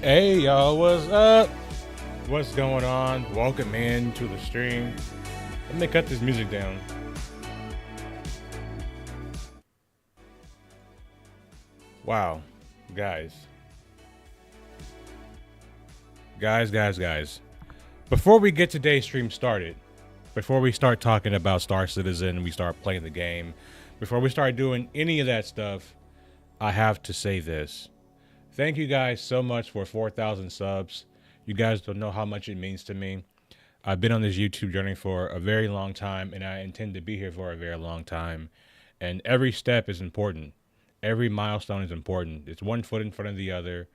Hey y'all, what's up? What's going on? Welcome in to the stream. Let me cut this music down. Wow, guys. Guys. Before we get today's stream started, before we start talking about Star Citizen, we start playing the game, before we start doing any of that stuff, I have to say this. Thank you guys so much for 4,000 subs. You guys don't know how much it means to me. I've been on this YouTube journey for a very long time, and I intend to be here for a very long time. And every step is important. Every milestone is important. It's one foot in front of the other.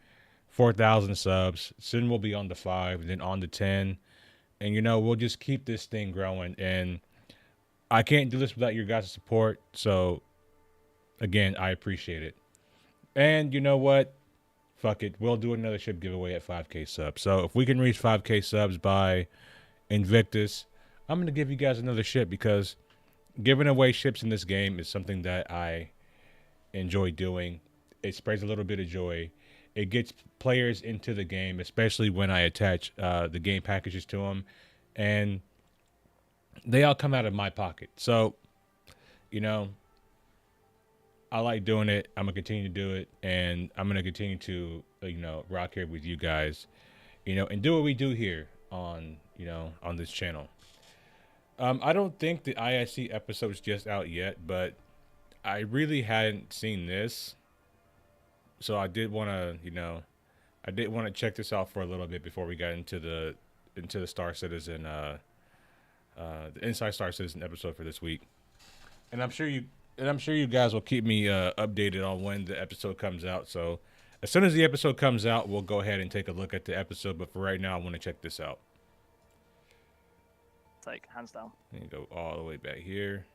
4,000 subs. Soon we'll be on to 5, then on to 10. And, you know, we'll just keep this thing growing. And I can't do this without your guys' support. So, again, I appreciate it. And you know what? Fuck it. We'll do another ship giveaway at 5K subs. So if we can reach 5K subs by Invictus, I'm going to give you guys another ship because giving away ships in this game is something that I enjoy doing. It spreads a little bit of joy. It gets players into the game, especially when I attach the game packages to them. And they all come out of my pocket. So, you know, I like doing it. I'm going to continue to do it. And I'm going to continue to, you know, rock here with you guys, you know, and do what we do here on, you know, on this channel. I don't think the IIC episode's just out yet, but I really hadn't seen this. So I did want to, you know, I did want to check this out for a little bit before we got into the Star Citizen, the Inside Star Citizen episode for this week. And I'm sure you guys will keep me updated on when the episode comes out. So as soon as the episode comes out, we'll go ahead and take a look at the episode. But for right now, I want to check this out. Take hands down. And go all the way back here.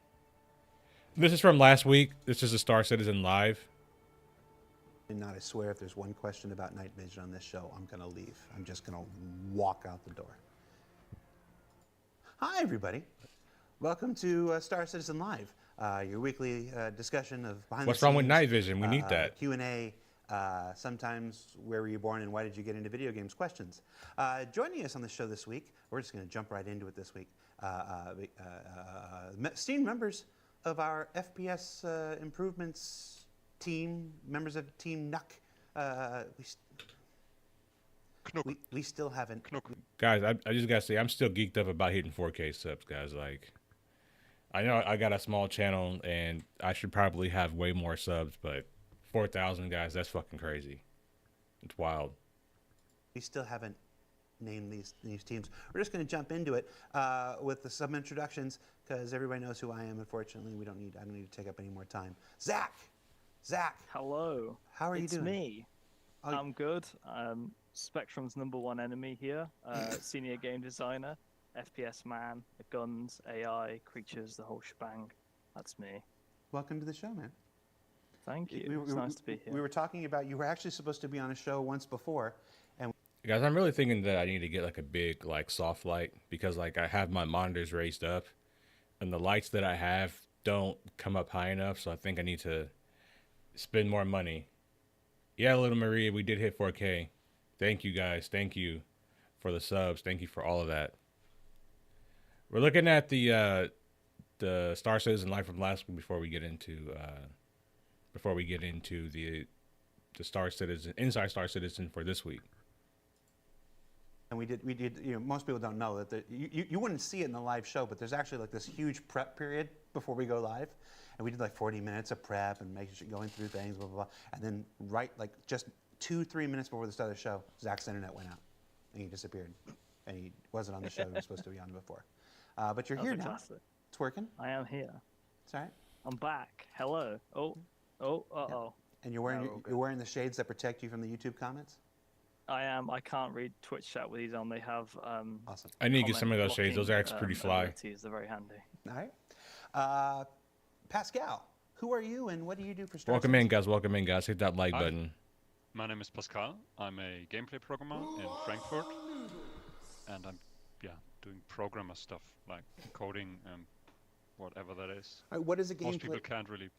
This is from last week. This is a Star Citizen live. And not, I swear, if there's one question about night vision on this show, I'm going to leave. I'm just going to walk out the door. Hi, everybody. Welcome to Star Citizen Live, your weekly discussion of behind What's the scenes. wrong with night vision? We need that. Q&A, sometimes where were you born and why did you get into video games questions. Joining us on the show this week, we're just going to jump right into it this week, esteemed members of our FPS improvements team, members of Team Nuck. We still haven't. Guys, I just got to say, I'm still geeked up about hitting 4K subs, guys. Like, I know I got a small channel, and I should probably have way more subs, but 4,000, guys, that's fucking crazy. It's wild. We still haven't named these teams. We're just going to jump into it with some introductions, because everybody knows who I am, unfortunately. I don't need to take up any more time. Zach! Hello. How are you doing? It's me. I'm good. Spectrum's #1 enemy here. Senior game designer, FPS man, guns, AI, creatures, the whole shebang. That's me. Welcome to the show, man. Thank you. It's nice to be here. We were talking about, you were actually supposed to be on a show once before. And Guys, I'm really thinking that I need to get like a big like soft light because like I have my monitors raised up and the lights that I have don't come up high enough. So I think I need to spend more money. Yeah, little Maria, we did hit 4K. Thank you guys. Thank you for the subs. Thank you for all of that. We're looking at the Star Citizen live from last week before we get into the Star Citizen Inside Star Citizen for this week. And we did. You know, most people don't know that you wouldn't see it in the live show, but there's actually like this huge prep period before we go live, and we did like 40 minutes of prep and making sure going through things, blah blah blah, and then right like just 2-3 minutes before the start of the show, Zach's internet went out, and he disappeared, and he wasn't on the show he was supposed to be on before. But you're here now. Classic. It's working. I am here. It's all right. I'm back. Hello. Oh. And you're wearing the shades that protect you from the YouTube comments. I am. I can't read Twitch chat with these on. They have Awesome. I need to get some of those shades. Those are actually pretty fly. abilities. They're very handy. All right. Pascal, who are you and what do you do for Star Welcome Citizen? in, guys. Hit that like button. My name is Pascal. I'm a gameplay programmer in Frankfurt, and I'm doing programmer stuff like coding and whatever that is. All right, what is a gameplay? Most people can't really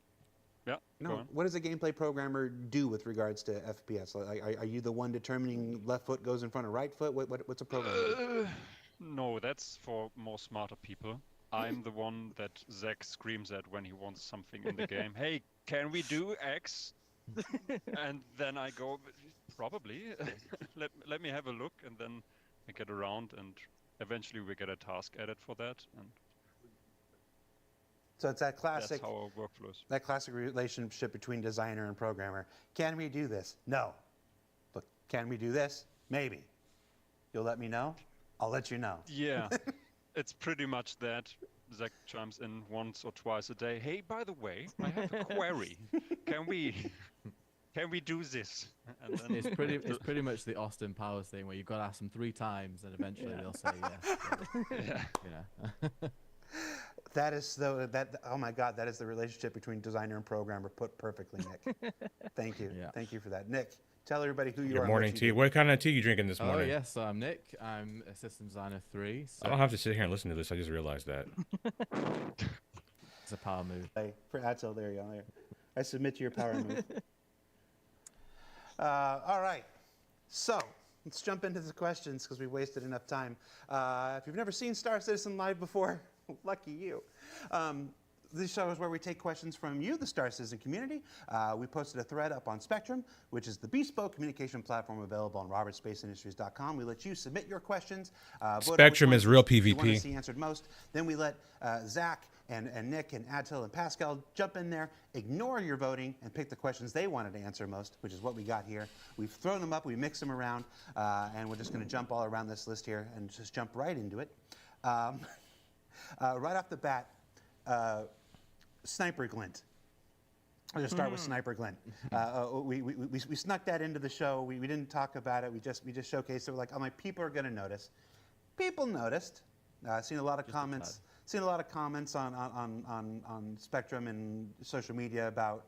Yeah. go No, on. what does a gameplay programmer do with regards to FPS? Like, are you the one determining left foot goes in front of right foot? What's a programmer do? No, that's for more smarter people. I'm the one that Zach screams at when he wants something in the game. Hey, can we do X? And then I go, probably. Let me have a look, and then I get around, and eventually we get a task added for that, and So it's that that's classic, how our workflow is. that classic relationship between designer and programmer. Can we do this? No. Look, can we do this? Maybe. You'll let me know? I'll let you know. Yeah, it's pretty much that. Zach chimes in once or twice a day. Hey, by the way, I have a query. Can we do this? And then It's pretty much the Austin Powers thing where you've got to ask them 3 times and eventually they'll say yes. yeah. You know. That is oh my God, that is the relationship between designer and programmer put perfectly, Nick. Thank you. Yeah. Thank you for that. Nick, tell everybody who you are. Your and morning what tea. you do. What kind of tea you drinking this Oh morning? yes, so I'm Nick. I'm a system designer 3. So I don't have to sit here and listen to this. I just realized that. it's a power move. Hey, for Atzel, there you go. I submit to your power move. All right. So let's jump into the questions because we wasted enough time. If you've never seen Star Citizen live before, lucky you. This show is where we take questions from you, the Star Citizen community. We posted a thread up on Spectrum, which is the bespoke communication platform available on robertsspaceindustries.com. We let you submit your questions. Vote on which Spectrum ones is real you want to PvP. see answered most. Then we let Zach and Nick and Adtil and Pascal jump in there, ignore your voting, and pick the questions they wanted to answer most, which is what we got here. We've thrown them up, we mix them around, and we're just going to jump all around this list here and just jump right into it. Right off the bat, Sniper Glint. I'll just start with Sniper Glint. We snuck that into the show. We didn't talk about it. We just showcased it. We're like, oh, my people are going to notice. People noticed. Seen a lot of comments. Seen a lot of comments on Spectrum and social media about,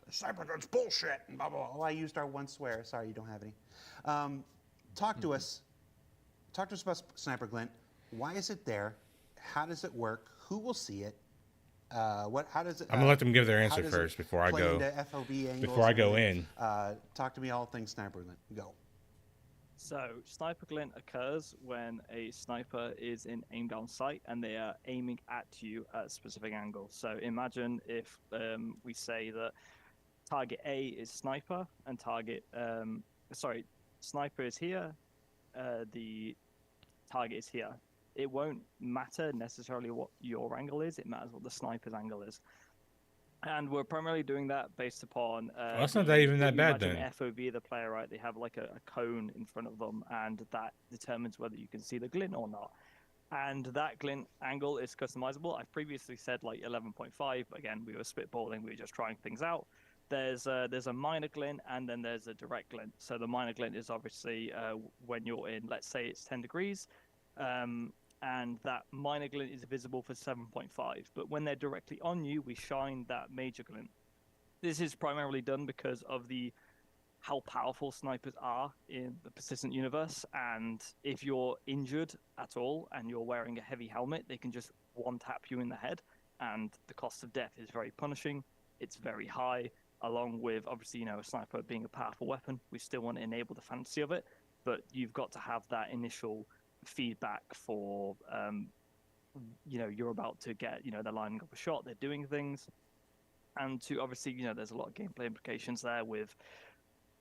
Sniper Glint's bullshit and blah, blah, blah. Well, I used our one swear. Sorry, you don't have any. Talk to us. Talk to us about Sniper Glint. Why is it there? How does it work? Who will see it? How does it? I'm gonna let them give their how answer does first it before I play go. into FOB angles Before I and go everything? in. Talk to me all things Sniper Glint. Go. So, sniper glint occurs when a sniper is in aim down sight and they are aiming at you at a specific angle. So, imagine if we say that target A is sniper and sniper is here, the target is here. It won't matter necessarily what your angle is, it matters what the sniper's angle is. And we're primarily doing that based upon. That's not that even that bad then. FOV, the player, right? They have like a cone in front of them, and that determines whether you can see the glint or not. And that glint angle is customizable. I've previously said like 11.5. Again, we were spitballing, we were just trying things out. There's a minor glint and then there's a direct glint. So the minor glint is obviously when you're in, let's say it's 10 degrees. And that minor glint is visible for 7.5. But when they're directly on you, we shine that major glint. This is primarily done because of how powerful snipers are in the persistent universe. And if you're injured at all and you're wearing a heavy helmet, they can just one-tap you in the head. And the cost of death is very punishing. It's very high, along with, obviously, a sniper being a powerful weapon. We still want to enable the fantasy of it. But you've got to have that initial feedback for you're about to get they're lining up a shot, they're doing things, and to obviously there's a lot of gameplay implications there with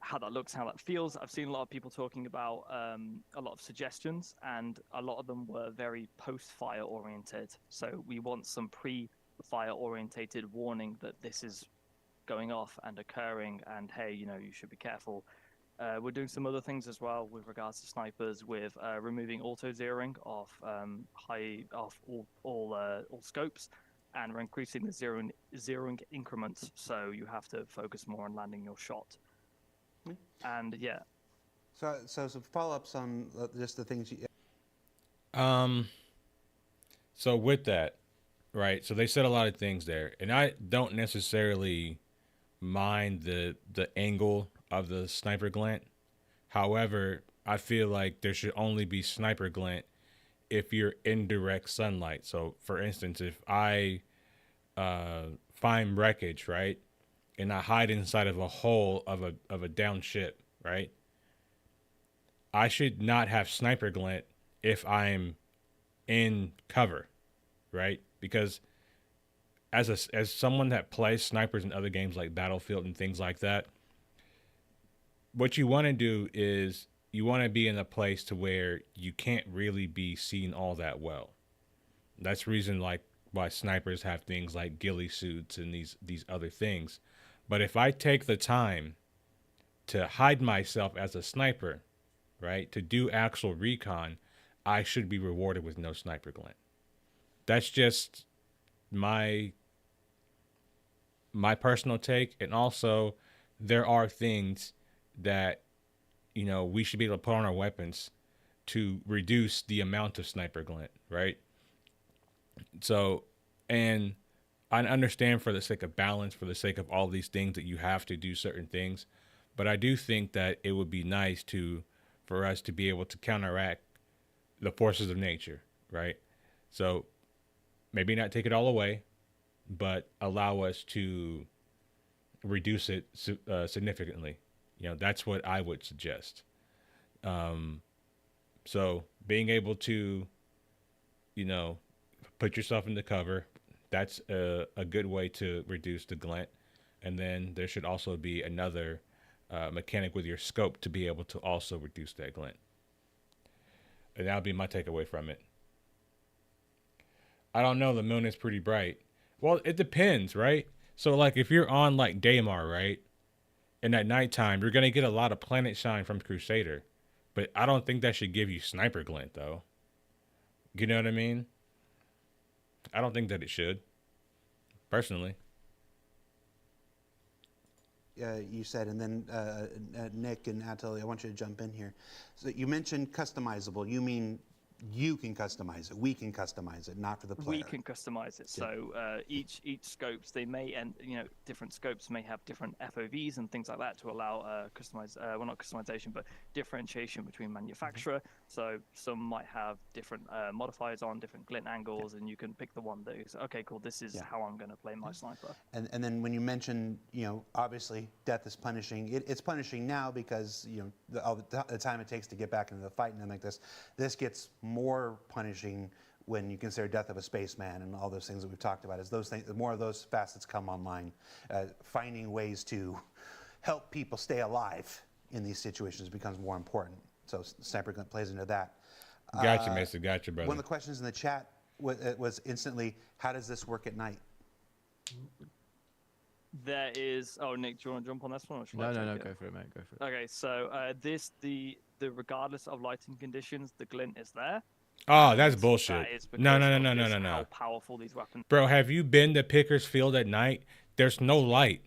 how that looks, how that feels. I've seen a lot of people talking about a lot of suggestions, and a lot of them were very post-fire oriented. So we want some pre-fire orientated warning that this is going off and occurring, and hey, you should be careful. We're doing some other things as well with regards to snipers, with removing auto zeroing off all scopes, and we're increasing the zeroing increments, so you have to focus more on landing your shot. And yeah. So some follow-ups on just the things you. So with that, right? So they said a lot of things there, and I don't necessarily mind the angle of the sniper glint. However, I feel like there should only be sniper glint if you're in direct sunlight. So for instance, if I find wreckage, right, and I hide inside of a hole of a down ship, right? I should not have sniper glint if I'm in cover, right? Because as someone that plays snipers in other games like Battlefield and things like that, what you want to do is you want to be in a place to where you can't really be seen all that well. That's the reason like why snipers have things like ghillie suits and these other things. But if I take the time to hide myself as a sniper, right, to do actual recon, I should be rewarded with no sniper glint. That's just my personal take. And also, there are things that, you know, we should be able to put on our weapons to reduce the amount of sniper glint, right? So, and I understand for the sake of balance, for the sake of all these things that you have to do certain things, but I do think that it would be nice for us to be able to counteract the forces of nature, right? So maybe not take it all away, but allow us to reduce it significantly. You know, that's what I would suggest. So being able to, you know, put yourself into cover, that's a good way to reduce the glint. And then there should also be another mechanic with your scope to be able to also reduce that glint. And that'll be my takeaway from it. I don't know, the moon is pretty bright. Well, it depends, right? So like if you're on like Daymar, right? And at nighttime, you're going to get a lot of planet shine from Crusader. But I don't think that should give you sniper glint, though. You know what I mean? I don't think that it should, personally. You said, and then Nick and Atul, I want you to jump in here. So you mentioned customizable. You mean you can customize it. We can customize it, not for the player. We can customize it. So each scopes, they may, and you know, different scopes may have different FOVs and things like that to allow well, not customization, but differentiation between manufacturer. So some might have different modifiers on different glint angles, and you can pick the one that is, okay, cool, this is how I'm going to play my sniper. And then when you mention, you know, obviously death is punishing. It's punishing now because, you know, all the time it takes to get back into the fight and then like this gets more punishing when you consider death of a spaceman and all those things that we've talked about. As those things, the more of those facets come online, finding ways to help people stay alive in these situations becomes more important. So sniper glint plays into that. Gotcha, Mason. Gotcha, brother. One of the questions in the chat was instantly, how does this work at night? There is. Oh, Nick, do you want to jump on this one? Or No, it? go for it, mate. Go for it. Okay, so the regardless of lighting conditions, the glint is there. Oh, that's bullshit. That is No. how powerful these weapons. Bro, have you been to Pickers Field at night? There's no light.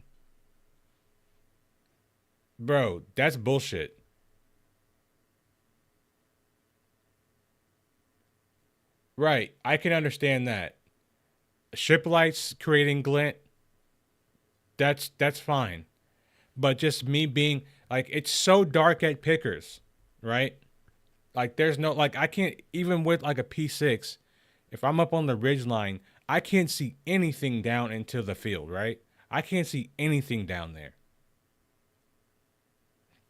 Bro, that's bullshit. Right, I can understand that. Ship lights creating glint, that's fine. But just me being, like, it's so dark at Pickers, right? Like, there's no, like, I can't, even with, like, a P6, if I'm up on the ridge line, I can't see anything down into the field, right? I can't see anything down there.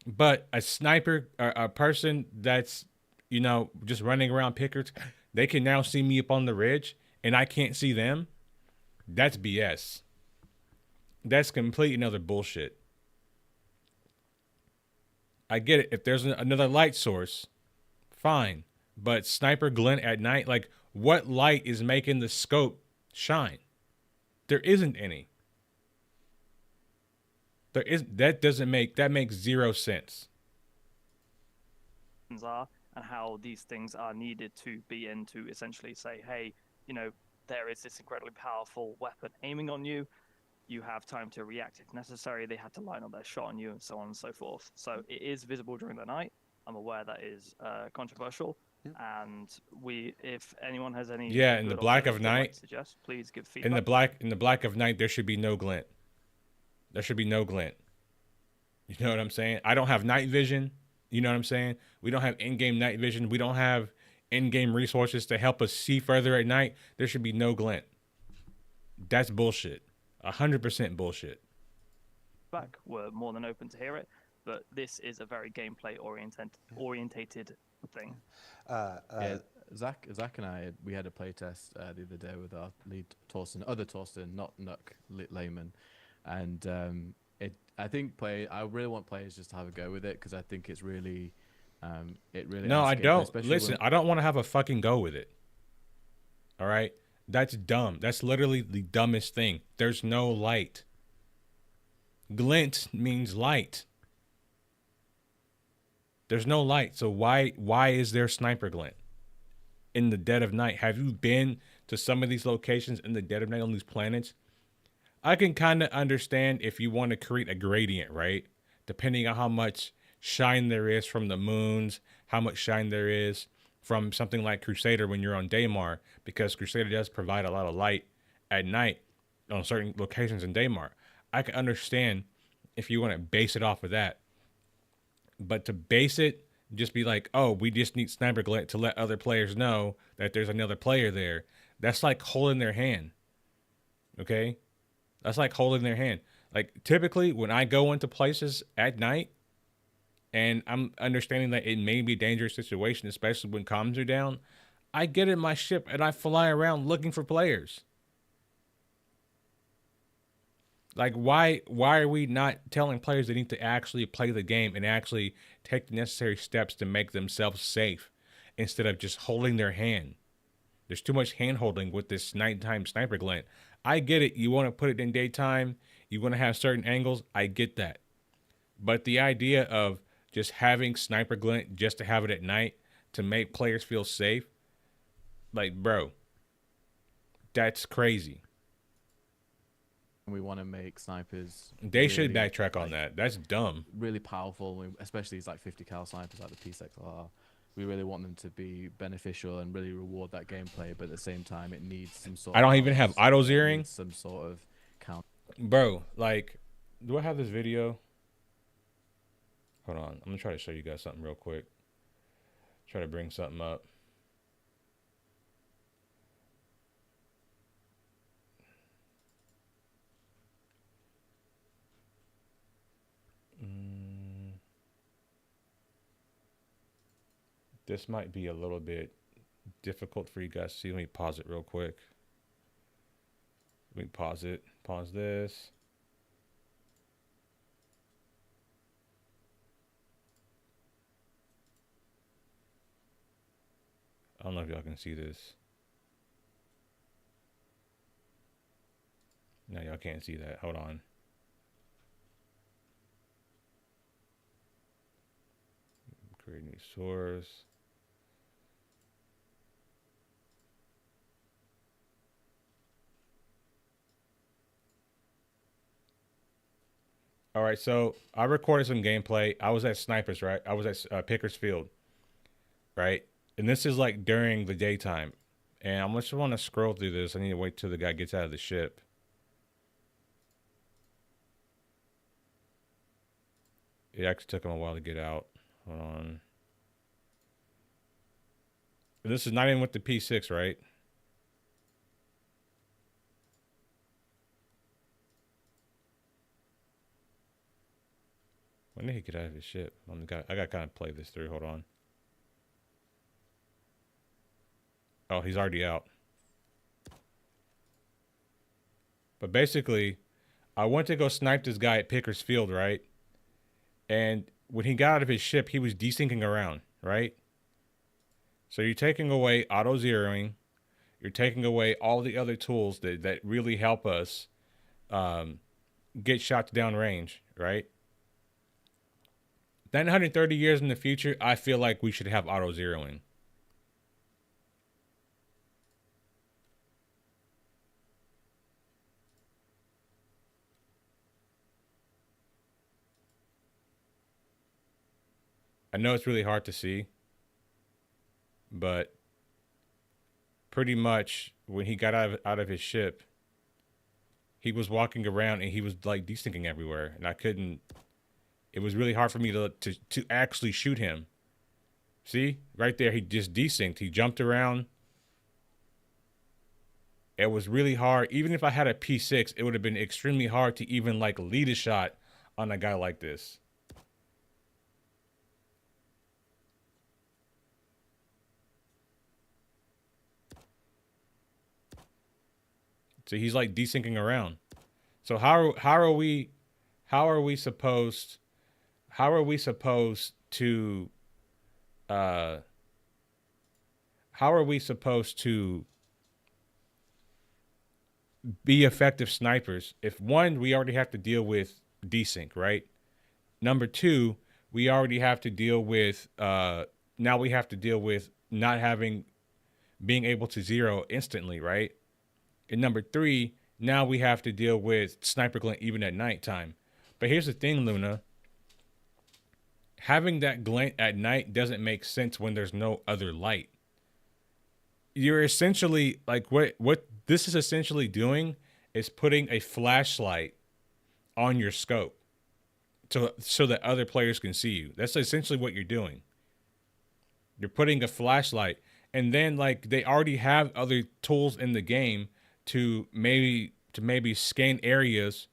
But a sniper, a person that's, you know, just running around Pickers, they can now see me up on the ridge, and I can't see them. That's BS. That's complete another bullshit. I get it. If there's another light source, fine. But sniper glint at night, like, what light is making the scope shine? There isn't any. That makes zero sense. Are and how these things are needed to be in to essentially say, hey, you know, there is this incredibly powerful weapon aiming on you. You have time to react if necessary. They have to line up their shot on you and so on and so forth. So it is visible during the night. I'm aware that is controversial. Yeah. And if anyone has any in the black of night, suggest, please give feedback. In the black of night, there should be no glint. There should be no glint. You know what I'm saying? I don't have night vision. You know what I'm saying? We don't have in-game night vision. We don't have in-game resources to help us see further at night. There should be no glint. That's bullshit. 100% bullshit. feedback, we're more than open to hear it. But this is a very gameplay orientated thing. Yeah, Zach and I, we had a playtest the other day with our lead other Torsten, not Nuck Layman, and I really want players just to have a go with it because I think it's really, it really. No, I gameplay, don't. Listen, I don't want to have a fucking go with it. All right, that's dumb. That's literally the dumbest thing. There's no light. Glint means light. There's no light, so why is there sniper glint in the dead of night? Have you been to some of these locations in the dead of night on these planets? I can kind of understand if you want to create a gradient, right? Depending on how much shine there is from the moons, how much shine there is from something like Crusader when you're on Daymar, because Crusader does provide a lot of light at night on certain locations in Daymar. I can understand if you want to base it off of that. But to base it, just be like, oh, we just need sniper glint to let other players know that there's another player there. That's like holding their hand. Okay? That's like holding their hand. Like, typically, when I go into places at night, and I'm understanding that it may be a dangerous situation, especially when comms are down, I get in my ship and I fly around looking for players. Like, why are we not telling players they need to actually play the game and actually take the necessary steps to make themselves safe instead of just holding their hand? There's too much hand holding with this nighttime sniper glint. I get it. You want to put it in daytime. You want to have certain angles. I get that. But the idea of just having sniper glint just to have it at night to make players feel safe, like, bro, that's crazy. We want to make snipers. They should backtrack on that. That's dumb. Really powerful, especially these like 50 cal snipers like the P6LR. We really want them to be beneficial and really reward that gameplay, but at the same time, it needs some sort. I don't even have auto zeroing. Some sort of count. Bro, like, do I have this video? Hold on, I'm gonna try to show you guys something real quick. Try to bring something up. This might be a little bit difficult for you guys to see. Let me pause it real quick. Let me pause it. Pause this. I don't know if y'all can see this. No, y'all can't see that. Hold on. Create new source. All right, so I recorded some gameplay. I was at Snipers, right? I was at Pickers Field, right? And this is like during the daytime. And I just want to scroll through this. I need to wait till the guy gets out of the ship. It actually took him a while to get out. Hold on. This is not even with the P6, right? When did he get out of his ship? I got to kind of play this through. Hold on. Oh, he's already out. But basically, I went to go snipe this guy at Pickers Field, right? And when he got out of his ship, he was desyncing around, right? So you're taking away auto zeroing. You're taking away all the other tools that really help us get shots down range, right? Then 130 years in the future, I feel like we should have auto zeroing. I know it's really hard to see, but pretty much when he got out of his ship, he was walking around and he was like desyncing everywhere, and I couldn't. It was really hard for me to actually shoot him. See, right there, he just desynced. He jumped around. It was really hard. Even if I had a P6, it would have been extremely hard to even like lead a shot on a guy like this. So he's like desyncing around. So how are we supposed to be effective snipers if, one, we already have to deal with desync, right? Number two, we already have to deal with now we have to deal with not being able to zero instantly, right? And number three, now we have to deal with sniper glint even at nighttime. But here's the thing, Luna. Having that glint at night doesn't make sense when there's no other light. You're essentially like what this is essentially doing is putting a flashlight on your scope so that other players can see you. That's essentially what you're doing. You're putting a flashlight, and then like they already have other tools in the game to maybe scan areas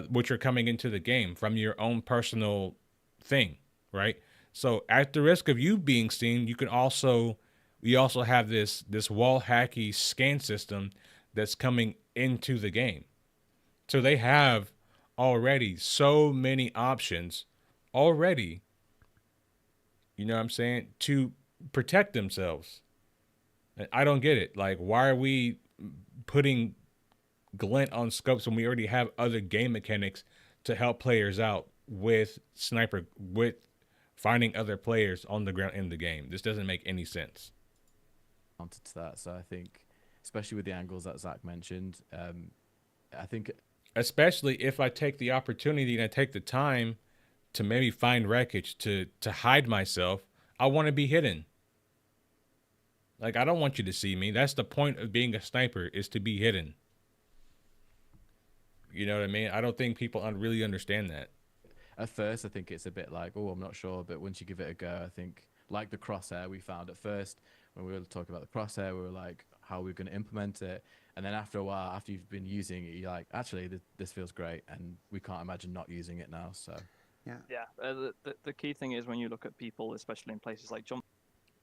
which are coming into the game from your own personal thing, right? So at the risk of you being seen, we also have this wall hacky scan system that's coming into the game. So they have already so many options already, you know what I'm saying, to protect themselves. And I don't get it. Like, why are we putting glint on scopes when we already have other game mechanics to help players out with finding other players on the ground in the game? This doesn't make any sense. To that, so I think, especially with the angles that Zach mentioned, I think, especially if I take the opportunity and I take the time to maybe find wreckage to hide myself, I want to be hidden. Like, I don't want you to see me. That's the point of being a sniper, is to be hidden. You know what I mean? I don't think people really understand that. At first, I think it's a bit like, oh, I'm not sure. But once you give it a go, I think, like the crosshair we found at first, when we were talking about the crosshair, we were like, how are we going to implement it? And then after a while, after you've been using it, you're like, actually, this feels great. And we can't imagine not using it now. So, yeah. The key thing is when you look at people, especially in places like jump.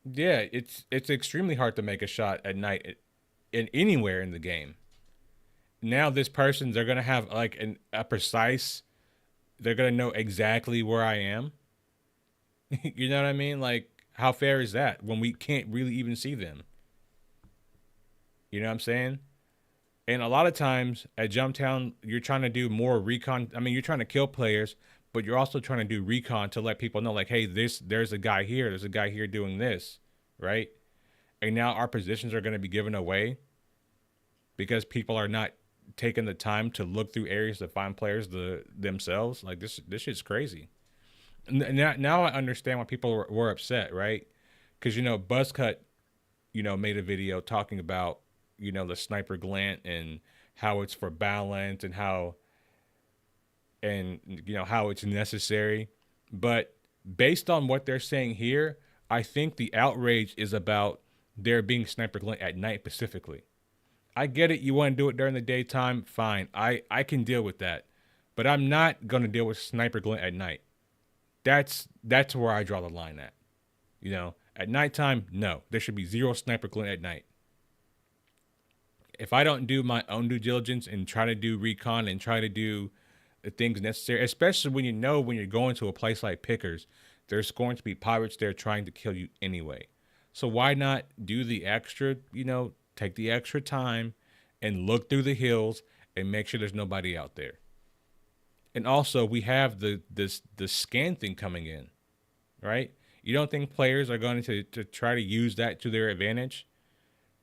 Yeah, it's extremely hard to make a shot at night in anywhere in the game. Now this person, they're gonna have like they're gonna know exactly where I am. You know what I mean? Like, how fair is that when we can't really even see them? You know what I'm saying? And a lot of times at Jumptown, you're trying to do more recon. I mean, you're trying to kill players, but you're also trying to do recon to let people know, like, hey, there's a guy here. There's a guy here doing this, right? And now our positions are going to be given away because people are not taking the time to look through areas to find players themselves. Like, this shit's crazy. Now I understand why people were upset, right? Because, Buzzcut, made a video talking about, the sniper glint and how it's for balance and how it's necessary. But based on what they're saying here, I think the outrage is about there being sniper glint at night specifically. I get it. You want to do it during the daytime? Fine. I can deal with that. But I'm not going to deal with sniper glint at night. That's where I draw the line at. At nighttime, no. There should be zero sniper glint at night. If I don't do my own due diligence and try to do recon and try to do the things necessary, especially when when you're going to a place like Pickers, there's going to be pirates there trying to kill you anyway. So why not do the extra, take the extra time and look through the hills and make sure there's nobody out there. And also, we have the scan thing coming in, right? You don't think players are going to try to use that to their advantage?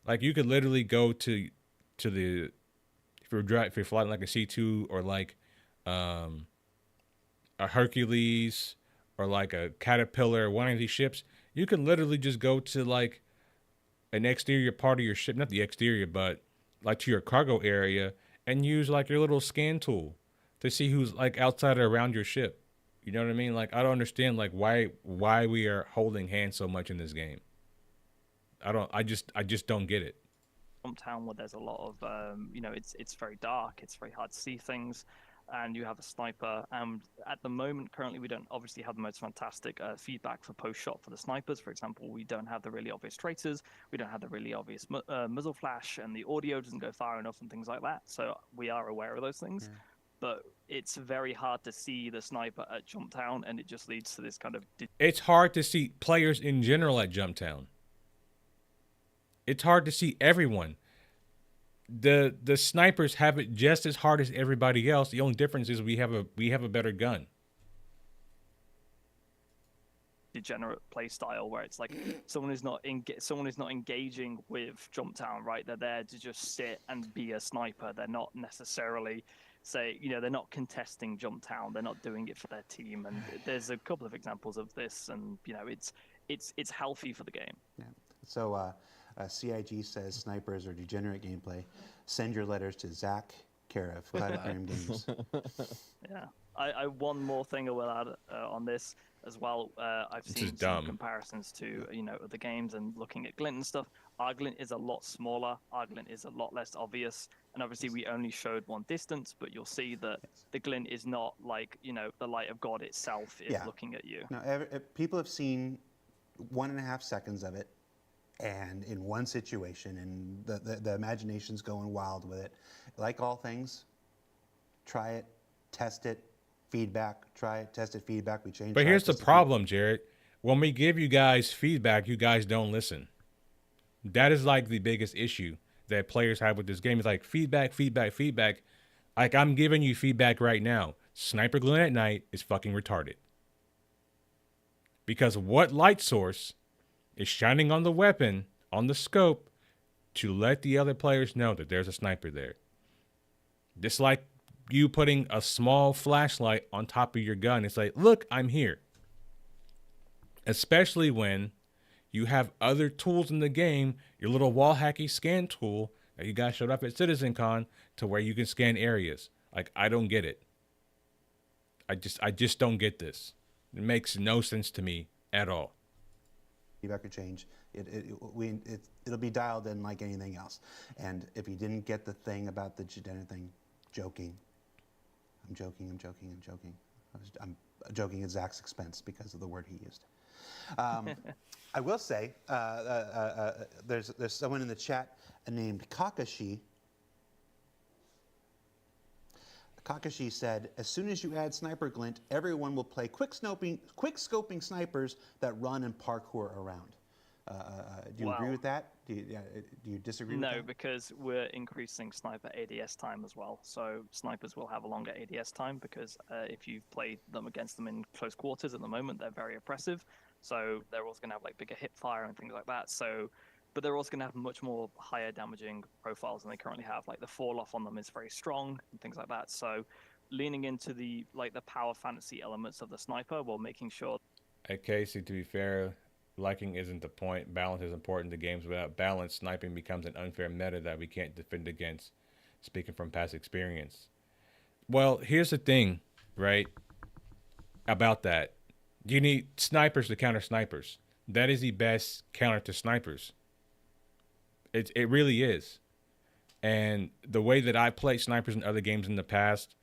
Like, you could literally go to the, if you're flying like a C2 or like a Hercules or like a Caterpillar, one of these ships, you can literally just go to like an exterior part of your ship, not the exterior, but like to your cargo area, and use like your little scan tool to see who's like outside or around your ship. You know what I mean? Like, I don't understand like why we are holding hands so much in this game. I just don't get it. Town where there's a lot of it's very dark, it's very hard to see things. and you have a sniper. And at the moment, currently, we don't obviously have the most fantastic feedback for post-shot for the snipers. For example, we don't have the really obvious traitors, we don't have the really obvious muzzle flash, and the audio doesn't go far enough and things like that. So we are aware of those things. Yeah. But it's very hard to see the sniper at Jump Town, and it just leads to this kind of... It's hard to see players in general at Jump Town. It's hard to see everyone. The snipers have it just as hard as everybody else. The only difference is we have a better gun. Degenerate play style where it's like someone is not engaging with Jump Town, right? They're there to just sit and be a sniper. They're not necessarily they're not contesting Jump Town. They're not doing it for their team. And there's a couple of examples of this, and it's healthy for the game. Yeah. So CIG says snipers are degenerate gameplay. Send your letters to Zach Care of Cloud Games. Yeah. I one more thing I will add on this as well. I've seen some comparisons to other games and looking at Glint and stuff. Our Glint is a lot smaller. Our Glint is a lot less obvious. And obviously we only showed one distance, but you'll see that the Glint is not like the light of God itself is looking at you. No, people have seen 1.5 seconds of it, and in one situation, and the imagination's going wild with it. Like all things, try it, test it. Feedback, try it, test it, feedback, we change. But here's the problem, Jared. When we give you guys feedback, you guys don't listen. That is like the biggest issue that players have with this game. It's like feedback. Like I'm giving you feedback right now. Sniper Glint at night is fucking retarded. Because what light source is shining on the weapon, on the scope, to let the other players know that there's a sniper there? Just like you putting a small flashlight on top of your gun. It's like, look, I'm here. Especially when you have other tools in the game, your little wall hacky scan tool that you guys showed up at CitizenCon to where you can scan areas. Like, I don't get it. I just don't get this. It makes no sense to me at all. Feedback could change. It'll be dialed in like anything else. And if you didn't get the thing about the degenerate thing, joking. I'm joking. I'm joking at Zach's expense because of the word he used. I will say, there's someone in the chat named Kakashi. Kakashi said, as soon as you add Sniper Glint, everyone will play quick scoping snipers that run and parkour around. Do you agree with that? Do you disagree with that? No, because we're increasing sniper ADS time as well. So snipers will have a longer ADS time because if you've played them against them in close quarters at the moment, they're very oppressive. So they're also going to have like bigger hip fire and things like that. So, but they're also going to have much more higher damaging profiles than they currently have. Like the fall off on them is very strong and things like that. So leaning into the power fantasy elements of the sniper while making sure. Hey, Casey, to be fair, liking isn't the point. Balance is important to games. Without balance, sniping becomes an unfair meta that we can't defend against, speaking from past experience. Well, here's the thing, right, about that. You need snipers to counter snipers. That is the best counter to snipers. It really is. And the way that I played snipers in other games in the past,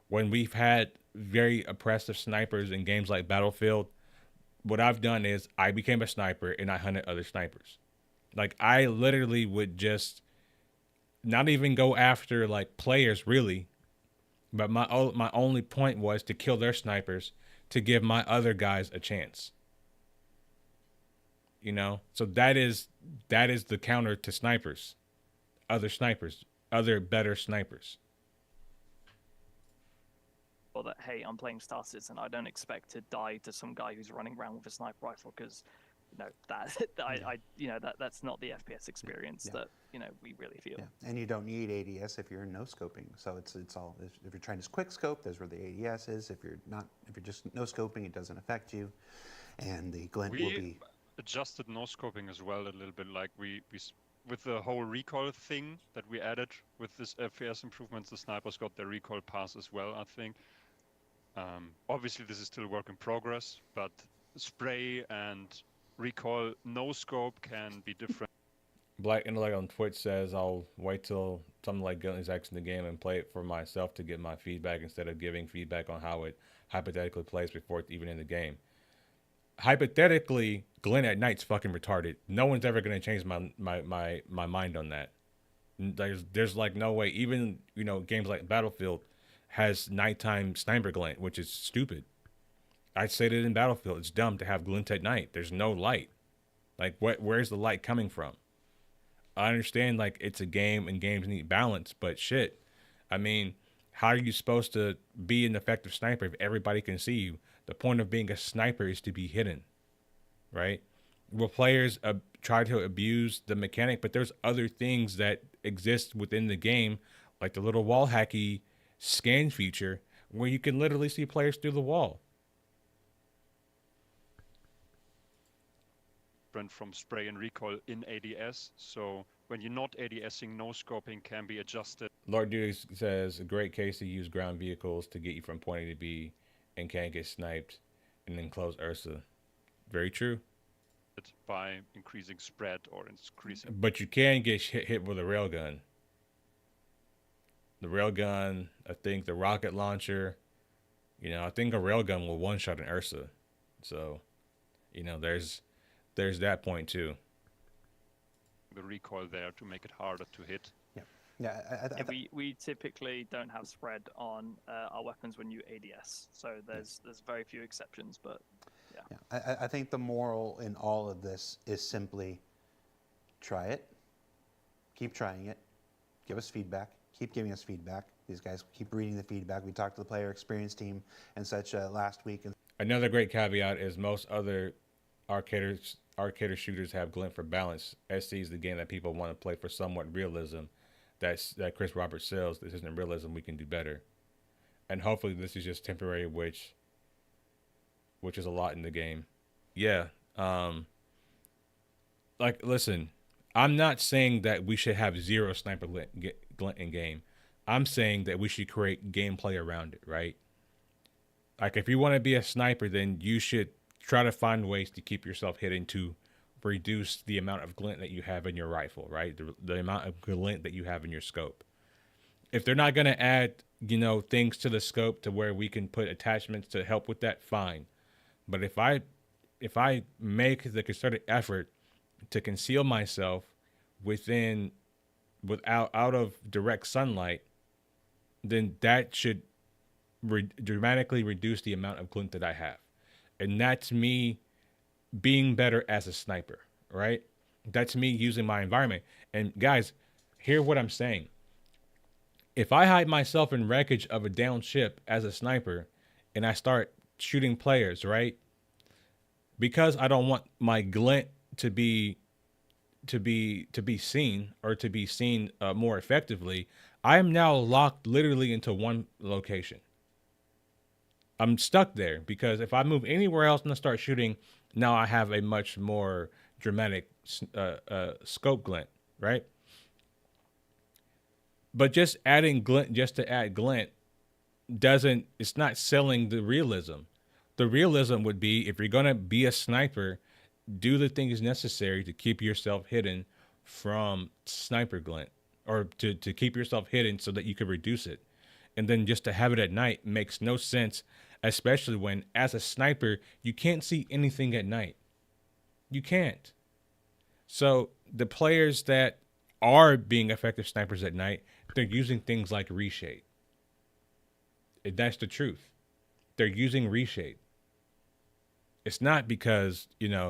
when we've had very oppressive snipers in games like Battlefield, what I've done is I became a sniper and I hunted other snipers. Like I literally would just not even go after like players really, but my only point was to kill their snipers to give my other guys a chance. So that is the counter to snipers, other better snipers. Or that, hey, I'm playing Star Citizen, I don't expect to die to some guy who's running around with a sniper rifle because, that's not the FPS experience that we really feel. Yeah. And you don't need ADS if you're no scoping. So it's all if you're trying to quick scope, there's where the ADS is. If you're just no scoping, it doesn't affect you, and the glint will be. Adjusted no scoping as well a little bit, like we with the whole recoil thing that we added with this FPS improvements. The snipers got their recoil pass as well, I think. Obviously, this is still work in progress, but spray and recoil no scope can be different. Black Intellect on Twitch says I'll wait till something like Glint is X in the game and play it for myself to get my feedback instead of giving feedback on how it hypothetically plays before it's even in the game. Hypothetically, Glint at night's fucking retarded. No one's ever gonna change my mind on that. There's like no way. Even games like Battlefield has nighttime sniper glint, which is stupid. I said it in Battlefield. It's dumb to have glint at night. There's no light. Like where's the light coming from? I understand like it's a game and games need balance, but shit. I mean, how are you supposed to be an effective sniper if everybody can see you? The point of being a sniper is to be hidden, right? Will players try to abuse the mechanic, but there's other things that exist within the game, like the little wall hacky scan feature, where you can literally see players through the wall. From spray and recoil in ADS, so when you're not ADSing, no scoping can be adjusted. Lord Duty says a great case to use ground vehicles to get you from point A to B and can't get sniped and then close Ursa. Very true. By increasing spread or increasing. But you can get hit with a railgun. The railgun, I think the rocket launcher, I think a railgun will one-shot an Ursa. So, there's that point too. The recoil there to make it harder to hit. Yeah. We typically don't have spread on our weapons when you ADS, so there's very few exceptions, but yeah. I think the moral in all of this is simply try it, keep trying it, give us feedback, keep giving us feedback. These guys keep reading the feedback. We talked to the player experience team and such last week. Another great caveat is most other arcade shooters have glint for balance. SC is the game that people want to play for somewhat realism. That Chris Roberts sells. This isn't realism. We can do better, and hopefully this is just temporary, which is a lot in the game. Yeah. Listen, I'm not saying that we should have zero sniper glint in game. I'm saying that we should create gameplay around it, right? Like if you want to be a sniper, then you should try to find ways to keep yourself hidden to reduce the amount of glint that you have in your rifle, right? The amount of glint that you have in your scope. If they're not going to add, things to the scope to where we can put attachments to help with that, fine. But if I make the concerted effort to conceal myself out of direct sunlight, then that should dramatically reduce the amount of glint that I have. And that's me being better as a sniper, right? That's me using my environment. And guys, hear what I'm saying. If I hide myself in wreckage of a downed ship as a sniper and I start shooting players, right? Because I don't want my glint to be seen or to be seen more effectively, I am now locked literally into one location. I'm stuck there because if I move anywhere else and I start shooting, now I have a much more dramatic scope glint, right? But just adding glint just to add glint it's not selling the realism. The realism would be if you're going to be a sniper, do the things necessary to keep yourself hidden from sniper glint or to keep yourself hidden so that you could reduce it. And then just to have it at night makes no sense, especially when as a sniper, you can't see anything at night. You can't. So the players that are being effective snipers at night, they're using things like Reshade. That's the truth. They're using Reshade. It's not because, they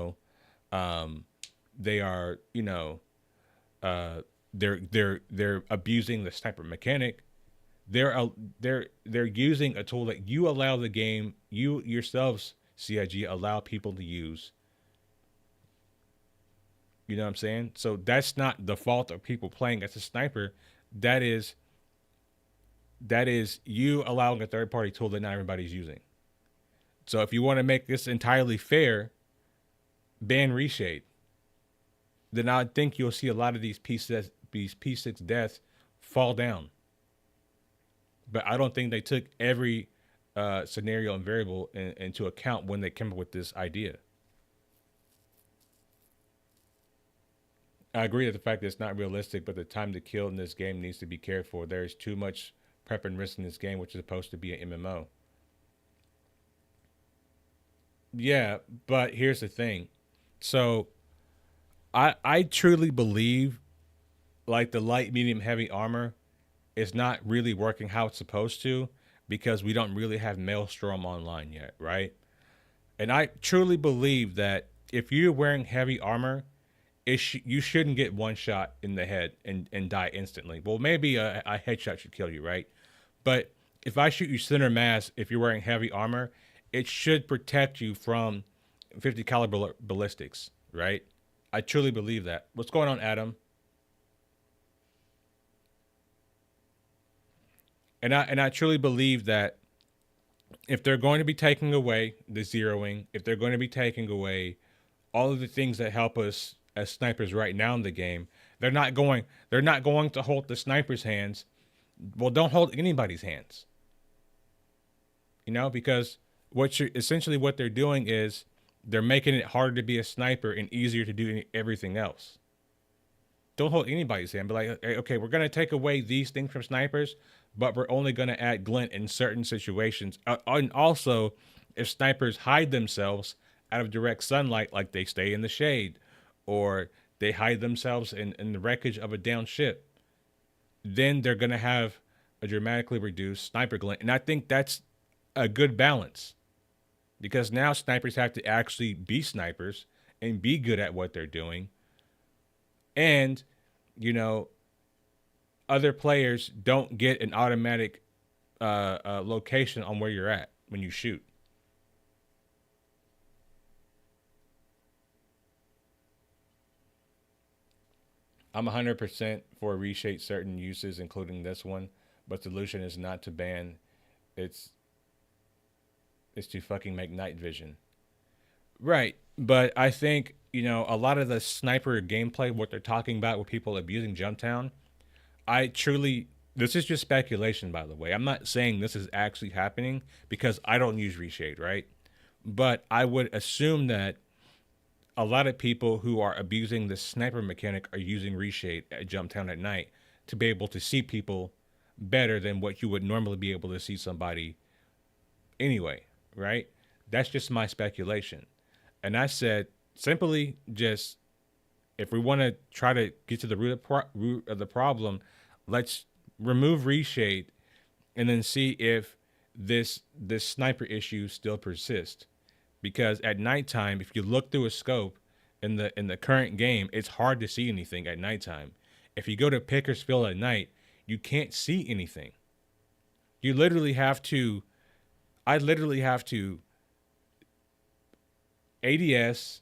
are, they're abusing the sniper mechanic. They're using a tool that you allow the game, you yourselves, CIG, allow people to use. You know what I'm saying? So that's not the fault of people playing as a sniper. That is you allowing a third-party tool that not everybody's using. So if you want to make this entirely fair, ban Reshade. Then I think you'll see a lot of these P6 deaths fall down. But I don't think they took every scenario and variable into account when they came up with this idea. I agree with the fact that it's not realistic, but the time to kill in this game needs to be cared for. There's too much prep and risk in this game, which is supposed to be an MMO. Yeah, but here's the thing. So I truly believe like the light, medium, heavy armor is not really working how it's supposed to because we don't really have Maelstrom online yet, right? And I truly believe that if you're wearing heavy armor, you shouldn't get one shot in the head and die instantly. Well, maybe a headshot should kill you, right? But if I shoot you center mass, if you're wearing heavy armor, it should protect you from 50 caliber ballistics, right? I truly believe that. What's going on, Adam? And I truly believe that if they're going to be taking away the zeroing, if they're going to be taking away all of the things that help us as snipers right now in the game, they're not going to hold the sniper's hands. Well, don't hold anybody's hands. You know, because what they're doing is they're making it harder to be a sniper and easier to do everything else. Don't hold anybody's hand. Be like, okay, we're going to take away these things from snipers, but we're only going to add glint in certain situations. And also, if snipers hide themselves out of direct sunlight, like they stay in the shade, or they hide themselves in the wreckage of a downed ship, then they're going to have a dramatically reduced sniper glint. And I think that's a good balance. Because now snipers have to actually be snipers and be good at what they're doing. And, you know, other players don't get an automatic location on where you're at when you shoot. I'm 100% for Reshade certain uses, including this one. But the solution is not to ban. It's to fucking make night vision. Right. But I think, you know, a lot of the sniper gameplay, what they're talking about with people abusing Jumptown, this is just speculation, by the way. I'm not saying this is actually happening because I don't use Reshade, right? But I would assume that a lot of people who are abusing the sniper mechanic are using Reshade at Jumptown at night to be able to see people better than what you would normally be able to see somebody anyway, right? That's just my speculation. And I said, simply just, if we want to try to get to the root of the problem, let's remove Reshade and then see if this sniper issue still persists. Because at nighttime, if you look through a scope in the current game, it's hard to see anything at nighttime. If you go to Pickersfield at night, you can't see anything. You literally have to, I literally have to ADS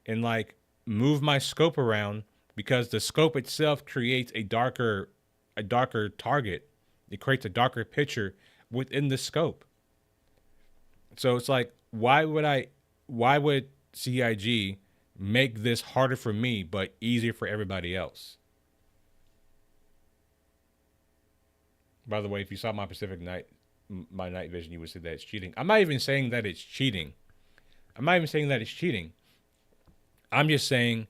and like move my scope around because the scope itself creates a darker target. It creates a darker picture within the scope. So it's like, why would CIG make this harder for me but easier for everybody else? By the way, if you saw my my night vision, you would say that it's cheating. I'm not even saying that it's cheating. I'm just saying,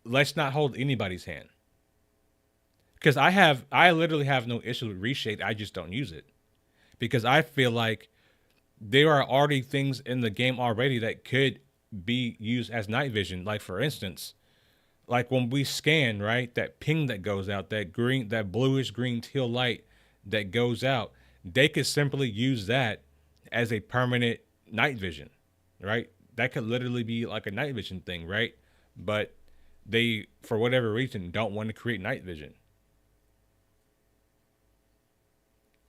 let's not hold anybody's hand. Because I literally have no issue with Reshade. I just don't use it. Because I feel like there are already things in the game already that could be used as night vision. Like, for instance, like when we scan, right, that ping that goes out, that bluish green teal light that goes out, they could simply use that as a permanent night vision, right? That could literally be like a night vision thing, right? But they, for whatever reason, don't want to create night vision.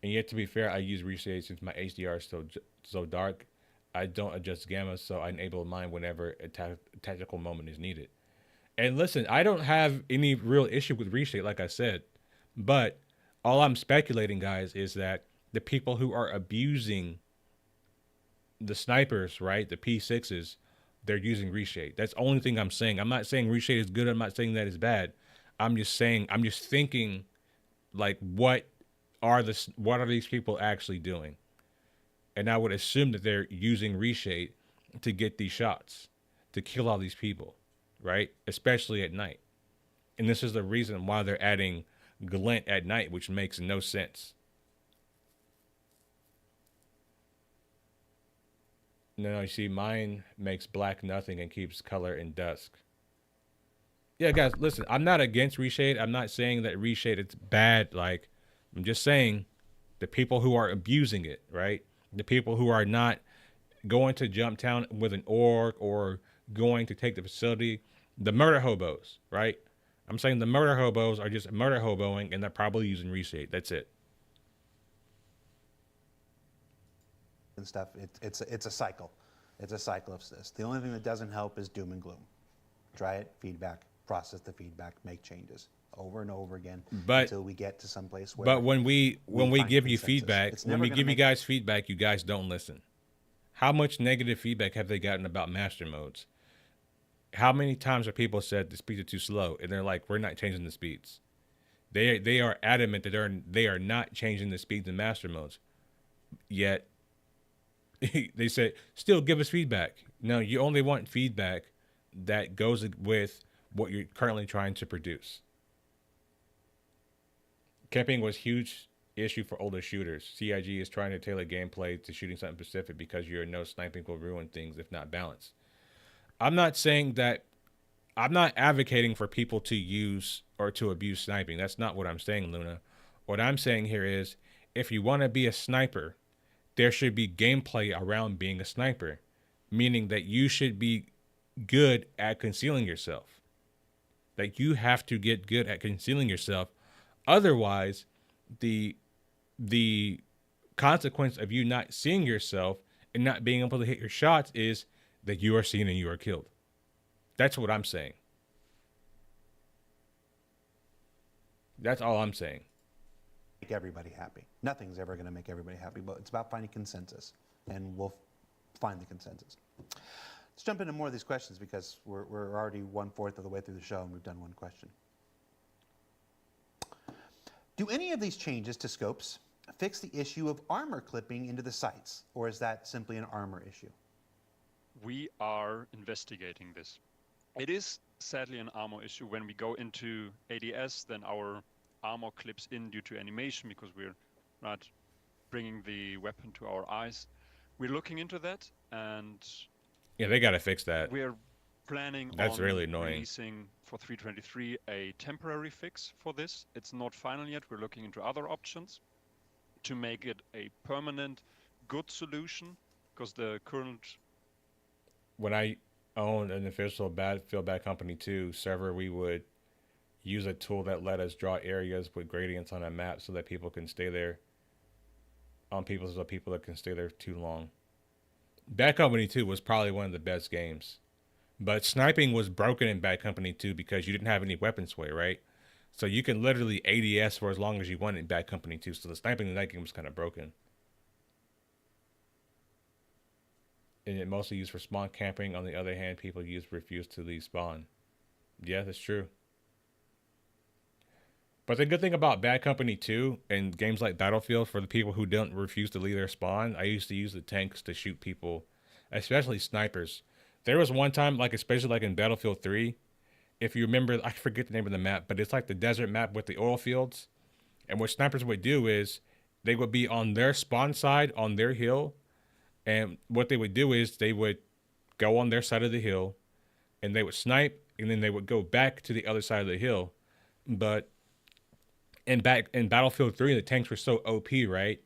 And yet, to be fair, I use Reshade since my HDR is so dark. I don't adjust gamma, so I enable mine whenever a tactical moment is needed. And listen, I don't have any real issue with Reshade, like I said. But all I'm speculating, guys, is that the people who are abusing the snipers, right, the P6s, they're using Reshade. That's the only thing I'm saying. I'm not saying Reshade is good. I'm not saying that it's bad. I'm just thinking, like, what are these people actually doing? And I would assume that they're using Reshade to get these shots, to kill all these people, right? Especially at night. And this is the reason why they're adding glint at night, which makes no sense. No, you see, mine makes black nothing and keeps color in dusk. Yeah, guys, listen, I'm not against Reshade. I'm not saying that Reshade is bad. Like, I'm just saying the people who are abusing it, right? The people who are not going to jump town with an orc or going to take the facility, the murder hobos, right? I'm saying the murder hobos are just murder hoboing and they're probably using Reshade. That's it. And stuff. It's a cycle. It's a cycle of this. The only thing that doesn't help is doom and gloom. Try it, feedback, process the feedback, make changes over and over again until we get to some place where. But when we give you consensus. feedback, when we give you guys feedback, you guys don't listen. How much negative feedback have they gotten about master modes? How many times have people said the speeds are too slow, and they're like, "We're not changing the speeds." They are adamant that they are not changing the speeds in master modes, yet they say still give us feedback. No, you only want feedback that goes with what you're currently trying to produce. Camping was a huge issue for older shooters. CIG is trying to tailor gameplay to shooting something specific because you know sniping will ruin things if not balanced. I'm not saying that. I'm not advocating for people to use or to abuse sniping. That's not what I'm saying, Luna. What I'm saying here is if you want to be a sniper, there should be gameplay around being a sniper, meaning that you should be good at concealing yourself. That you have to get good at concealing yourself. Otherwise, the consequence of you not seeing yourself and not being able to hit your shots is that you are seen and you are killed. That's what I'm saying. That's all I'm saying. Make everybody happy. Nothing's ever going to make everybody happy, but it's about finding consensus, and we'll find the consensus. Let's jump into more of these questions because we're already 1/4 of the way through the show and we've done one question. Do any of these changes to scopes fix the issue of armor clipping into the sights, or is that simply an armor issue? We are investigating this. It is sadly an armor issue. When we go into ADS, then our armor clips in due to animation because we're not bringing the weapon to our eyes. We're looking into that, and yeah, they got to fix that. We're planning That's on really annoying. Releasing for 323 a temporary fix for this. It's not final yet. We're looking into other options to make it a permanent, good solution because the current. When I owned an official Battlefield Bad Company 2 server, we would use a tool that let us draw areas with gradients on a map so that people can stay there on people, so people that can stay there too long. Bad Company 2 was probably one of the best games. But sniping was broken in Bad Company 2 because you didn't have any weapon sway, right? So you can literally ADS for as long as you want in Bad Company 2. So the sniping in that game was kind of broken. And it mostly used for spawn camping. On the other hand, people refuse to leave spawn. Yeah, that's true. But the good thing about Bad Company 2 and games like Battlefield, for the people who don't refuse to leave their spawn, I used to use the tanks to shoot people, especially snipers. There was one time, like especially like in Battlefield 3, if you remember, I forget the name of the map, but it's like the desert map with the oil fields. And what snipers would do is they would be on their spawn side on their hill. And what they would do is they would go on their side of the hill and they would snipe, and then they would go back to the other side of the hill. But in Battlefield 3, the tanks were so OP, right?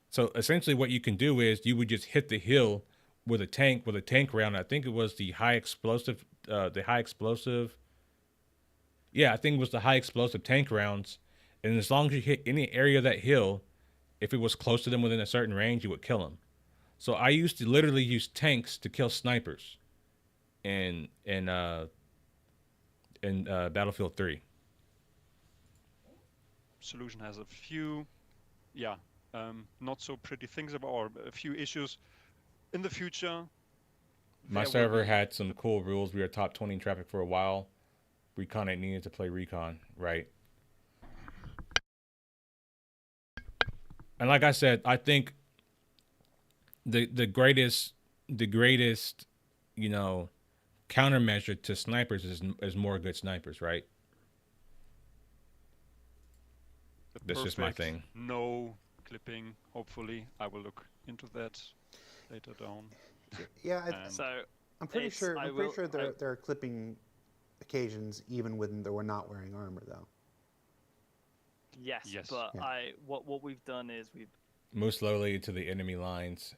So essentially what you can do is you would just hit the hill with a tank round. I think it was the high explosive. Yeah, I think it was the high explosive tank rounds. And as long as you hit any area of that hill, if it was close to them within a certain range, you would kill them. So I used to literally use tanks to kill snipers in Battlefield 3. Solution has a few, not so pretty things about, or a few issues. In the future, my server had some cool rules. We were top 20 in traffic for a while. Recon ain't needed to play recon, right? And like I said, I think the greatest, countermeasure to snipers is more good snipers, right? That's just my perfect. thing. No clipping, hopefully. I will look into that later down. Yeah, And So I'm pretty it's- sure. I I'm pretty will- sure I- there are clipping occasions even when they were not wearing armor, though. yes, Yes. but Yeah. what we've done is we've Move slowly to the enemy lines,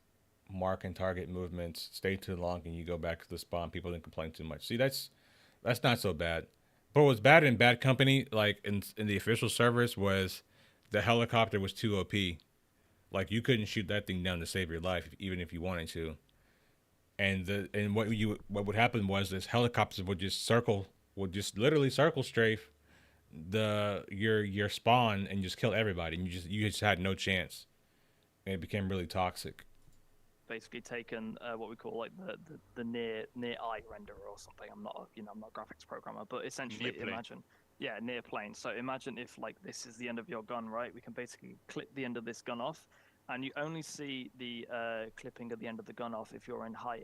mark and target movements. Stay too long, and you go back to the spawn. People didn't complain too much. See, that's not so bad. But what was bad in Bad Company, like in the official servers, was the helicopter was too OP. Like you couldn't shoot that thing down to save your life, even if you wanted to. And what would happen was this helicopters would just literally circle strafe your spawn and just kill everybody, and you just had no chance. And it became really toxic. basically taken what we call like the near eye renderer or something. I'm not I'm not a graphics programmer, but essentially Near plane. imagine near plane. So imagine if like this is the end of your gun, right? We can basically clip the end of this gun off, and you only see the clipping at the end of the gun off if you're in high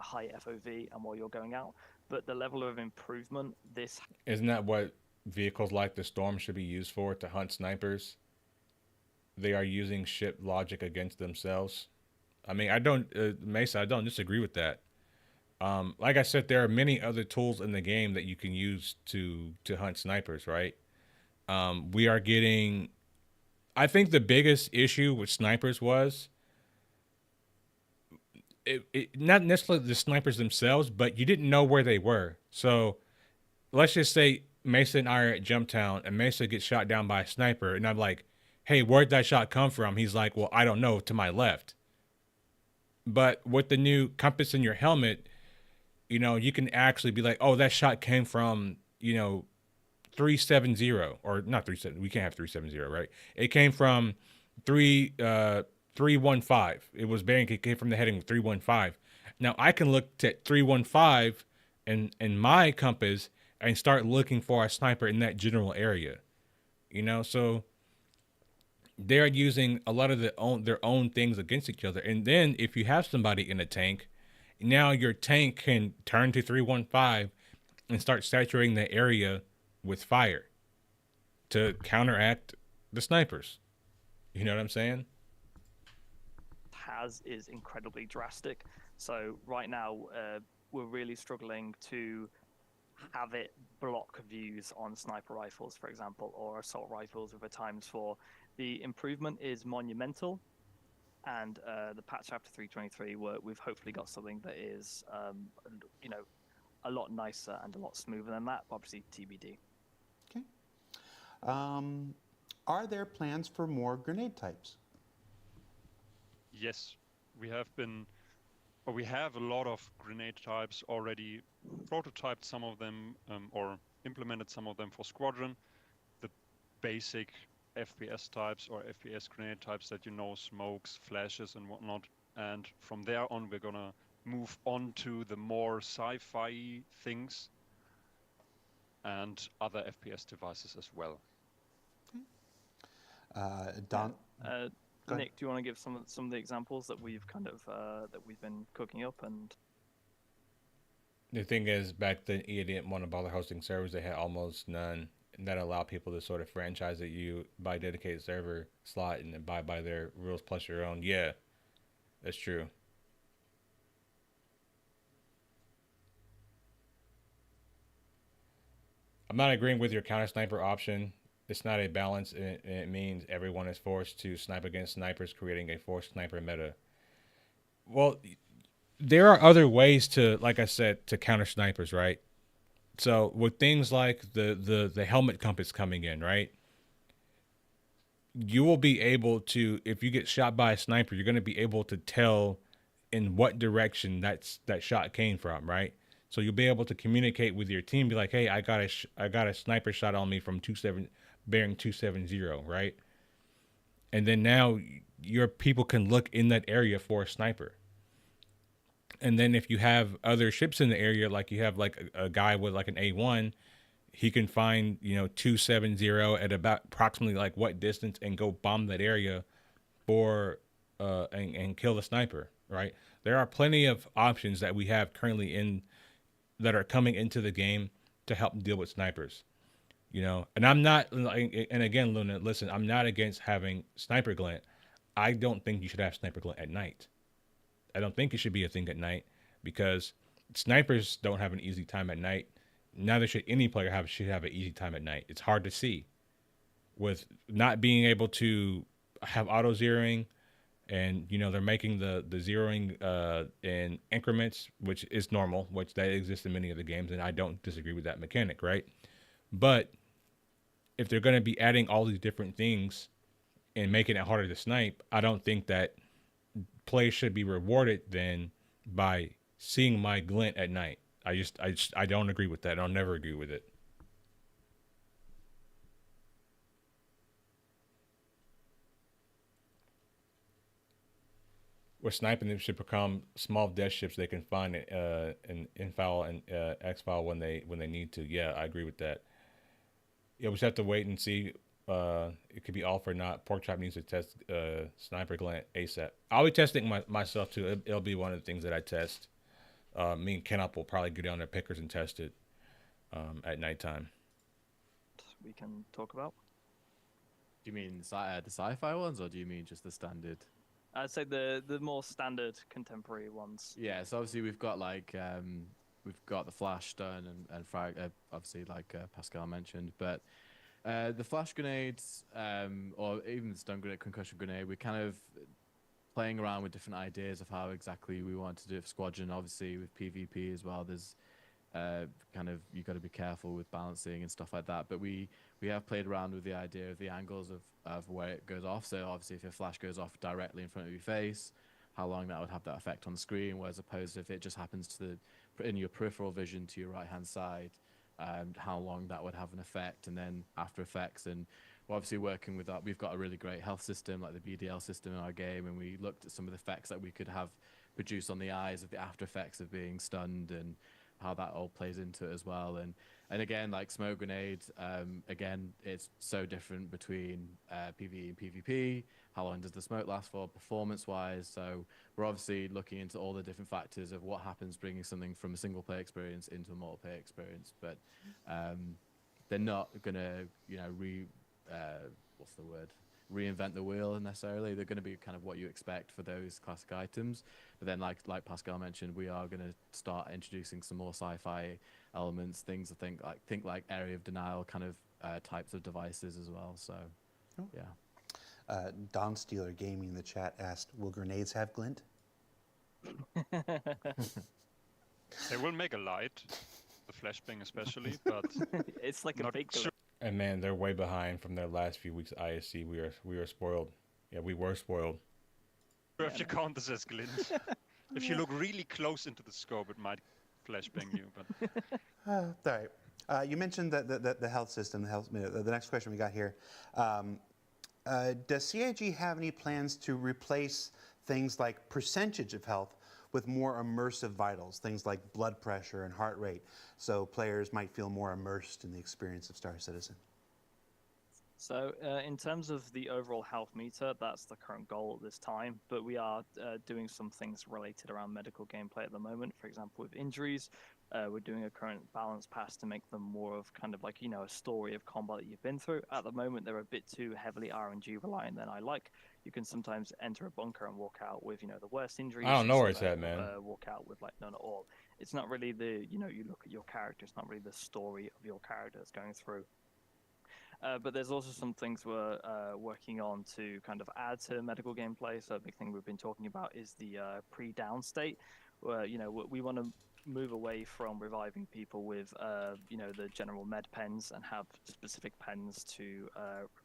high FOV and while you're going out. But the level of improvement this Isn't that what vehicles like the Storm should be used for, to hunt snipers? They are using ship logic against themselves. I mean, I don't, Mesa, I don't disagree with that. Like I said, there are many other tools in the game that you can use to hunt snipers, right? We are getting. I think the biggest issue with snipers was not necessarily the snipers themselves, but you didn't know where they were. So let's just say Mesa and I are at Jumptown, and Mesa gets shot down by a sniper, and I'm like, "Hey, where'd that shot come from?" He's like, "Well, I don't know, to my left." But with the new compass in your helmet, you can actually be like, "Oh, that shot came from 370, or not 37. We can't have 370, right? It came from 315. It came from the heading 315. Now I can look at 315 in my compass and start looking for a sniper in that general area. So they're using a lot of their own things against each other. And then if you have somebody in a tank, now your tank can turn to 315 and start saturating the area with fire to counteract the snipers. You know what I'm saying? is incredibly drastic. So right now we're really struggling to have it block views on sniper rifles, for example, or assault rifles with a ×4. The improvement is monumental, and the patch after 323, we've hopefully got something that is, a lot nicer and a lot smoother than that. Obviously, TBD. Okay. Are there plans for more grenade types? Yes, we have a lot of grenade types already prototyped some of them or implemented some of them for Squadron. The basic FPS types or FPS grenade types that smokes, flashes and whatnot. And from there on, we're gonna move on to the more sci-fi things and other FPS devices as well. Don. Nick, do you want to give some of the examples that we've kind of that we've been cooking up? And The thing is, back then, EA didn't want to bother hosting servers. They had almost none. And that allowed people to sort of franchise that you buy a dedicated server slot and then buy by their rules plus your own. Yeah, that's true. I'm not agreeing with your counter sniper option. It's not a balance, and it means everyone is forced to snipe against snipers, creating a forced sniper meta. Well, there are other ways to, like I said, to counter snipers, right? So with things like the helmet compass coming in, right? You will be able to, if you get shot by a sniper, you're going to be able to tell in what direction that shot came from, right? So you'll be able to communicate with your team, be like, "Hey, I got a sniper shot on me from bearing 270, right?" And then now your people can look in that area for a sniper. And then if you have other ships in the area, like you have like a guy with like an A1, he can find 270 at about approximately like what distance and go bomb that area for and kill the sniper, right? There are plenty of options that we have currently that are coming into the game to help deal with snipers. You know, and I'm not. And again, Luna, listen, I'm not against having sniper glint. I don't think you should have sniper glint at night. I don't think it should be a thing at night because snipers don't have an easy time at night. Neither should any player should have an easy time at night. It's hard to see with not being able to have auto zeroing, and you know they're making the zeroing in increments, which is normal, which that exists in many of the games, and I don't disagree with that mechanic, right? But if they're going to be adding all these different things and making it harder to snipe, I don't think that players should be rewarded then by seeing my glint at night. I don't agree with that. I'll never agree with it. With sniping, they should become small death ships they can find in infile and exfile when they need to. Yeah, I agree with that. Yeah, we just have to wait and see. It could be off or not. Porkchop needs to test sniper glint ASAP. I'll be testing myself too. It'll be one of the things that I test. Me and Kenop will probably go down to Pickers and test it at nighttime. We can talk about. Do you mean the sci-fi ones, or do you mean just the standard? I'd say the more standard contemporary ones. Yeah, so obviously we've got we've got the flash stun and frag, obviously like Pascal mentioned, but the flash grenades or even the stun grenade, concussion grenade, we're kind of playing around with different ideas of how exactly we want to do it for squadron. Obviously with PvP as well, there's kind of you got to be careful with balancing and stuff like that. But we have played around with the idea of the angles of where it goes off. So obviously if your flash goes off directly in front of your face, how long that would have that effect on the screen, whereas opposed if it just happens to in your peripheral vision to your right hand side, how long that would have an effect, and then after effects. And we're obviously working with that. We've got a really great health system like the BDL system in our game, and we looked at some of the effects that we could have produced on the eyes of the after effects of being stunned and how that all plays into it as well. And again, like smoke grenades, again, it's so different between PvE and PvP. How long does the smoke last for performance-wise? So we're obviously looking into all the different factors of what happens bringing something from a single-player experience into a multiplayer experience. But they're not going to, you know, reinvent the wheel necessarily. They're going to be kind of what you expect for those classic items. But then like Pascal mentioned, we are going to start introducing some more sci-fi elements, things think like area of denial kind of types of devices as well. So yeah. Don Steeler Gaming in the chat asked, will grenades have glint? They will make a light, the flashbang especially, but It's like a not big sure. And man, they're way behind from their last few weeks of ISC. We are spoiled. Yeah, we were spoiled. If you count this as glint. If you look really close into the scope, it might flashbang you. But All right. You mentioned the health system, the next question we got here. Does CIG have any plans to replace things like percentage of health with more immersive vitals, things like blood pressure and heart rate, so players might feel more immersed in the experience of Star Citizen? So in terms of the overall health meter, that's the current goal at this time, but we are doing some things related around medical gameplay at the moment. For example, with injuries, we're doing a current balance pass to make them more of kind of like, you know, a story of combat that you've been through. At the moment, they're a bit too heavily RNG reliant than I like. You can sometimes enter a bunker and walk out with, you know, the worst injuries. I don't know where it's at, man. Walk out with like none at all. It's not really the, you know, you look at your character, it's not really the story of your character that's going through. But there's also some things we're working on to kind of add to medical gameplay. So a big thing we've been talking about is the pre-down state, where, you know, we want to move away from reviving people with, you know, the general med pens and have specific pens to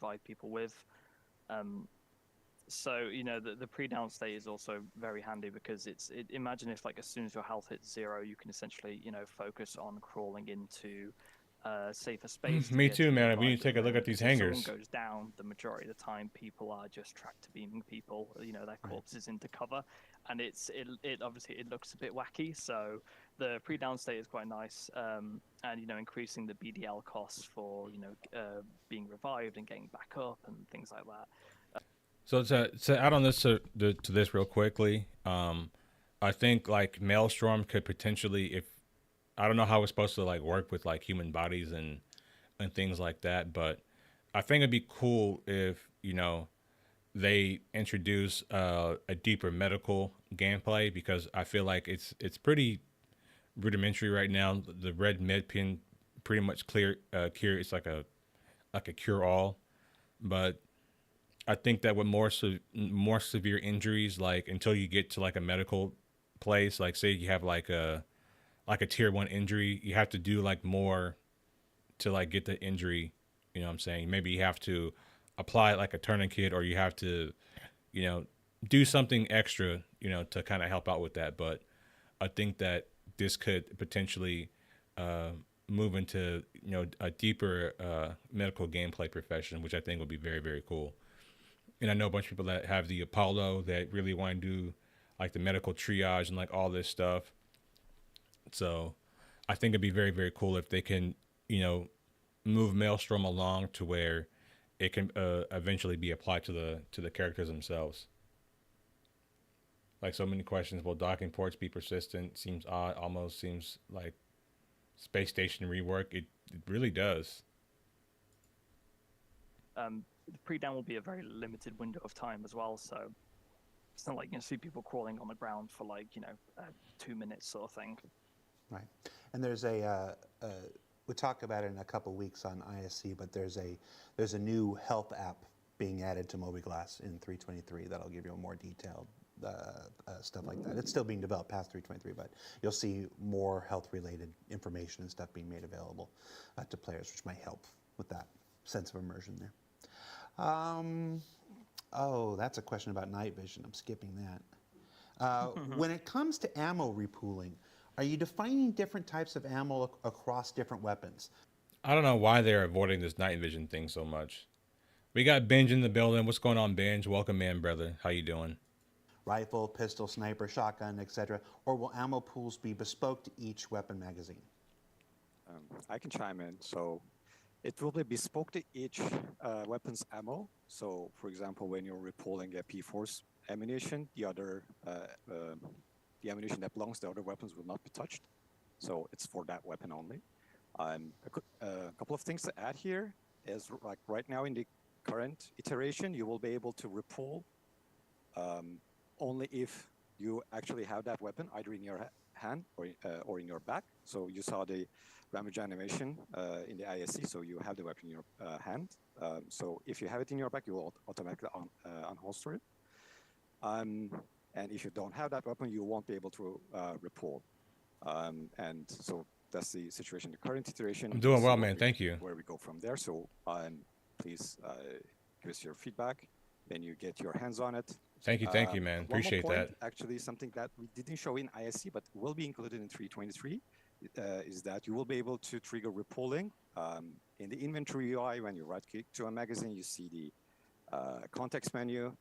revive people with. So, you know, the pre-down state is also very handy because imagine if, like, as soon as your health hits 0, you can essentially, you know, focus on crawling into safer space. Me too, man. We need to take a look at these hangars. If someone goes down, the majority of the time, people are just tractor beaming people, you know, their corpses into cover, and it obviously it looks a bit wacky. So the pre-down state is quite nice, and, you know, increasing the BDL costs for, you know, being revived and getting back up and things like that. So to add on this to this real quickly, I think like Medstorm could potentially, if I don't know how it's supposed to like work with like human bodies and and things like that. But I think it'd be cool if, they introduce a deeper medical gameplay, because I feel like it's pretty rudimentary right now. The red med pin pretty much cure. It's like a cure all, but I think that with more severe injuries, like until you get to like a medical place, like say you have like a tier 1 injury, you have to do like more to like get the injury. You know what I'm saying? Maybe you have to apply like a tourniquet, or you have to, do something extra, to kind of help out with that. But I think that this could potentially move into, a deeper medical gameplay profession, which I think would be very, very cool. And I know a bunch of people that have the Apollo that really want to do like the medical triage and like all this stuff. So I think it'd be very, very cool if they can, move Maelstrom along to where it can eventually be applied to the characters themselves. Like so many questions, will docking ports be persistent? Seems odd, almost seems like space station rework. It really does. The pre-down will be a very limited window of time as well, so it's not like you see people crawling on the ground for like 2 minutes sort of thing. Right, and there's we'll talk about it in a couple weeks on ISC, but there's a new health app being added to mobiGlas in 3.23 that'll give you a more detailed stuff like that. It's still being developed past 3.23, but you'll see more health-related information and stuff being made available to players, which might help with that sense of immersion there. Oh, that's a question about night vision. I'm skipping that. When it comes to ammo repooling, are you defining different types of ammo across different weapons? I don't know why they're avoiding this night vision thing so much. We got Benj in the building. What's going on, Benj? Welcome in, brother. How you doing? Rifle, pistol, sniper, shotgun, etc. Or will ammo pools be bespoke to each weapon magazine? I can chime in. So it will be bespoke to each weapon's ammo. So, for example, when you're repooling a P-Force ammunition, the ammunition that belongs to other weapons will not be touched. So it's for that weapon only. A couple of things to add here is, like right now in the current iteration, you will be able to repool only if you actually have that weapon either in your hand or in your back. So you saw the damage animation in the ISC, so you have the weapon in your hand. So if you have it in your back, you will automatically unholster it. And if you don't have that weapon, you won't be able to repool. And so that's the situation. The current iteration. I'm doing well, man. Thank you. Where we go from there. So please give us your feedback. Then you get your hands on it. Thank you, man. Appreciate that. Actually, something that we didn't show in ISC, but will be included in 3.23, is that you will be able to trigger repooling. In the inventory UI, when you right-click to a magazine, you see the context menu.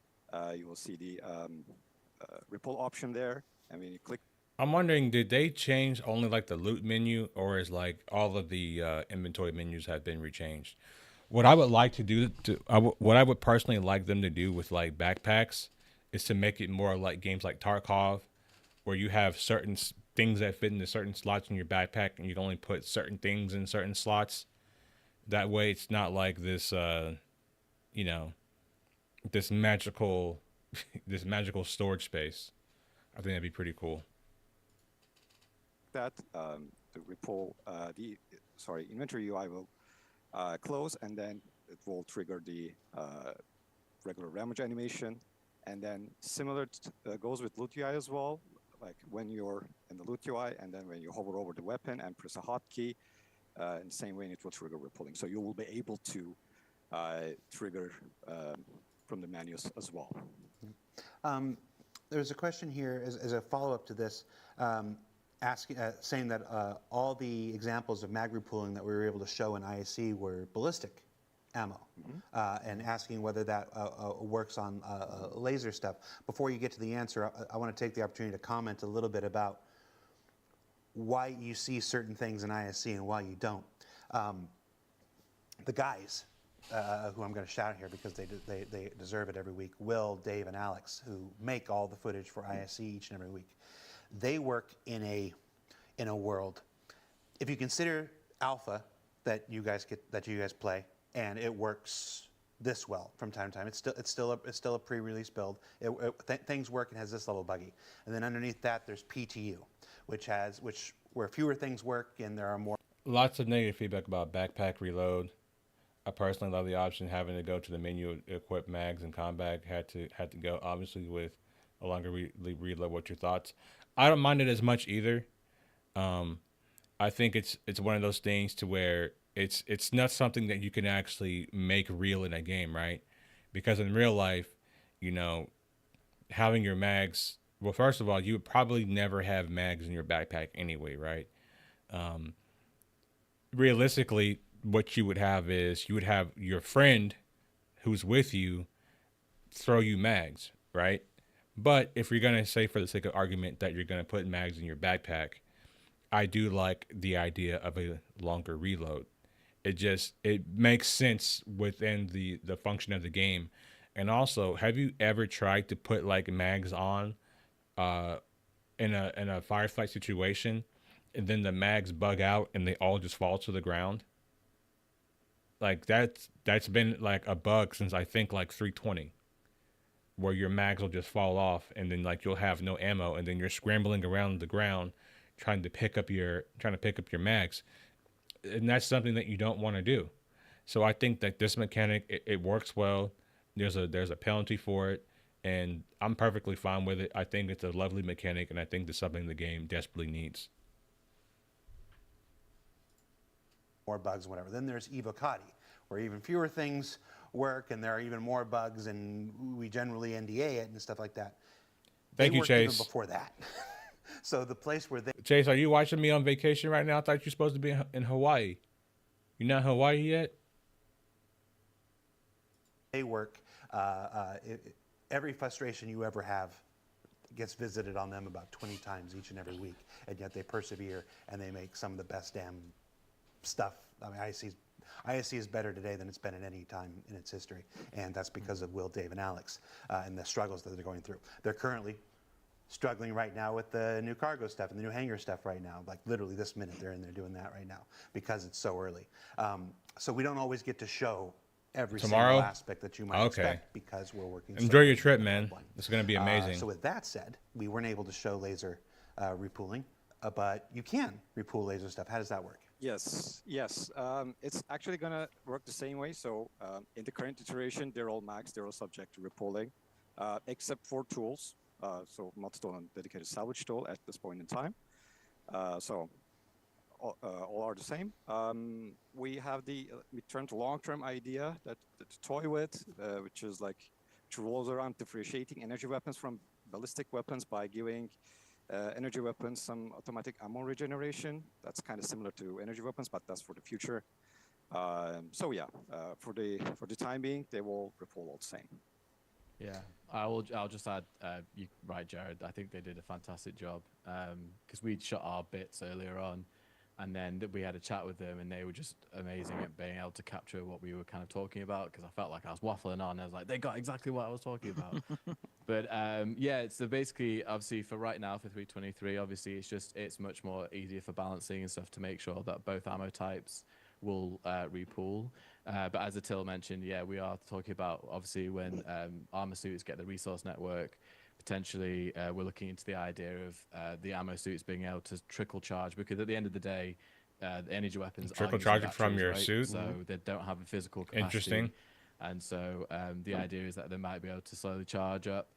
You will see the repool option there, and when you click. I'm wondering, did they change only like the loot menu, or is like all of the inventory menus have been rechanged? What I would like to do, what I would personally like them to do with like backpacks, is to make it more like games like Tarkov, where you have certain things that fit into certain slots in your backpack, and you can only put certain things in certain slots. That way, it's not like this, this magical storage space. I think that'd be pretty cool. That the repool, inventory UI will close, and then it will trigger the regular damage animation. And then similar goes with loot UI as well. Like when you're in the loot UI, and then when you hover over the weapon and press a hotkey, in the same way it will trigger repooling. So you will be able to trigger from the menus as well. There's a question here as a follow-up to this, saying that all the examples of mag repooling that we were able to show in ISC were ballistic ammo, and asking whether that works on laser stuff. Before you get to the answer, I want to take the opportunity to comment a little bit about why you see certain things in ISC and why you don't. The guys, who I'm going to shout here because they deserve it every week, Will, Dave, and Alex, who make all the footage for ISC each and every week, they work in a world. If you consider Alpha that you guys play, and it works this well from time to time. It's still a pre-release build. Things work and has this level buggy, and then underneath that there's PTU, where fewer things work and there are more. Lots of negative feedback about backpack reload. I personally love the option having to go to the menu, equip mags and combat. Had to go obviously with a longer reload. What's your thoughts? I don't mind it as much either. I think it's one of those things to where it's not something that you can actually make real in a game, right? Because in real life, you know, having your mags. Well, first of all, you would probably never have mags in your backpack anyway, right? Realistically, what you would have is you would have your friend who's with you throw you mags, right? But if you're going to say, for the sake of argument, that you're going to put mags in your backpack, I do like the idea of a longer reload. It makes sense within the function of the game. And also, have you ever tried to put like mags on in a firefight situation, and then the mags bug out and they all just fall to the ground? Like that's been like a bug since I think like 320, where your mags will just fall off and then like you'll have no ammo and then you're scrambling around the ground trying to pick up your mags, and that's something that you don't want to do. So I think that this mechanic it works well. There's a penalty for it, and I'm perfectly fine with it. I think it's a lovely mechanic, and I think it's something the game desperately needs. More bugs, whatever. Then there's Evocati, where even fewer things work, and there are even more bugs, and we generally NDA it and stuff like that. Thank They you, worked Chase. even before that. So the place where Chase, are you watching me on vacation right now? I thought you're supposed to be in Hawaii. You're not in Hawaii yet? they work, every frustration you ever have gets visited on them about 20 times each and every week, and yet they persevere and they make some of the best damn stuff. I mean, ISC is better today than it's been at any time in its history, and that's because of Will, Dave, and Alex and the struggles that they're going through. They're currently struggling right now with the new cargo stuff and the new hangar stuff right now. Like literally this minute, they're in there doing that right now because it's so early. So we don't always get to show every Tomorrow? single aspect that you might expect because we're working. Enjoy your trip, man. It's going to be amazing. So with that said, we weren't able to show laser repooling, but you can repool laser stuff. How does that work? Yes. It's actually going to work the same way. So in the current iteration, they're all maxed, they're all subject to repooling, except for tools. So Medstorm and dedicated salvage tool at this point in time. So all are the same. We have the midterm to long-term idea that to toy with, which is like to revolve around differentiating energy weapons from ballistic weapons by giving energy weapons some automatic ammo regeneration. That's kind of similar to energy weapons, but that's for the future. So yeah, for the time being, they will repol all the same. Yeah, I'll just add, you right, Jared. I think they did a fantastic job because we'd shot our bits earlier on, and then we had a chat with them, and they were just amazing at being able to capture what we were kind of talking about. Because I felt like I was waffling on. I was like, they got exactly what I was talking about. But yeah, so basically, obviously, for right now for 323, obviously, it's much more easier for balancing and stuff to make sure that both ammo types will repool. But as Attila mentioned, yeah, we are talking about obviously when armor suits get the resource network, potentially we're looking into the idea of the ammo suits being able to trickle charge, because at the end of the day, the energy weapons trickle are charge it from your suit, so they don't have a physical capacity. Interesting. And so the idea is that they might be able to slowly charge up.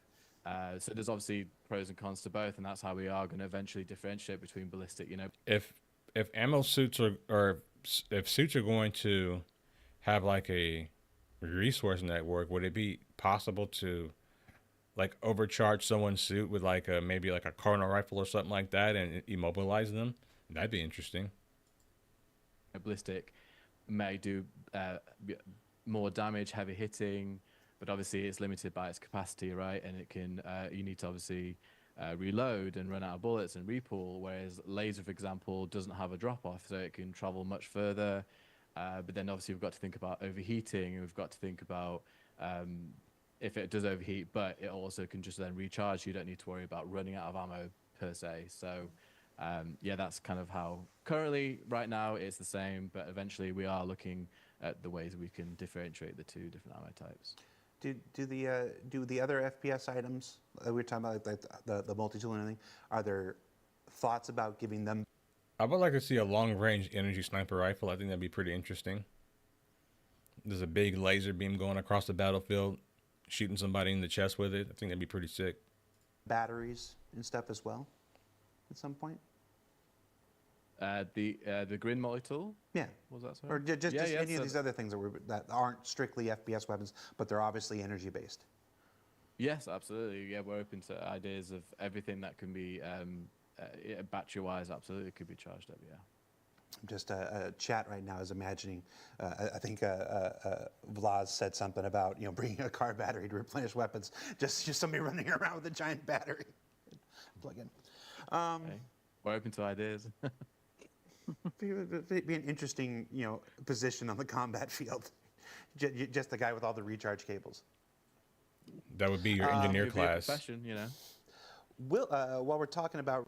So there's obviously pros and cons to both, and that's how we are going to eventually differentiate between ballistic. You know, if ammo suits or if suits are going to have like a resource network, would it be possible to like overcharge someone's suit with like maybe like a cardinal rifle or something like that and immobilize them? That'd be interesting. A ballistic may do more damage, heavy hitting, but obviously it's limited by its capacity, right? And it can you need to obviously reload and run out of bullets and repool, whereas laser, for example, doesn't have a drop-off, so it can travel much further. But then obviously we've got to think about overheating, and we've got to think about if it does overheat, but it also can just then recharge. You don't need to worry about running out of ammo per se. So Yeah, that's kind of how currently right now it's the same, but eventually we are looking at the ways we can differentiate the two different ammo types. Do the other FPS items we were talking about, like the multi-tool and everything, are there thoughts about giving them? I would like to see a long-range energy sniper rifle. I think that'd be pretty interesting. There's a big laser beam going across the battlefield, shooting somebody in the chest with it. I think that'd be pretty sick. Batteries and stuff as well at some point? The Grin multi-tool? Yeah. Was that so? Or just Yeah, any so of these other things that aren't strictly FPS weapons, but they're obviously energy based. Yes, absolutely. Yeah, we're open to ideas of everything that can be battery-wise. Absolutely, could be charged up. Yeah. Just a chat right now is imagining. I think Vlad said something about bringing a car battery to replenish weapons. Just somebody running around with a giant battery. Plug in. Okay. We're open to ideas. Be an interesting position on the combat field. Just the guy with all the recharge cables. That would be your engineer It'd be a class. profession, you know. While we're talking about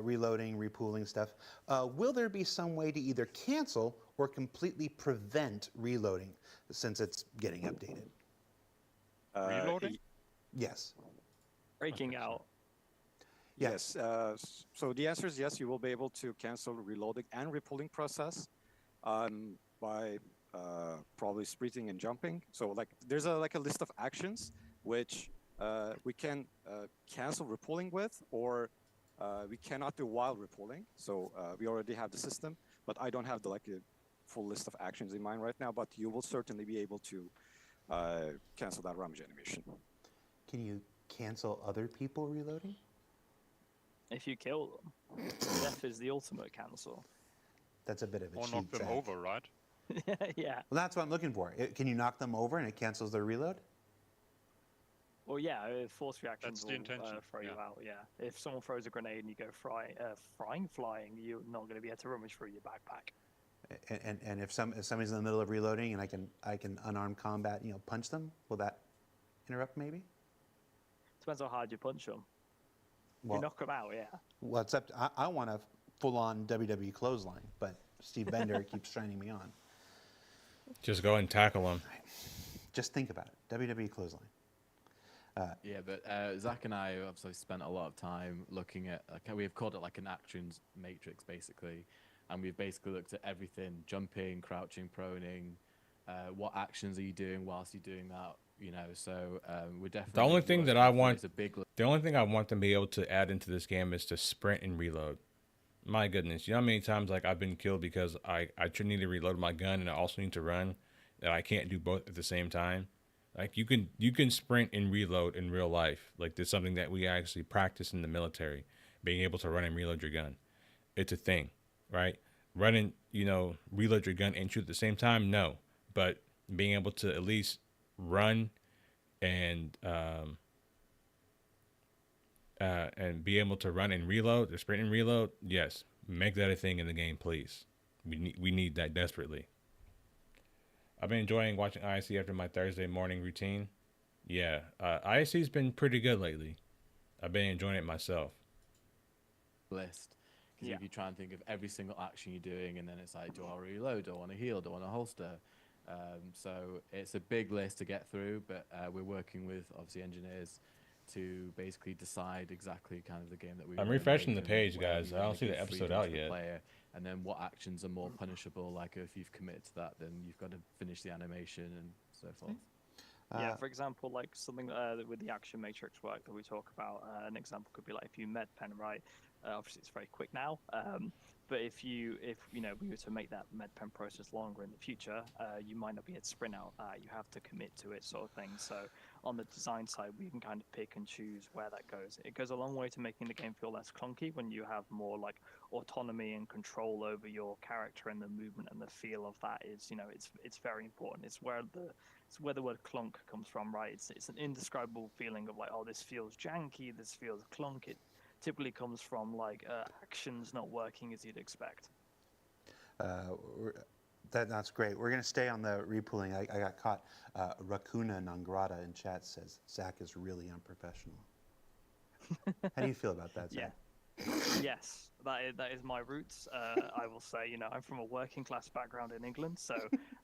reloading, repooling stuff, will there be some way to either cancel or completely prevent reloading since it's getting updated? Reloading? Yes. Breaking out. Yes. So the answer is yes. You will be able to cancel reloading and repulling process by probably sprinting and jumping. So like there's a list of actions which we can cancel repulling with, or we cannot do while repulling. So we already have the system, but I don't have a full list of actions in mind right now. But you will certainly be able to cancel that rummage animation. Can you cancel other people reloading? If you kill them, death is the ultimate cancel. That's a bit of a Or cheat, knock them Zach. over, right? Yeah. Well, that's what I'm looking for. Can you knock them over and it cancels their reload? Well, yeah, force reactions That's the will intention, throw you yeah. out, yeah. If someone throws a grenade and you go flying, you're not going to be able to rummage through your backpack. And if somebody's in the middle of reloading and I can unarmed combat, punch them, will that interrupt maybe? Depends how hard you punch them. If Well, you knock them out, yeah. well, it's up to, I want a full-on WWE clothesline, but Steve Bender keeps shining me on. Just go and tackle them. Just think about it, WWE clothesline. Yeah, but Zach and I have obviously spent a lot of time looking at, we've called it like an actions matrix, basically. And we've basically looked at everything, jumping, crouching, proning, what actions are you doing whilst you're doing that, so we're definitely... The only thing that I want, a big the only thing I want them to be able to add into this game is to sprint and reload. My goodness, you know how many times I've been killed because I need to reload my gun and I also need to run, that I can't do both at the same time. Like you can sprint and reload in real life. Like there's something that we actually practice in the military, being able to run and reload your gun. It's a thing, right? Running, reload your gun and shoot at the same time, no. But being able to at least run and be able to run and reload, or sprint and reload, yes. Make that a thing in the game, please. We need that desperately. I've been enjoying watching ISC after my Thursday morning routine. Yeah, ISC's been pretty good lately. I've been enjoying it myself. list. Because Yeah. if you try and think of every single action you're doing, and then it's like, do I reload? Do I want to heal? Do I want to holster? So it's a big list to get through, but we're working with, obviously, engineers to basically decide exactly kind of the game that we I'm wanna refreshing make the and page, where guys. we I don't wanna see the give episode freedom out to the yet. player, and then what actions are more punishable, like if you've committed to that, then you've got to finish the animation and so forth. Yeah, for example, like something with the action matrix work that we talk about, an example could be like if you med pen, right? Obviously, it's very quick now, but if we were to make that med pen process longer in the future, you might not be able to sprint out that. You have to commit to it, sort of thing. So on the design side, we can kind of pick and choose where that goes. It goes a long way to making the game feel less clunky when you have more like autonomy and control over your character, and the movement and the feel of that is, it's very important. It's where the word clunk comes from, right? It's an indescribable feeling of like, oh, this feels janky, this feels clunk. It typically comes from like actions not working as you'd expect. That's great. We're going to stay on the repooling. I got caught. Racuna Nangrata in chat says Zach is really unprofessional. How do you feel about that, Zach? Yes, that is my roots. I will say, you know, I'm from a working class background in England, so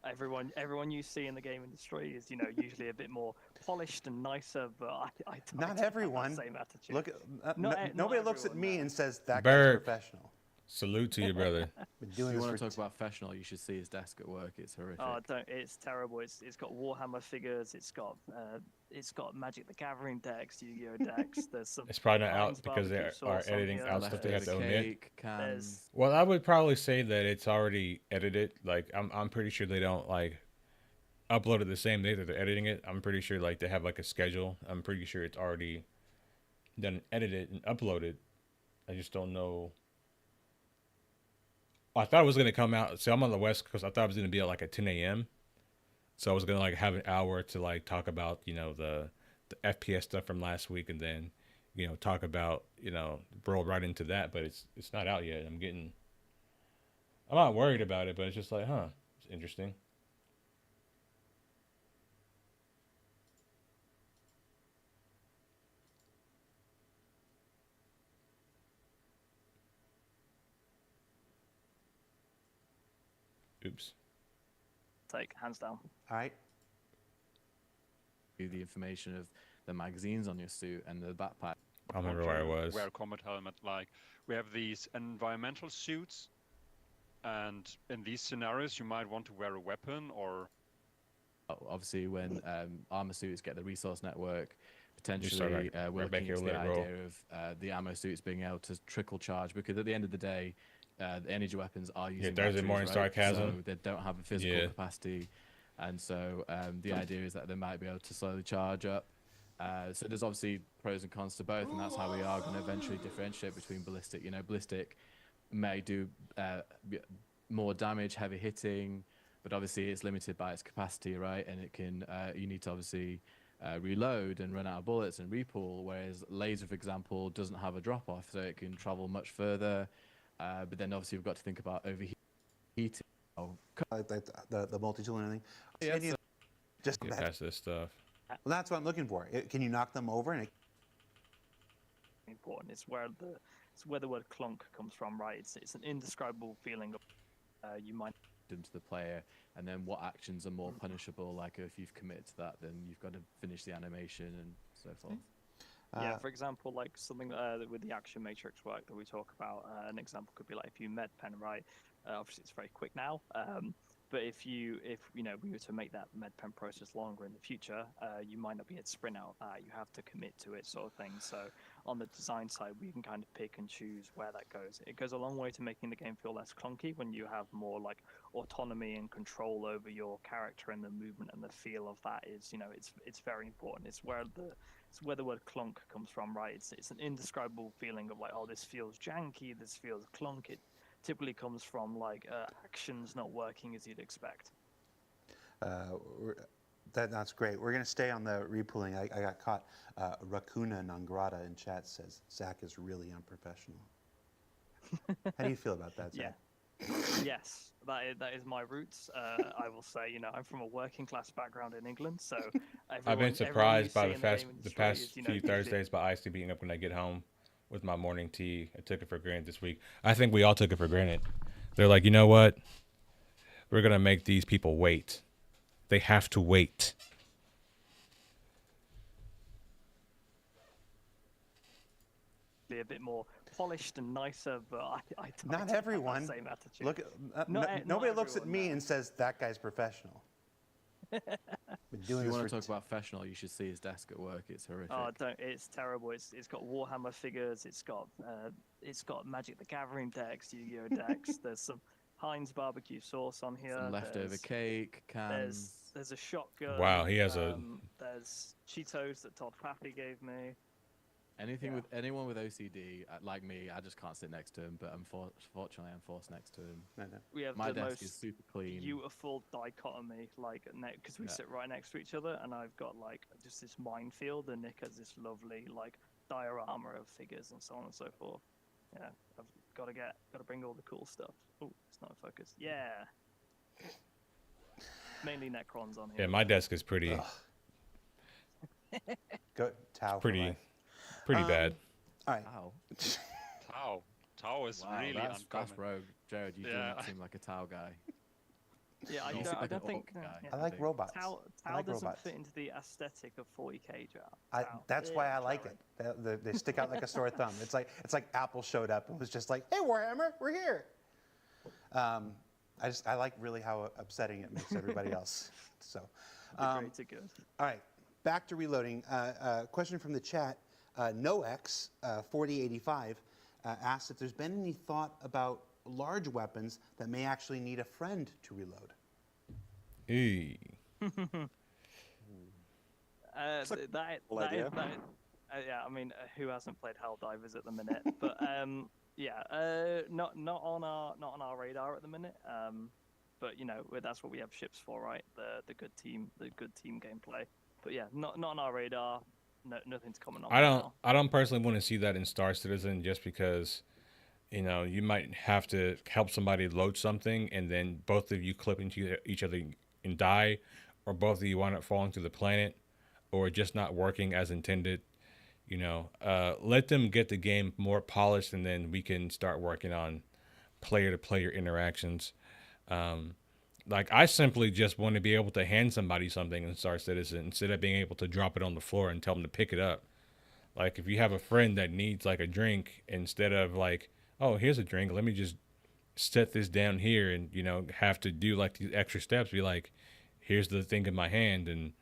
everyone you see in the game industry is, you know, usually a bit more polished and nicer. But I Not don't have everyone. that same attitude. Look, Not nobody looks at everyone, me no. and says that Burp. guy's professional. Salute to you, brother. Been If doing you this want for to talk about professional, you should see his desk at work. It's horrific. Oh, don't! It's terrible. It's got Warhammer figures. It's got Magic the Gathering decks, Yu-Gi-Oh decks. There's some. It's probably not Heinz out because they barbecue are sauce on editing here. out stuff they have Leftover to omit. cake, cans. Well, I would probably say that it's already edited. Like I'm pretty sure they don't like upload it the same day that they're editing it. I'm pretty sure like they have like a schedule. I'm pretty sure it's already done, edited and uploaded. I just don't know. I thought it was gonna come out. So I'm on the West Coast. I thought it was gonna be at like at 10 a.m. So I was gonna like have an hour to like talk about, you know, the FPS stuff from last week, and then, you know, talk about, you know, roll right into that. But it's not out yet. I'm not worried about it, but it's just like, huh, it's interesting. Oops. Take hands down. All right. The information of the magazines on your suit and the backpack. I don't remember where I was. Wear a combat helmet. Like, we have these environmental suits, and in these scenarios, you might want to wear a weapon or. Obviously, when armor suits get the resource network, start potentially we're back looking here, into the let it roll. idea of the ammo suits being able to trickle charge, because at the end of the day, the energy weapons are using Thursday batteries, morning right? sarcasm. So they don't have a physical Yeah. capacity, and so the idea is that they might be able to slowly charge up. So there's obviously pros and cons to both, and that's how we are going to eventually differentiate between ballistic. You know, ballistic may do more damage, heavy hitting, but obviously it's limited by its capacity, right? And it can you need to obviously reload and run out of bullets and repull, whereas laser, for example, doesn't have a drop off, so it can travel much further. But then obviously we've got to think about overheating. Like the multi-tool and everything. Yeah, Can you so- just Get past this stuff. well, that's what I'm looking for. Can you knock them over? And Important. It's where the word clunk comes from, right? It's an indescribable feeling of you might. To the player, and then what actions are more punishable, like if you've committed to that, then you've got to finish the animation and so forth. Yeah, for example, like something with the action matrix work that we talk about, an example could be like if you med pen, right? Obviously, it's very quick now, but if you know we were to make that med pen process longer in the future, you might not be able to sprint out that. You have to commit to it, sort of thing. So on the design side, we can kind of pick and choose where that goes. It goes a long way to making the game feel less clunky when you have more like autonomy and control over your character, and the movement and the feel of that is, you know, it's very important. It's where the word clunk comes from, right? It's an indescribable feeling of like, oh, this feels janky, this feels clunk. It typically comes from like actions not working as you'd expect. that's great. We're going to stay on the repooling. I got caught. Racuna Nangrata in chat says Zach is really unprofessional. How do you feel about that, Zach? Yes, that is my roots. I will say, you know, I'm from a working class background in England, so I've been surprised by the past is, you know, few usually- Thursdays by Icy being up when I get home with my morning tea. I took it for granted this week. I think we all took it for granted. They're like, you know what? We're gonna make these people wait. They have to wait. Be a bit more polished and nicer, but I don't Not have that everyone. same attitude. Look, Not nobody looks at everyone, me no. and says that guy's professional. Been If doing you this want for to talk about professional, you should see his desk at work. It's horrific. Oh, don't! It's terrible. It's got Warhammer figures. It's got Magic the Gathering decks, Yu-Gi-Oh decks. There's some Heinz barbecue sauce on here. Some leftover cake, cans. There's a shotgun. Wow, he has There's Cheetos that Todd Pappy gave me. With anyone with OCD, like me, I just can't sit next to him. But unfortunately, I'm forced next to him. No. We have My the desk is most super clean. beautiful dichotomy, like, because we sit right next to each other, and I've got like just this minefield, and Nick has this lovely like diorama of figures and so on and so forth. Yeah, I've got to bring all the cool stuff. Oh, it's not a focus. Yeah, mainly Necrons on here. Yeah, my desk is pretty Go Tau. for pretty life. pretty bad. All right. Ow. Tau. Tau is Wow, really that's uncommon. rogue. Jared, you Yeah. don't seem like a Tau guy. Yeah, You I seem don't, I like an don't think. orc guy, Yeah. I like think. robots. Tau I like doesn't robots. fit into the aesthetic of 40k draft. That's why I like it. They stick out like a sore thumb. It's like Apple showed up and was just like, "Hey, Warhammer, we're here." I like really how upsetting it makes everybody else. So, Great to good. all right, back to reloading. Question from the chat. NoX 4085 asks if there's been any thought about large weapons that may actually need a friend to reload. Hey. idea. Yeah, I mean, who hasn't played Helldivers at the minute? But yeah, not on our radar at the minute. But you know, that's what we have ships for, right? The good team gameplay. But yeah, not on our radar. No, nothing to comment on. I don't personally want to see that in Star Citizen, just because, you know, you might have to help somebody load something and then both of you clip into each other and die, or both of you wind up falling to the planet, or just not working as intended. You know, let them get the game more polished, and then we can start working on player-to-player interactions. Like, I simply just want to be able to hand somebody something in Star Citizen instead of being able to drop it on the floor and tell them to pick it up. Like, if you have a friend that needs, like, a drink, instead of, like, oh, here's a drink, let me just set this down here and, you know, have to do, like, these extra steps, be like, here's the thing in my hand, and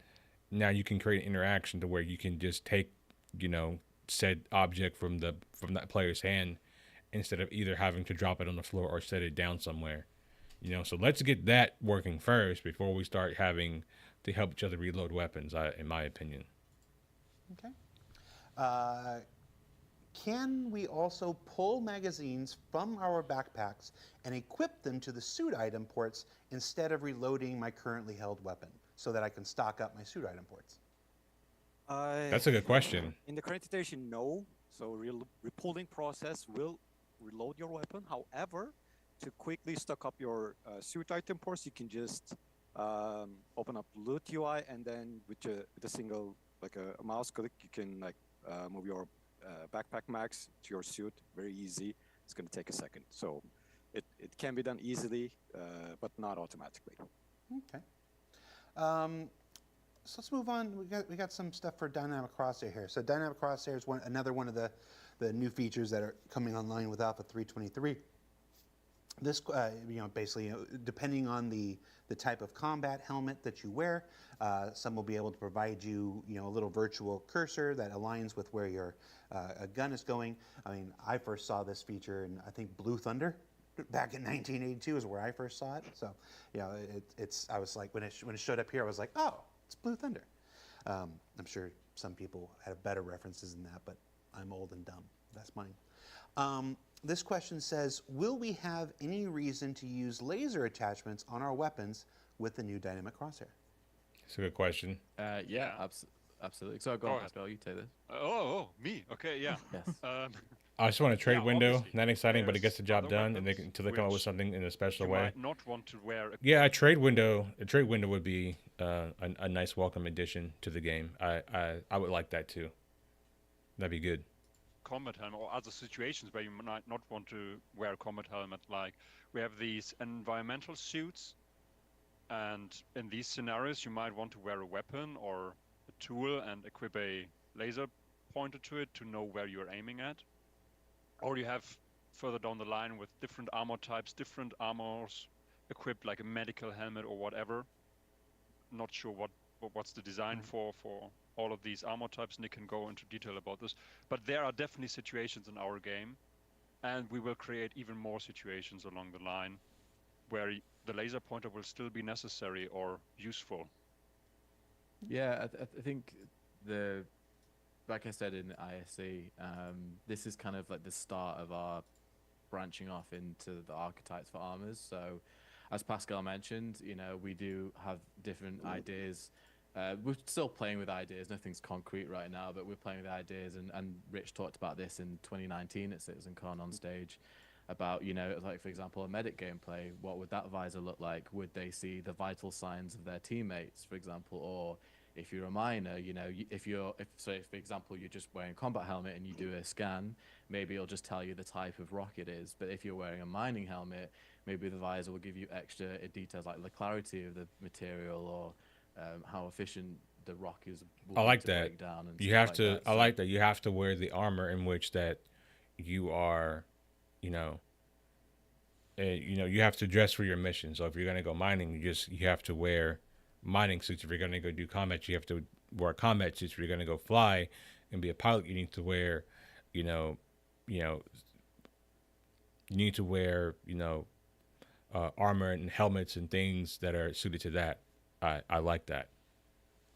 now you can create an interaction to where you can just take, you know, said object from that player's hand instead of either having to drop it on the floor or set it down somewhere. You know, so let's get that working first before we start having to help each other reload weapons, in my opinion. Okay. Can we also pull magazines from our backpacks and equip them to the suit item ports instead of reloading my currently held weapon so that I can stock up my suit item ports? That's a good question. In the current iteration, no. So repulling process will reload your weapon. However, to quickly stock up your suit item ports, you can just open up Loot UI, and then with a single, like a mouse click, you can like move your backpack mags to your suit. Very easy. It's going to take a second. So it can be done easily, but not automatically. Okay. So let's move on. We got some stuff for Dynamic Crosshair here. So Dynamic Crosshair is another one of the new features that are coming online with Alpha 3.23. This, basically, depending on the type of combat helmet that you wear, some will be able to provide you, a little virtual cursor that aligns with where your gun is going. I mean, I first saw this feature in, I think, Blue Thunder back in 1982 is where I first saw it. So, I was like, when it showed up here, I was like, oh, it's Blue Thunder. I'm sure some people have better references than that, but I'm old and dumb. That's mine. This question says, will we have any reason to use laser attachments on our weapons with the new Dynamic Crosshair? It's a good question. Yeah, absolutely. So go on, Pascal, you take this. Me? Okay, yeah. Yes. I just want a trade window. Obviously. Not exciting, but it gets the job Other done, and weapons until they come up with which something in a special You way. might not want to wear a Yeah, a trade window would be a nice welcome addition to the game. I would like that too. That'd be good. combat helmet, or other situations where you might not want to wear a combat helmet. Like, we have these environmental suits, and in these scenarios you might want to wear a weapon or a tool and equip a laser pointer to it to know where you're aiming at. Or you have further down the line with different armor types, different armors equipped, like a medical helmet or whatever. Not sure what's the design for all of these armor types. Nick can go into detail about this, but there are definitely situations in our game, and we will create even more situations along the line where the laser pointer will still be necessary or useful. Yeah, I think like I said in ISC, this is kind of like the start of our branching off into the archetypes for armors. So, as Pascal mentioned, we do have different ideas. We're still playing with ideas. Nothing's concrete right now, but we're playing with ideas. And Rich talked about this in 2019 at CitizenCon on stage about, like, for example, a medic gameplay. What would that visor look like? Would they see the vital signs of their teammates, for example? Or If you're a miner, you know, if for example you're just wearing a combat helmet and you do a scan, maybe it'll just tell you the type of rock it is. But if you're wearing a mining helmet, maybe the visor will give you extra details like the clarity of the material or how efficient the rock is. I like to that. break down and You stuff have like to. that. I like that. You have to wear the armor in which that you are, you know, you have to dress for your mission. So if you're gonna go mining, you have to wear mining suits. If you're gonna go do combat, you have to wear combat suits. If you're gonna go fly and be a pilot, you need to wear, you know, you need to wear, armor and helmets and things that are suited to that. I like that,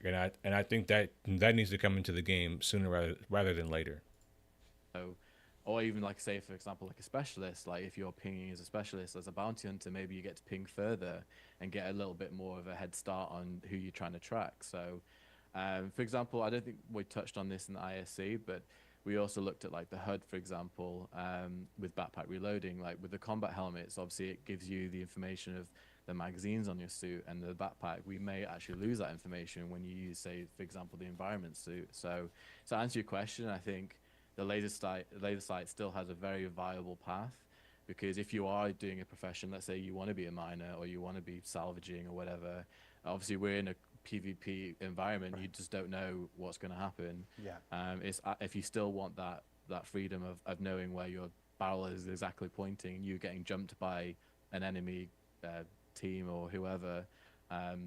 and I think that needs to come into the game sooner rather than later. So, or even like say for example like a specialist, like if you're pinging as a specialist as a bounty hunter, maybe you get to ping further and get a little bit more of a head start on who you're trying to track. So for example, I don't think we touched on this in the ISC, but we also looked at like the HUD, for example, with backpack reloading. Like with the combat helmets, obviously it gives you the information of the magazines on your suit, and the backpack, we may actually lose that information when you use, say, for example, the environment suit. So to answer your question, I think the laser sight still has a very viable path, because if you are doing a profession, let's say you want to be a miner or you want to be salvaging or whatever, obviously we're in a PvP environment, you just don't know what's going to happen. It's if you still want that freedom of knowing where your barrel is exactly pointing, you getting jumped by an enemy team or whoever,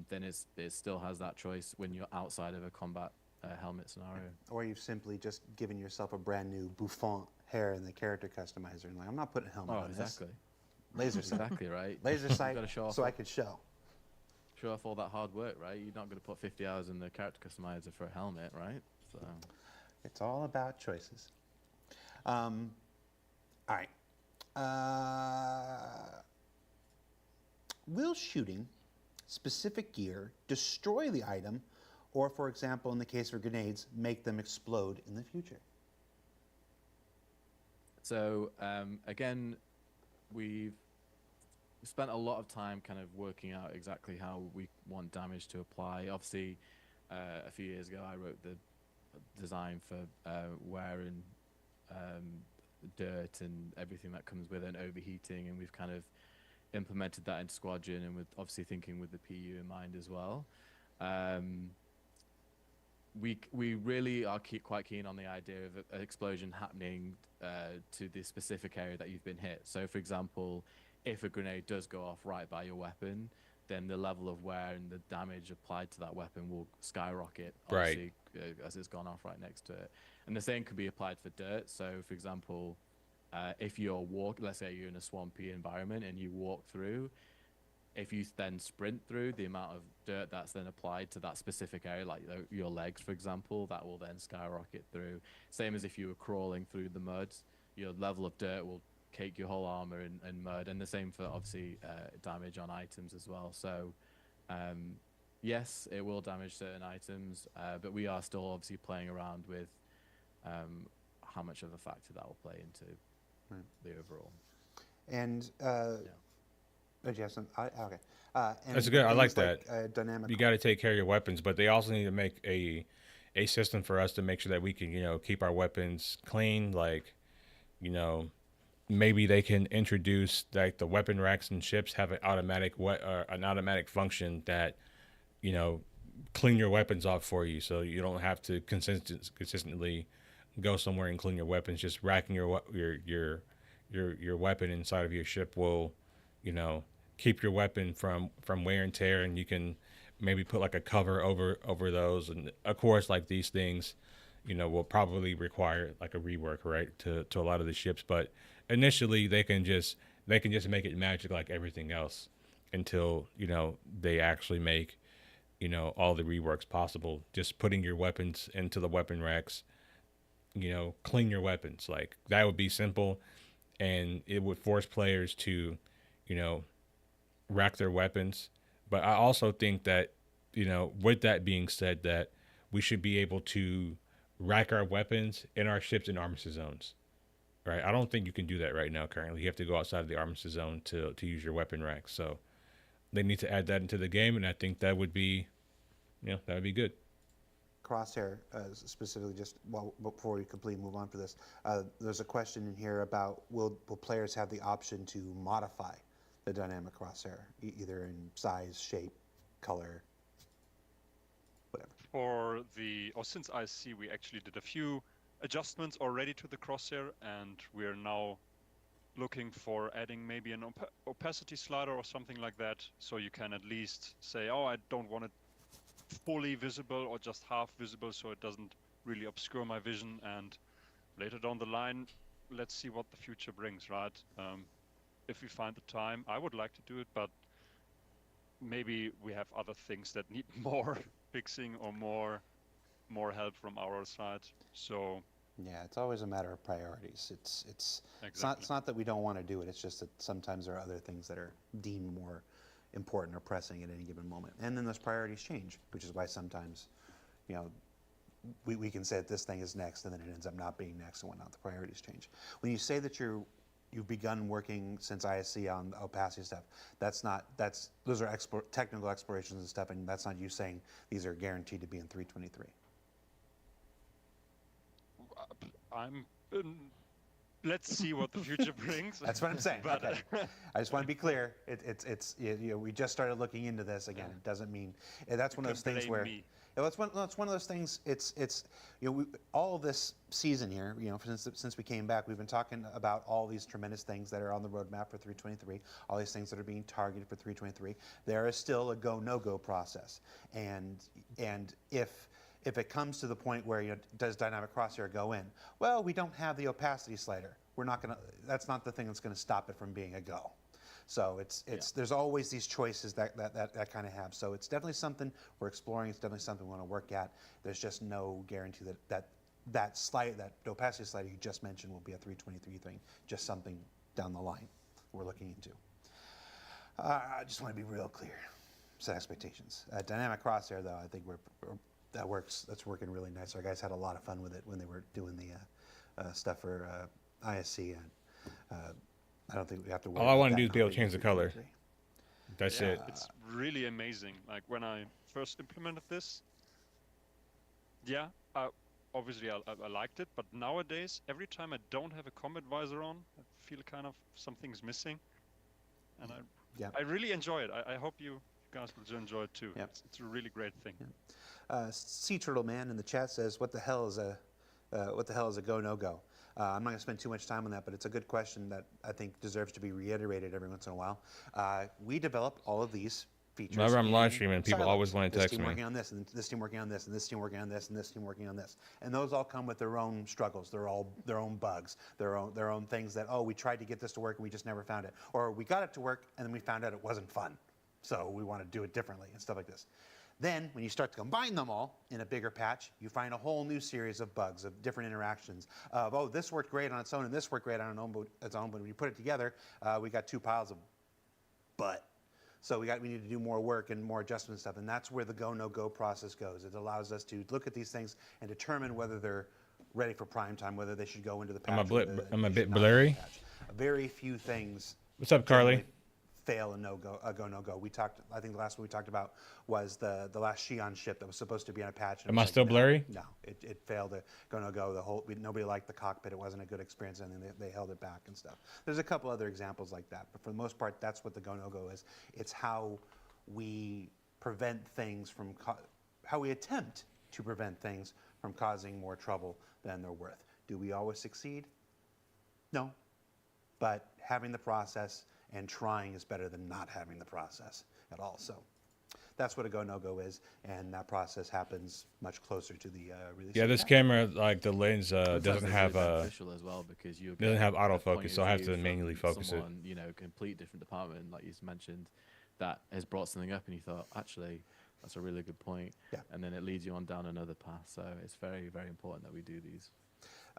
then it still has that choice when you're outside of a combat helmet scenario. Or you've simply just given yourself a brand new bouffant hair in the character customizer, and like, I'm not putting a helmet on exactly. this. Laser sight. Exactly right. Laser sight, show so I could show. Show off all that hard work, right? You're not going to put 50 hours in the character customizer for a helmet, right? So it's all about choices. All right. Will shooting specific gear destroy the item, or, for example, in the case of grenades, make them explode in the future? So again, we've spent a lot of time kind of working out exactly how we want damage to apply. Obviously, a few years ago, I wrote the design for wearing dirt and everything that comes with it, and overheating, and we've kind of implemented that in Squadron, and with obviously thinking with the PU in mind as well. We really are quite keen on the idea of an explosion happening to the specific area that you've been hit. So, for example, if a grenade does go off right by your weapon, then the level of wear and the damage applied to that weapon will skyrocket, obviously, as it's gone off right next to it. And the same could be applied for dirt. So, for example, if you're let's say you're in a swampy environment and you walk through, if you then sprint through, the amount of dirt that's then applied to that specific area, like your legs, for example, that will then skyrocket through. Same as if you were crawling through the mud, your level of dirt will cake your whole armor in mud, and the same for obviously damage on items as well. So yes, it will damage certain items, but we are still obviously playing around with how much of a factor that will play into the overall. And oh, do you have some? Okay. And That's good. I like things that. Dynamic. You got to take care of your weapons, but they also need to make a system for us to make sure that we can, keep our weapons clean. Like, maybe they can introduce like the weapon racks and ships have an automatic function that, clean your weapons off for you, so you don't have to consistently go somewhere and clean your weapons. Just racking your weapon inside of your ship will, keep your weapon from wear and tear, and you can maybe put like a cover over those. And of course, like these things, will probably require like a rework, right, to a lot of the ships. But initially, they can just make it magic like everything else until they actually make all the reworks possible. Just putting your weapons into the weapon racks, clean your weapons, like that would be simple, and it would force players to rack their weapons. But I also think that with that being said, that we should be able to rack our weapons in our ships in armistice zones, right? I don't think you can do that right now currently. You have to go outside of the armistice zone to use your weapon rack. So they need to add that into the game, and I think that would be that would be good. crosshair, specifically, just before we completely move on for this, there's a question in here about will players have the option to modify the dynamic crosshair, either in size, shape, color, whatever. Since IC, we actually did a few adjustments already to the crosshair, and we're now looking for adding maybe an opacity slider or something like that, so you can at least say, oh, I don't want it fully visible or just half visible, so it doesn't really obscure my vision. And later down the line, let's see what the future brings, right? If we find the time, I would like to do it, but maybe we have other things that need more fixing or more help from our side. So yeah, it's always a matter of priorities. It's exactly. it's not that we don't want to do it. It's just that sometimes there are other things that are deemed more important or pressing at any given moment, and then those priorities change, which is why sometimes, you know, we can say that this thing is next, and then it ends up not being next and whatnot. The priorities change. When you say that you've begun working since ISC on the opacity stuff, those are technical explorations and stuff, and that's not you saying these are guaranteed to be in 323. Let's see what the future brings. That's what I'm saying. But, okay. I just want to be clear. It's we just started looking into this again. It doesn't mean that's one of those things where. It's one of those things. It's all of this season here. Since we came back, we've been talking about all these tremendous things that are on the roadmap for 323. All these things that are being targeted for 323. There is still a go no go process, and if it comes to the point where does dynamic crosshair go in? Well, we don't have the opacity slider. We're not gonna. That's not the thing that's going to stop it from being a go. So there's always these choices that kind of have. So it's definitely something we're exploring. It's definitely something we want to work at. There's just no guarantee that opacity slider you just mentioned will be a 323 thing. Just something down the line we're looking into. I just want to be real clear. Set expectations. Dynamic crosshair, though, I think that's working really nice. Our guys had a lot of fun with it when they were doing the stuff for ISC, and I don't think we have to worry. All I want to do is be able to change the color. That's it. It's really amazing. Like when I first implemented this, obviously I liked it, but nowadays every time I don't have a combat visor on, I feel kind of something's missing, and I really enjoy it. I hope you guys will enjoy it too. Yeah. It's a really great thing. Yeah. Sea Turtle Man in the chat says, "What the hell is a go no go?" I'm not going to spend too much time on that, but it's a good question that I think deserves to be reiterated every once in a while. We developed all of these features. Whenever I'm live streaming, people always want to text this team me. working on this, and this team working on this, and this team working on this, and this team working on this. And those all come with their own struggles, their own bugs, their own things that, we tried to get this to work and we just never found it. Or we got it to work and then we found out it wasn't fun. So we want to do it differently and stuff like this. Then, when you start to combine them all in a bigger patch, you find a whole new series of bugs, of different interactions. Of, this worked great on its own and this worked great on its own, but when you put it together, we got two piles of butt. So we need to do more work and more adjustment and stuff, and that's where the go, no-go process goes. It allows us to look at these things and determine whether they're ready for prime time, whether they should go into the patch. I'm a bit blurry. Very few things. What's up, Carly? Fail and go no go. I think the last one we talked about was the last Xi'an ship that was supposed to be on a patch. Am I still blurry? No, it failed to go no go. Nobody liked the cockpit. It wasn't a good experience, and then they held it back and stuff. There's a couple other examples like that, but for the most part, that's what the go no go is. It's how we prevent things from how we attempt to prevent things from causing more trouble than they're worth. Do we always succeed? No, but having the process and trying is better than not having the process at all. So that's what a go no go is, and that process happens much closer to the release. Yeah, this camera, like the lens, doesn't have beneficial as well, because you doesn't have autofocus, so I have to manually focus it. Complete different department, like you mentioned, that has brought something up, and you thought, actually, that's a really good point. Yeah. And then it leads you on down another path. So it's very, very important that we do these.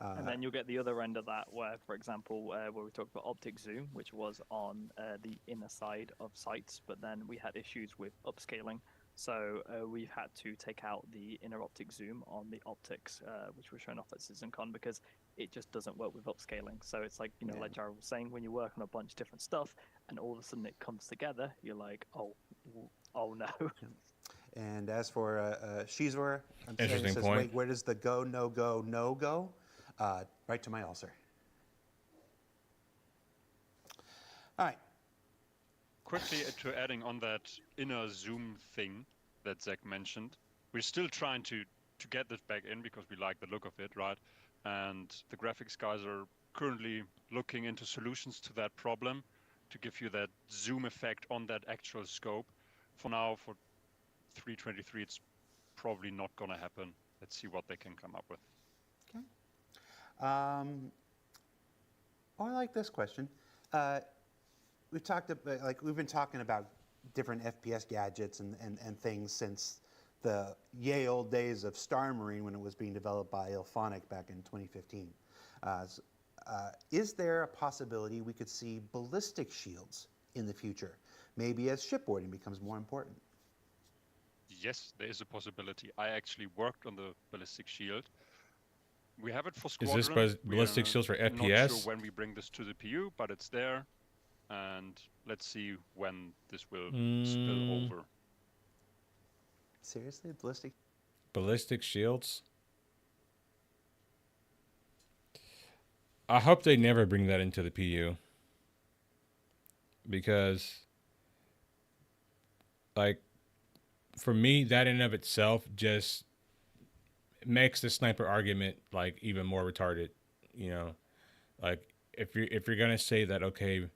And then you'll get the other end of that where, for example, where we talked about optic zoom, which was on the inner side of sites, but then we had issues with upscaling. So we've had to take out the inner optic zoom on the optics, which was shown off at CitizenCon, because it just doesn't work with upscaling. So it's like, like Jared was saying, when you work on a bunch of different stuff and all of a sudden it comes together, you're like, oh no. And as for Shizor, I'm saying, Interesting says, point. wait, where does the go, no go, no go? Right to my ulcer. All right. Quickly to adding on that inner zoom thing that Zach mentioned, we're still trying to get this back in because we like the look of it, right? And the graphics guys are currently looking into solutions to that problem to give you that zoom effect on that actual scope. For now, for 323, it's probably not going to happen. Let's see what they can come up with. Okay. I like this question. We've talked about, we've been talking about different FPS gadgets and things since the yay old days of Star Marine when it was being developed by Ilphonic back in 2015. Is there a possibility we could see ballistic shields in the future, maybe as shipboarding becomes more important? Yes, there is a possibility. I actually worked on the ballistic shield. We have it for Is squadron. this ballistic shields for Not FPS? sure when we bring this to the PU, but it's there. And let's see when this will spill over. Seriously, ballistic? Ballistic shields? I hope they never bring that into the PU. Because, like, for me, that in and of itself just makes the sniper argument, like, even more retarded. You know? Like, if you're going to say that, okay,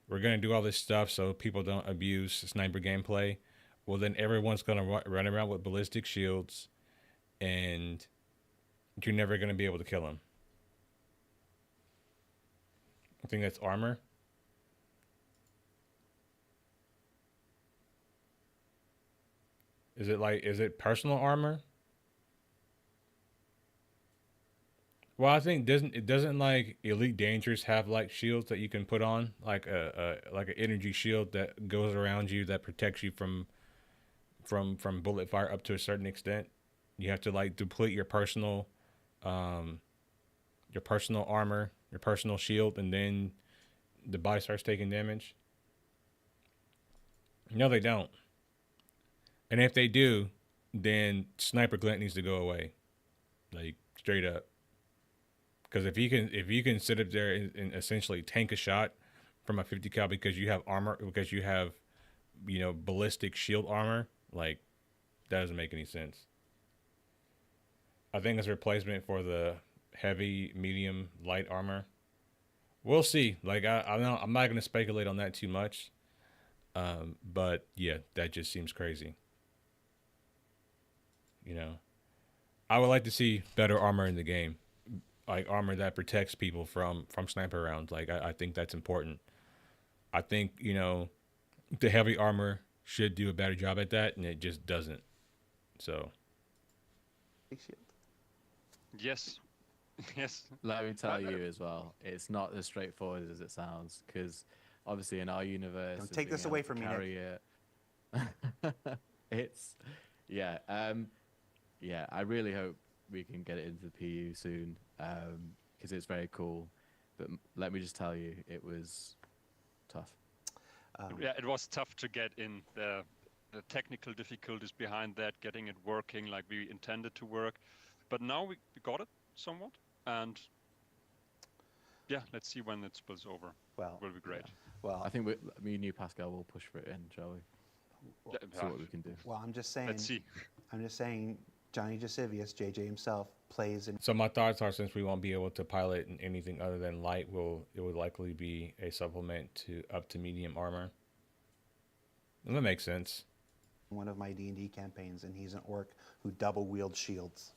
we're going to do all this stuff so people don't abuse sniper gameplay, well, then everyone's going to run around with ballistic shields, and you're never going to be able to kill them. I think that's armor. Is it personal armor? Well, I think doesn't like Elite Dangerous have like shields that you can put on, like an energy shield that goes around you that protects you from bullet fire up to a certain extent. You have to like deplete your personal armor, your personal shield, and then the body starts taking damage. No, they don't. And if they do, then sniper glint needs to go away, like straight up. Because if you can sit up there and essentially tank a shot from a 50 cal because you have armor, because you have, you know, ballistic shield armor, like that doesn't make any sense. I think it's a replacement for the heavy, medium, light armor. We'll see. Like I'm not going to speculate on that too much. But yeah, that just seems crazy. You know, I would like to see better armor in the game. Like armor that protects people from sniper rounds. Like I think that's important. I think, you know, the heavy armor should do a better job at that, and it just doesn't. So. Yes. Yes. Let me tell you as well, it's not as straightforward as it sounds, because obviously in our universe, Don't take this away from me, Nick. It's, yeah, I really hope we can get it into the PU soon, because it's very cool. But let me just tell you, it was tough. Yeah, it was tough to get in the technical difficulties behind that, getting it working like we intended to work. But now we got it somewhat, and yeah, let's see when it spills over. Well, will be great. Yeah. Well, I think me and you, Pascal, will push for it in, shall we? See what we can do. Well, I'm just saying. Let's see. I'm just saying. Johnny Jasivius, JJ himself, plays in. So my thoughts are, since we won't be able to pilot in anything other than light, it would likely be a supplement to up to medium armor. And that makes sense. One of my D&D campaigns, and he's an orc who double wields shields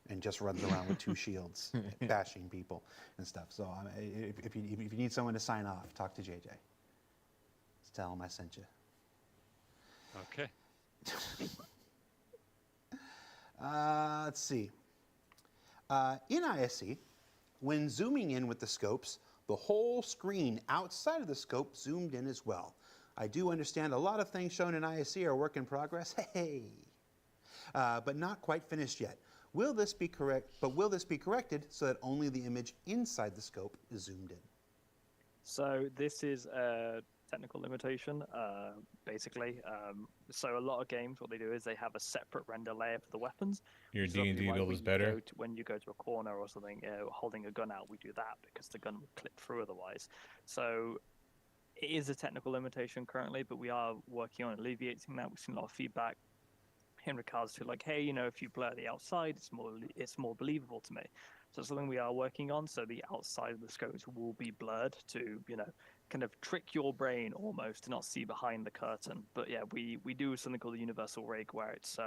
and just runs around with two shields, bashing people and stuff. So if you need someone to sign off, talk to JJ. Just tell him I sent you. Okay. Let's see. In ISC, when zooming in with the scopes, the whole screen outside of the scope zoomed in as well. I do understand a lot of things shown in ISC are work in progress, hey, but not quite finished yet. Will this be corrected so that only the image inside the scope is zoomed in? So this is a technical limitation, basically. So a lot of games, what they do is they have a separate render layer for the weapons. Your which is obviously D&D why build when is you better. go when you go to a corner or something, holding a gun out, we do that because the gun would clip through otherwise. So it is a technical limitation currently, but we are working on alleviating that. We've seen a lot of feedback in regards to like, hey, if you blur the outside, it's more believable to me. So it's something we are working on. So the outside of the scopes will be blurred to, kind of trick your brain almost to not see behind the curtain. But yeah, we do something called the universal rig where it's,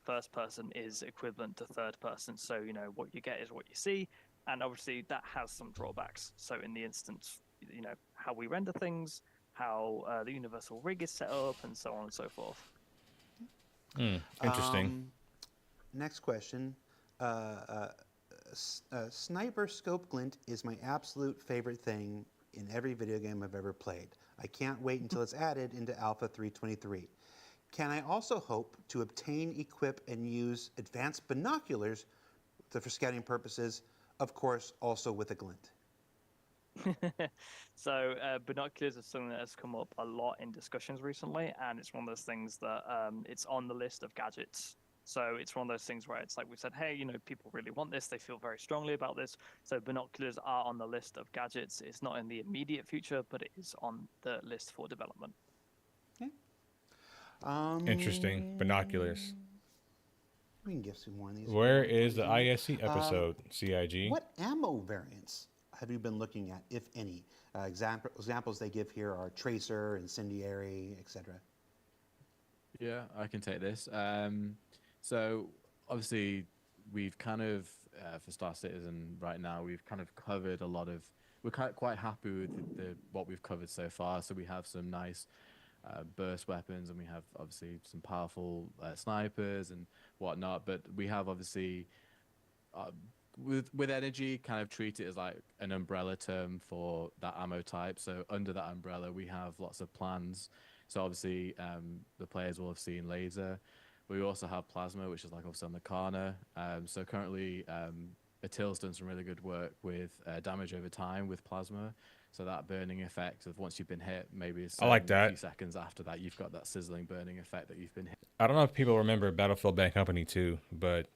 first person is equivalent to third person. So, what you get is what you see. And obviously that has some drawbacks. So in the instance, how we render things, how the universal rig is set up, and so on and so forth. Interesting. Next question. Sniper scope glint is my absolute favorite thing in every video game I've ever played. I can't wait until it's added into Alpha 3.23. Can I also hope to obtain, equip, and use advanced binoculars for scouting purposes, of course, also with a glint? So binoculars is something that has come up a lot in discussions recently, and it's one of those things that it's on the list of gadgets. So it's one of those things where it's like we said, hey, people really want this. They feel very strongly about this. So binoculars are on the list of gadgets. It's not in the immediate future, but it is on the list for development. Okay. Interesting. Binoculars. We can give some more of these. Where is the ISC episode, CIG? What ammo variants have you been looking at, if any? Examples they give here are tracer, incendiary, etc. Yeah, I can take this. So obviously we've kind of, for Star Citizen right now, we've kind of covered a lot of, we're quite happy with what we've covered so far. So we have some nice burst weapons, and we have obviously some powerful snipers and whatnot, but we have obviously, with energy, kind of treat it as like an umbrella term for that ammo type. So under that umbrella, we have lots of plans. So obviously, the players will have seen laser. We also have plasma, which is like obviously on the corner. So currently, Attil's done some really good work with damage over time with plasma. So that burning effect of once you've been hit, maybe I like that. a few seconds after that, you've got that sizzling burning effect that you've been hit. I don't know if people remember Battlefield Bad Company 2, but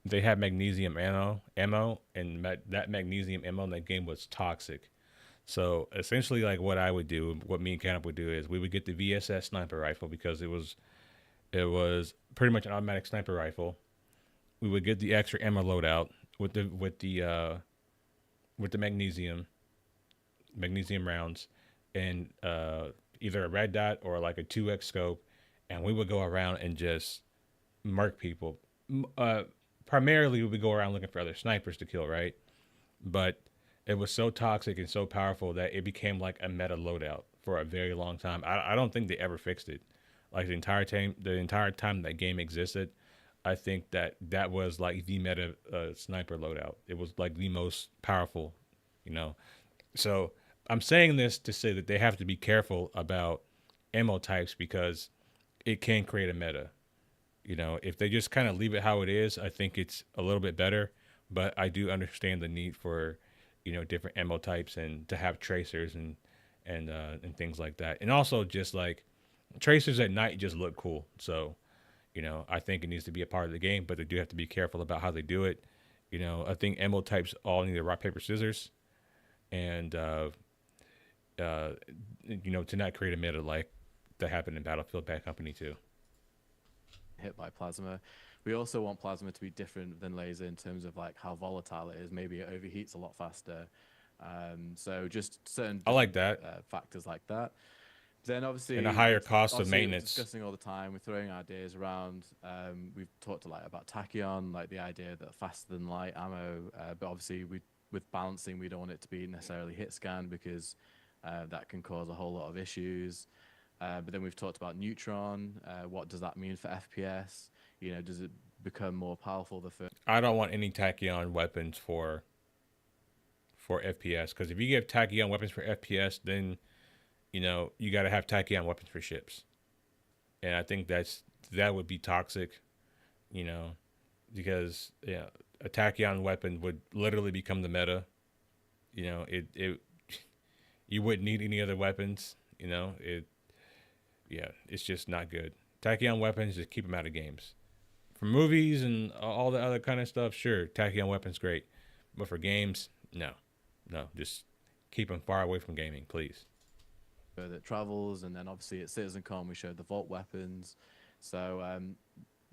they had magnesium ammo, and that magnesium ammo in that game was toxic. So essentially, like what I would do, what me and Canop would do is we would get the VSS sniper rifle because it was pretty much an automatic sniper rifle. We would get the extra ammo loadout with the magnesium rounds, and either a red dot or like a 2x scope, and we would go around and just murk people. Primarily, we would go around looking for other snipers to kill, right? But it was so toxic and so powerful that it became like a meta loadout for a very long time. I don't think they ever fixed it. Like the entire time that game existed, I think that was like the meta sniper loadout. It was like the most powerful, So I'm saying this to say that they have to be careful about ammo types because it can create a meta. If they just kind of leave it how it is, I think it's a little bit better. But I do understand the need for, different ammo types and to have tracers and things like that. And also just like tracers at night just look cool. So, I think it needs to be a part of the game, but they do have to be careful about how they do it. I think ammo types all need a rock, paper, scissors. And, to not create a meta like that happened in Battlefield Bad Company 2. Hit by plasma. We also want plasma to be different than laser in terms of like how volatile it is. Maybe it overheats a lot faster. So just certain I like that. factors like that. Then obviously, and a higher cost of obviously we're maintenance. discussing all the time. We're throwing ideas around. We've talked a lot about tachyon, like the idea that faster than light ammo. But obviously, with balancing, we don't want it to be necessarily hit scan because that can cause a whole lot of issues. But then we've talked about neutron. What does that mean for FPS? Does it become more powerful the first? I don't want any tachyon weapons for FPS, because if you give tachyon weapons for FPS, then you got to have tachyon weapons for ships, and I think that would be toxic, because a tachyon weapon would literally become the meta. You wouldn't need any other weapons. You know, it's just not good. Tachyon weapons, just keep them out of games. For movies and all the other kind of stuff, sure, tachyon weapons great, but for games, no, just keep them far away from gaming, please. That travels, and then obviously at CitizenCon we showed the vault weapons. So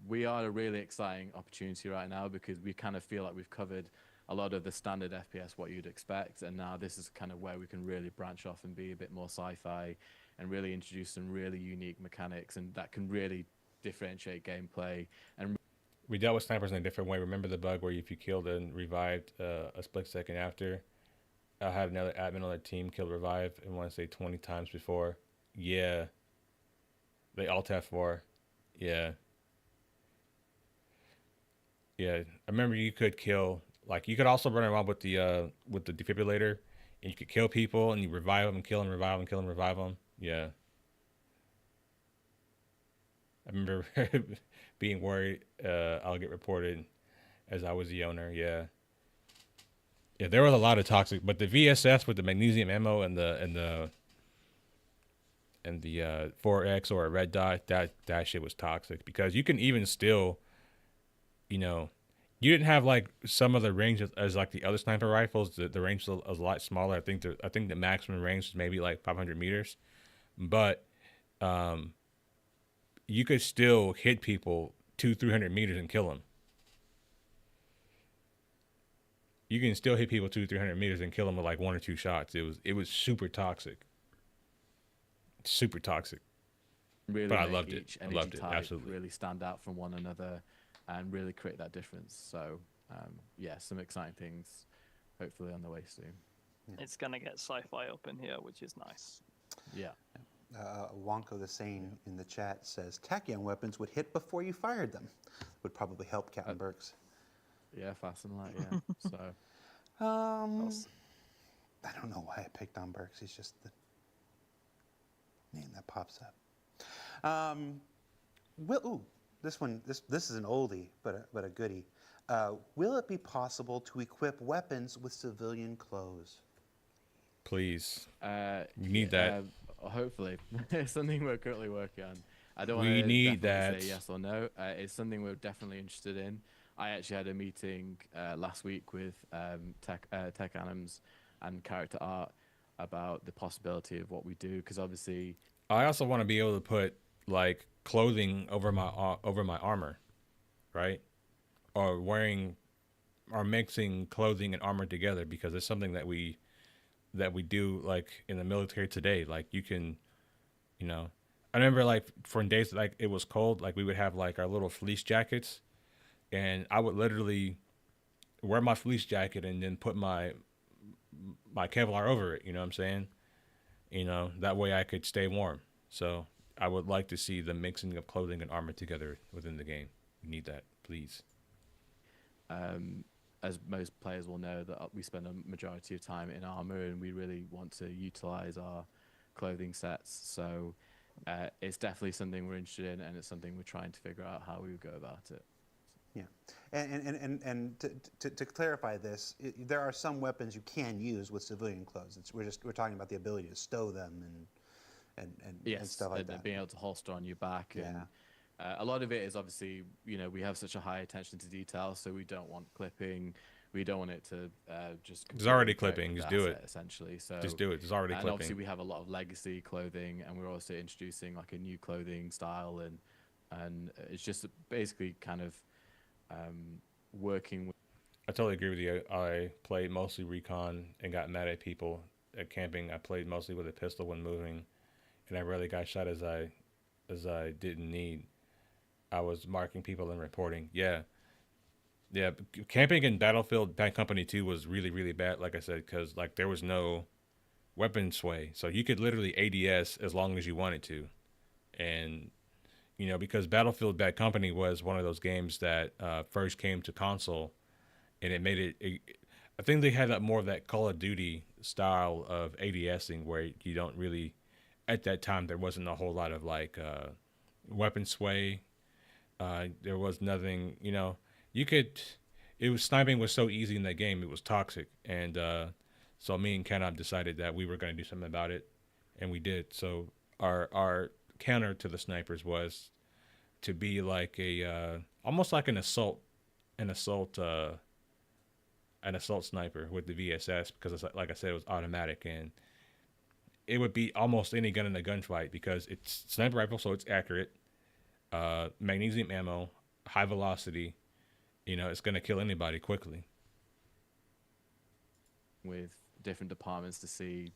we are a really exciting opportunity right now because we kind of feel like we've covered a lot of the standard FPS what you'd expect, and now this is kind of where we can really branch off and be a bit more sci-fi and really introduce some really unique mechanics, and that can really differentiate gameplay. And we dealt with snipers in a different way. Remember the bug where if you killed and revived a split second after? I had another admin on the team killed revive, and I want to say 20 times before. Yeah. They alt F4. Yeah. Yeah. I remember you could kill, like, you could also run around with the defibrillator, and you could kill people, and you revive them, and kill them, revive them, kill them, revive them. Yeah. I remember being worried I'll get reported as I was the owner. Yeah. Yeah, there was a lot of toxic, but the VSS with the magnesium ammo and the 4X or a red dot, that shit was toxic because you can even still, you know, you didn't have like some of the range as like the other sniper rifles. The range was a lot smaller. I think the maximum range was maybe like 500 meters, but you could still hit people 200-300 meters and kill them. You can still hit people 200-300 meters and kill them with like 1 or 2 shots. It was super toxic. Super toxic. really But I make loved it. each I energy loved it, type absolutely. really stand out from one another and really create that difference. So yeah, some exciting things hopefully on the way soon. It's gonna get sci-fi up in here, which is nice. Yeah. Wonko the Sane in the chat says tachyon weapons would hit before you fired them. Would probably help Captain Burks. Yeah, fast and light, yeah. So I don't know why I picked on Burks. He's just the name that pops up. This is an oldie, but a goodie. Will it be possible to equip weapons with civilian clothes? Please. We need that. Hopefully. It's something we're currently working on. I don't We want to need that. say yes or no. It's something we're definitely interested in. I actually had a meeting last week with Tech Anims and Character Art about the possibility of what we do, because obviously I also want to be able to put like clothing over my armor, right? Or mixing clothing and armor together, because it's something that we do like in the military today. Like you can, you know, I remember like for days like it was cold, like we would have like our little fleece jackets, and I would literally wear my fleece jacket and then put my Kevlar over it. You know what I'm saying? You know, that way I could stay warm. So I would like to see the mixing of clothing and armor together within the game. We need that, please. as most players will know, that we spend a majority of time in armor, and we really want to utilize our clothing sets. So it's definitely something we're interested in, and it's something we're trying to figure out how we would go about it. Yeah, and to clarify this, there are some weapons you can use with civilian clothes. We're talking about the ability to stow them and stuff like that. Being able to holster on your back. Yeah. And a lot of it is obviously, we have such a high attention to detail, so we don't want clipping. We don't want it to just. There's already clipping. Just do it. Essentially, so just do it. There's already and clipping. Obviously, we have a lot of legacy clothing, and we're also introducing like a new clothing style, and it's just basically kind of working with. I totally agree with you. I played mostly recon and got mad at people at camping. I played mostly with a pistol when moving, and I rarely got shot as I didn't need. I was marking people and reporting. Yeah. Camping in Battlefield Bad Company 2 was really, really bad. Like I said, because like there was no weapon sway, so you could literally ADS as long as you wanted to, and because Battlefield Bad Company was one of those games that first came to console, and it made it. I think they had more of that Call of Duty style of ADSing, where you don't really. At that time, there wasn't a whole lot of like weapon sway. There was nothing, you could, sniping was so easy in that game. It was toxic. And so me and Kenop decided that we were going to do something about it. and we did. So our counter to the snipers was to be like a almost like an assault an assault sniper with the VSS, because it's like I said, it was automatic, and it would be almost any gun in a gunfight because it's sniper rifle, so it's accurate. Magnesium ammo, high velocity. You know, it's gonna kill anybody quickly. With different departments to see.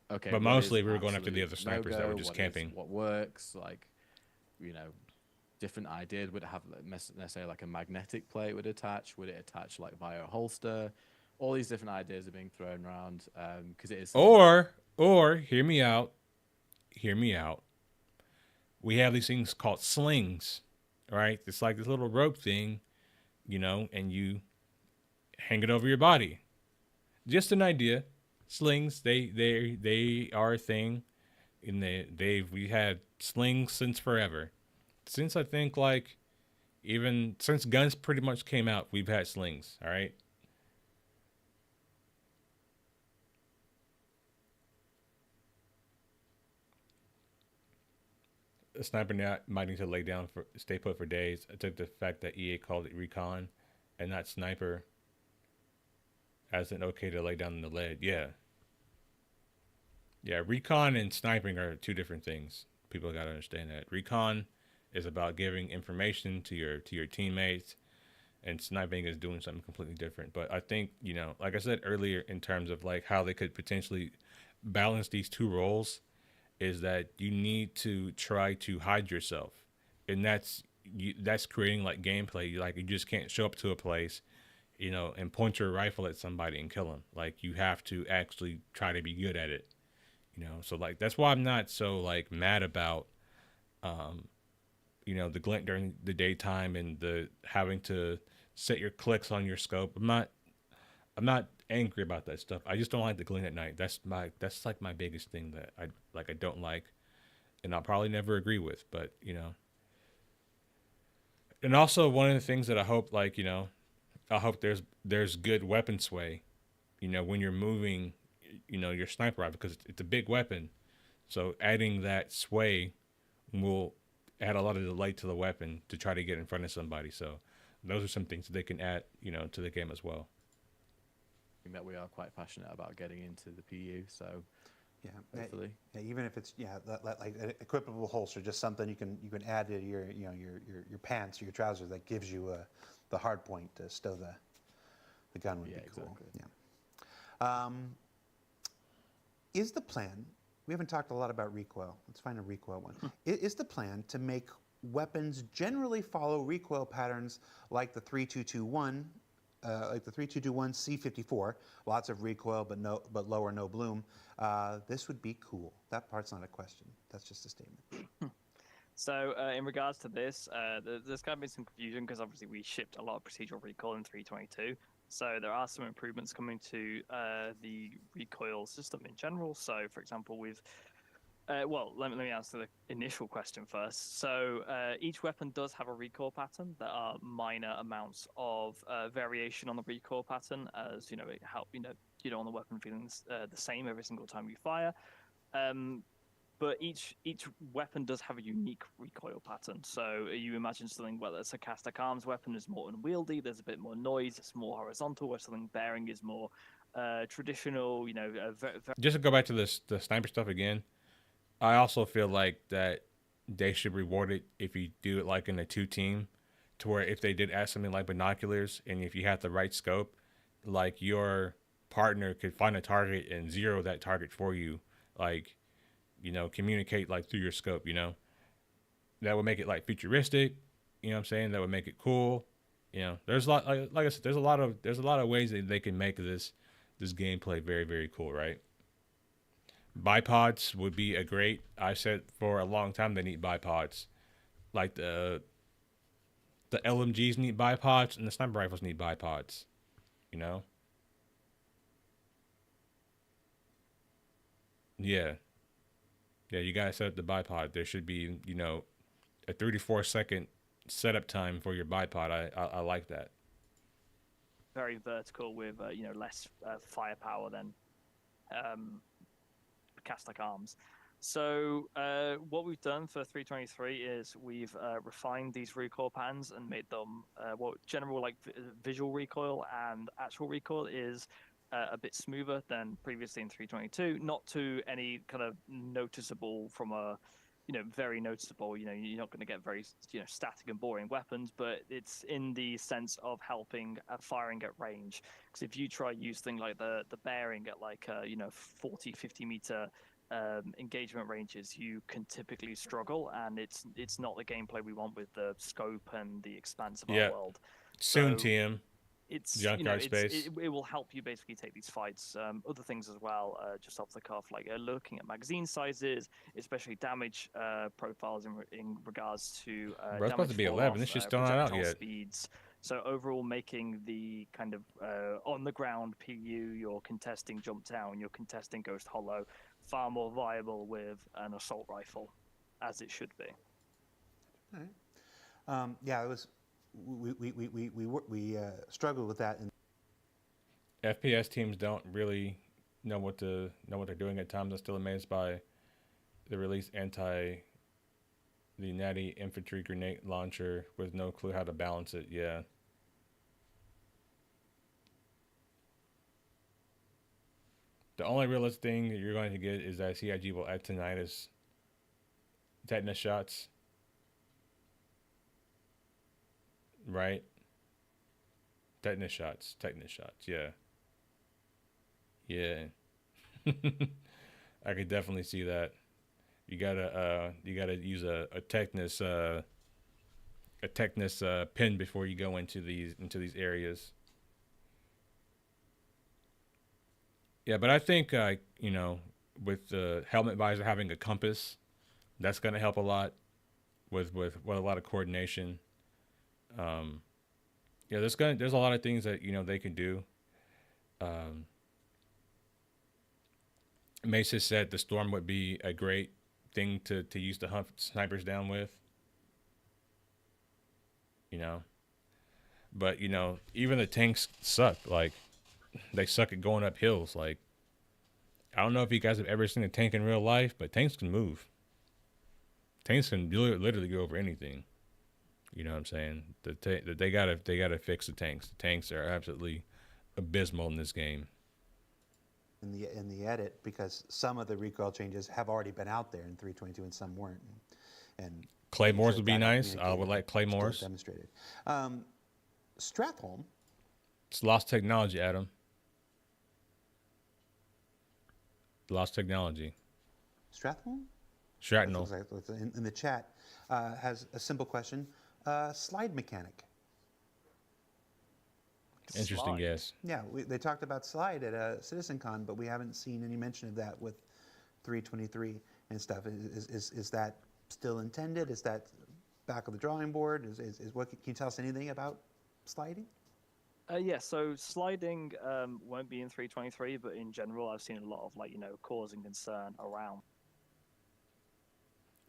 Okay, But what mostly is we were going after the absolute other snipers that were no-go, just what is- camping. What works, like, you know, different ideas. Would it have necessarily like a magnetic plate would attach? Would it attach like via a holster? All these different ideas are being thrown around because it is. Or hear me out. Hear me out. We have these things called slings, right? It's like this little rope thing, you know, and you hang it over your body. Just an idea. Slings, they are a thing, and we had slings since forever. Since I think like even since guns pretty much came out, we've had slings. All right. A sniper now might need to stay put for days. I took the fact that EA called it recon and not sniper as an okay to lay down in the lead. Yeah. Yeah, recon and sniping are two different things. People got to understand that. Recon is about giving information to your teammates, and sniping is doing something completely different. But I think, you know, like I said earlier, in terms of like how they could potentially balance these two roles, is that you need to try to hide yourself, and that's creating like gameplay. You just can't show up to a place, you know, and point your rifle at somebody and kill them. Like, you have to actually try to be good at it, you know. So like that's why I'm not so like mad about you know, the glint during the daytime and the having to set your clicks on your scope. I'm not angry about that stuff. I just don't like the glint at night. That's like my biggest thing that I don't like, and I'll probably never agree with. But you know, and also one of the things that I hope, like, you know, I hope there's good weapon sway, you know, when you're moving, you know, your sniper rifle, because it's a big weapon. So adding that sway will add a lot of delay to the weapon to try to get in front of somebody. So those are some things that they can add, you know, to the game as well. That we are quite passionate about getting into the PU, so Yeah, hopefully. yeah, even if it's like an equipable holster, just something you can add to your your pants or your trousers that gives you the hard point to stow the gun would be cool. Exactly. Yeah. Is the plan? We haven't talked a lot about recoil. Let's find a recoil one. Is the plan to make weapons generally follow recoil patterns like the 3221? Like the 3221 C54, lots of recoil but lower no bloom. This would be cool. That part's not a question. That's just a statement. So in regards to this, there's kind of been some confusion because obviously we shipped a lot of procedural recoil in 322. So there are some improvements coming to the recoil system in general. So for example, with well, let me answer the initial question first. So each weapon does have a recoil pattern. There are minor amounts of variation on the recoil pattern, as you know, it helps you don't want the weapon feeling the same every single time you fire. But each weapon does have a unique recoil pattern. So you imagine something, whether it's a Castic Arms weapon is more unwieldy, there's a bit more noise, it's more horizontal, where something bearing is more traditional. You know, Just to go back to the sniper stuff again, I also feel like that they should reward it if you do it like in a 2-team, to where if they did add something like binoculars, and if you had the right scope, like your partner could find a target and zero that target for you, like, you know, communicate like through your scope, you know. That would make it like futuristic, you know what I'm saying? That would make it cool. You know, there's a lot, like I said, there's a lot of ways that they can make this gameplay very, very cool, right? Bipods would be I said for a long time they need bipods. Like the LMGs need bipods and the sniper rifles need bipods, you know? Yeah. Yeah, you gotta set up the bipod. There should be, you know, a 3 to 4 second setup time for your bipod. I like that. very vertical with less firepower than Castic Arms. So what we've done for 323 is we've refined these recoil pans and made them what general like visual recoil and actual recoil is a bit smoother than previously in 322. Not to any kind of noticeable from a very noticeable. You're not going to get very static and boring weapons, but it's in the sense of helping firing at range. Because if you try use thing like the bearing at like 40, 50 meter engagement ranges, you can typically struggle, and it's not the gameplay we want with the scope and the expanse of Yeah. our world. Soon, So TM. it's Junkyard space. it will help you basically take these fights. Other things as well, just off the cuff, like looking at magazine sizes, especially damage profiles in regards to Bro, it's supposed to be damage 11. fall-off, This shit's still not out projectile yet. speeds. So overall, making the kind of on the ground PU, you're contesting Jump Town, you're contesting Ghost Hollow, far more viable with an assault rifle, as it should be. All right. Yeah, it was. We struggled with that. FPS teams don't really know what they're doing at times. I'm still amazed by the release the natty infantry grenade launcher with no clue how to balance it. Yeah. The only realistic thing that you're going to get is that CIG will add tinnitus tetanus shots. Right? Tetanus shots, yeah. Yeah. I could definitely see that. You gotta use a tetanus pin before you go into these areas. Yeah, but I think with the helmet visor having a compass, that's gonna help a lot with a lot of coordination. Yeah, there's a lot of things that they can do. Mesa said the Storm would be a great thing to use to hunt snipers down with. But even the tanks suck. Like, they suck at going up hills. Like, I don't know if you guys have ever seen a tank in real life, but tanks can move. Tanks can literally go over anything. You know what I'm saying? They gotta fix the tanks. The tanks are absolutely abysmal in this game. In the edit, because some of the recoil changes have already been out there in 322 and some weren't. And Claymores would be nice. I would like Claymores. Demonstrated. Stratholm. It's lost technology, Adam. Lost technology. Stratholm? Shrapnel. In the chat has a simple question. Slide mechanic. Interesting guess. Yeah, they talked about slide at a CitizenCon, but we haven't seen any mention of that with 323 and stuff. Is that still intended? Is that back of the drawing board? Can you tell us anything about sliding? Yeah, so sliding won't be in 323, but in general, I've seen a lot of causing concern around.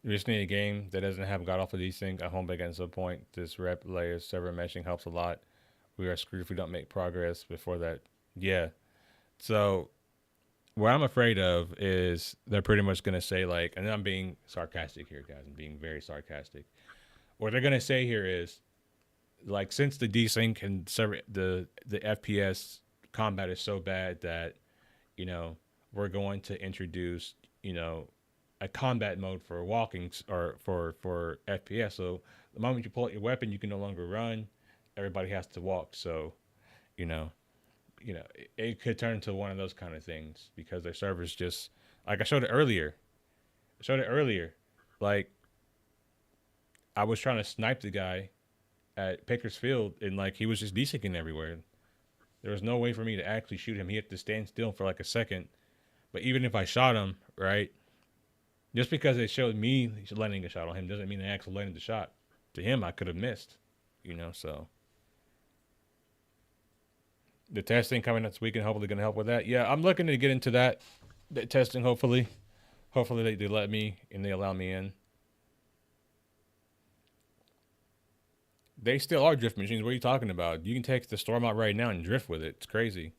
You just need a game that doesn't have god awful desync at home against some point. This rep layer server meshing helps a lot. We are screwed if we don't make progress before that. Yeah. So what I'm afraid of is they're pretty much going to say and I'm being sarcastic here, guys. I'm being very sarcastic. What they're going to say here is since the desync and the FPS combat is so bad that, we're going to introduce, a combat mode for walking or for FPS. So the moment you pull out your weapon, you can no longer run. Everybody has to walk. So, it could turn into one of those kind of things because their servers just I showed it earlier. Like, I was trying to snipe the guy at Pickers Field and he was just desyncing everywhere. There was no way for me to actually shoot him. He had to stand still for a second. But even if I shot him, right? Just because it showed me landing a shot on him doesn't mean I actually landed the shot. To him, I could have missed, so. The testing coming next week and hopefully going to help with that. Yeah, I'm looking to get into that testing, hopefully. Hopefully they let me and they allow me in. They still are drift machines. What are you talking about? You can take the Storm out right now and drift with it. It's crazy.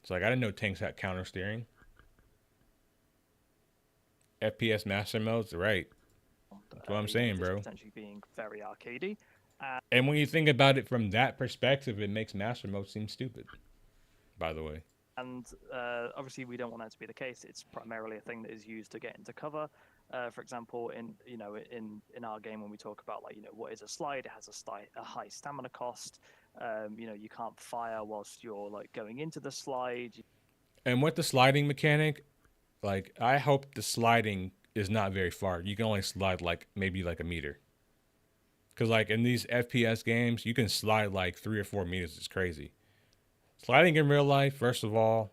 It's I didn't know tanks had counter steering. FPS master modes, right? That's what I'm saying, this bro. Potentially being very arcadey. And when you think about it from that perspective, it makes master mode seem stupid. By the way. And obviously, we don't want that to be the case. It's primarily a thing that is used to get into cover. For example, in our game, when we talk about what is a slide, it has a high stamina cost. You can't fire whilst you're going into the slide. And with the sliding mechanic, I hope the sliding is not very far. You can only slide maybe a meter. Because in these FPS games, you can slide 3 or 4 meters. It's crazy. Sliding in real life, first of all,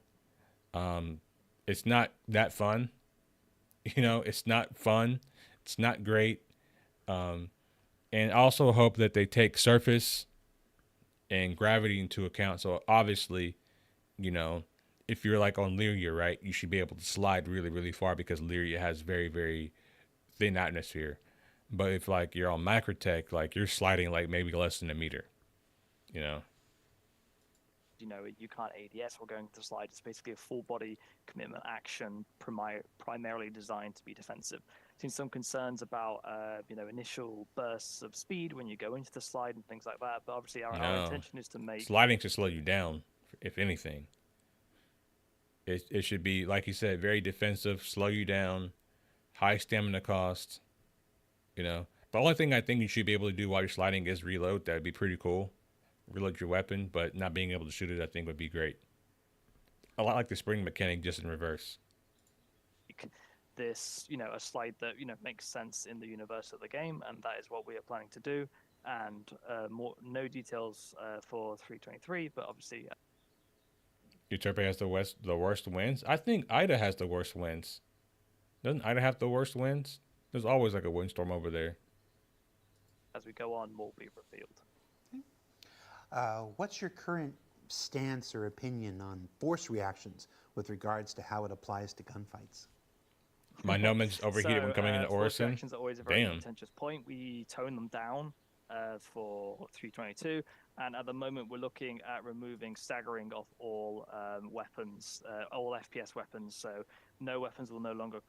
it's not that fun. It's not fun. It's not great. And I also hope that they take surface and gravity into account. So obviously, if you're on Lyria, right, you should be able to slide really, really far because Lyria has very, very thin atmosphere. But if you're on Macrotech, you're sliding maybe less than a meter, You can't ADS or going to slide. It's basically a full body commitment action, primarily designed to be defensive. I've seen some concerns about initial bursts of speed when you go into the slide and things like that. But obviously, our intention is to make sliding to slow you down, if anything. It should be, like you said, very defensive, slow you down, high stamina cost. The only thing I think you should be able to do while you're sliding is reload. That would be pretty cool. Reload your weapon, but not being able to shoot it, I think, would be great. A lot like the spring mechanic, just in reverse. This, a slide that makes sense in the universe of the game, and that is what we are planning to do. And no details for 323, but obviously. Euterpe has the worst wins. I think Ida has the worst wins. Doesn't Ida have the worst wins? There's always a windstorm over there. As we go on, more will be revealed. What's your current stance or opinion on force reactions with regards to how it applies to gunfights? My nomads overheated when coming into force Orison. reactions are always a very contentious point. We tone them down for 322, and at the moment we're looking at removing staggering of all weapons, all FPS weapons. So no weapons will no longer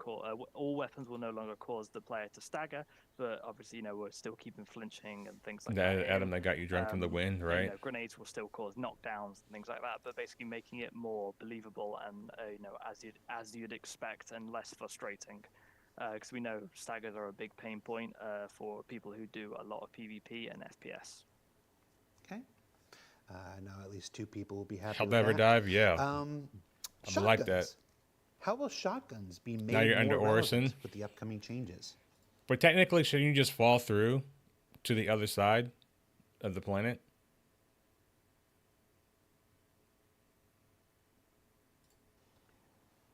all weapons will no longer cause the player to stagger, but obviously we're still keeping flinching and things like that. Adam, that got you drunk from the wind, right? Grenades will still cause knockdowns and things like that, but basically making it more believable and as you'd expect and less frustrating. Because we know staggers are a big pain point for people who do a lot of PvP and FPS. Okay. Now at least 2 people will be happy Help with ever that. dive, yeah. I like that. How will shotguns be made now you're more under Orison relevant with the upcoming changes? But technically, shouldn't you just fall through to the other side of the planet?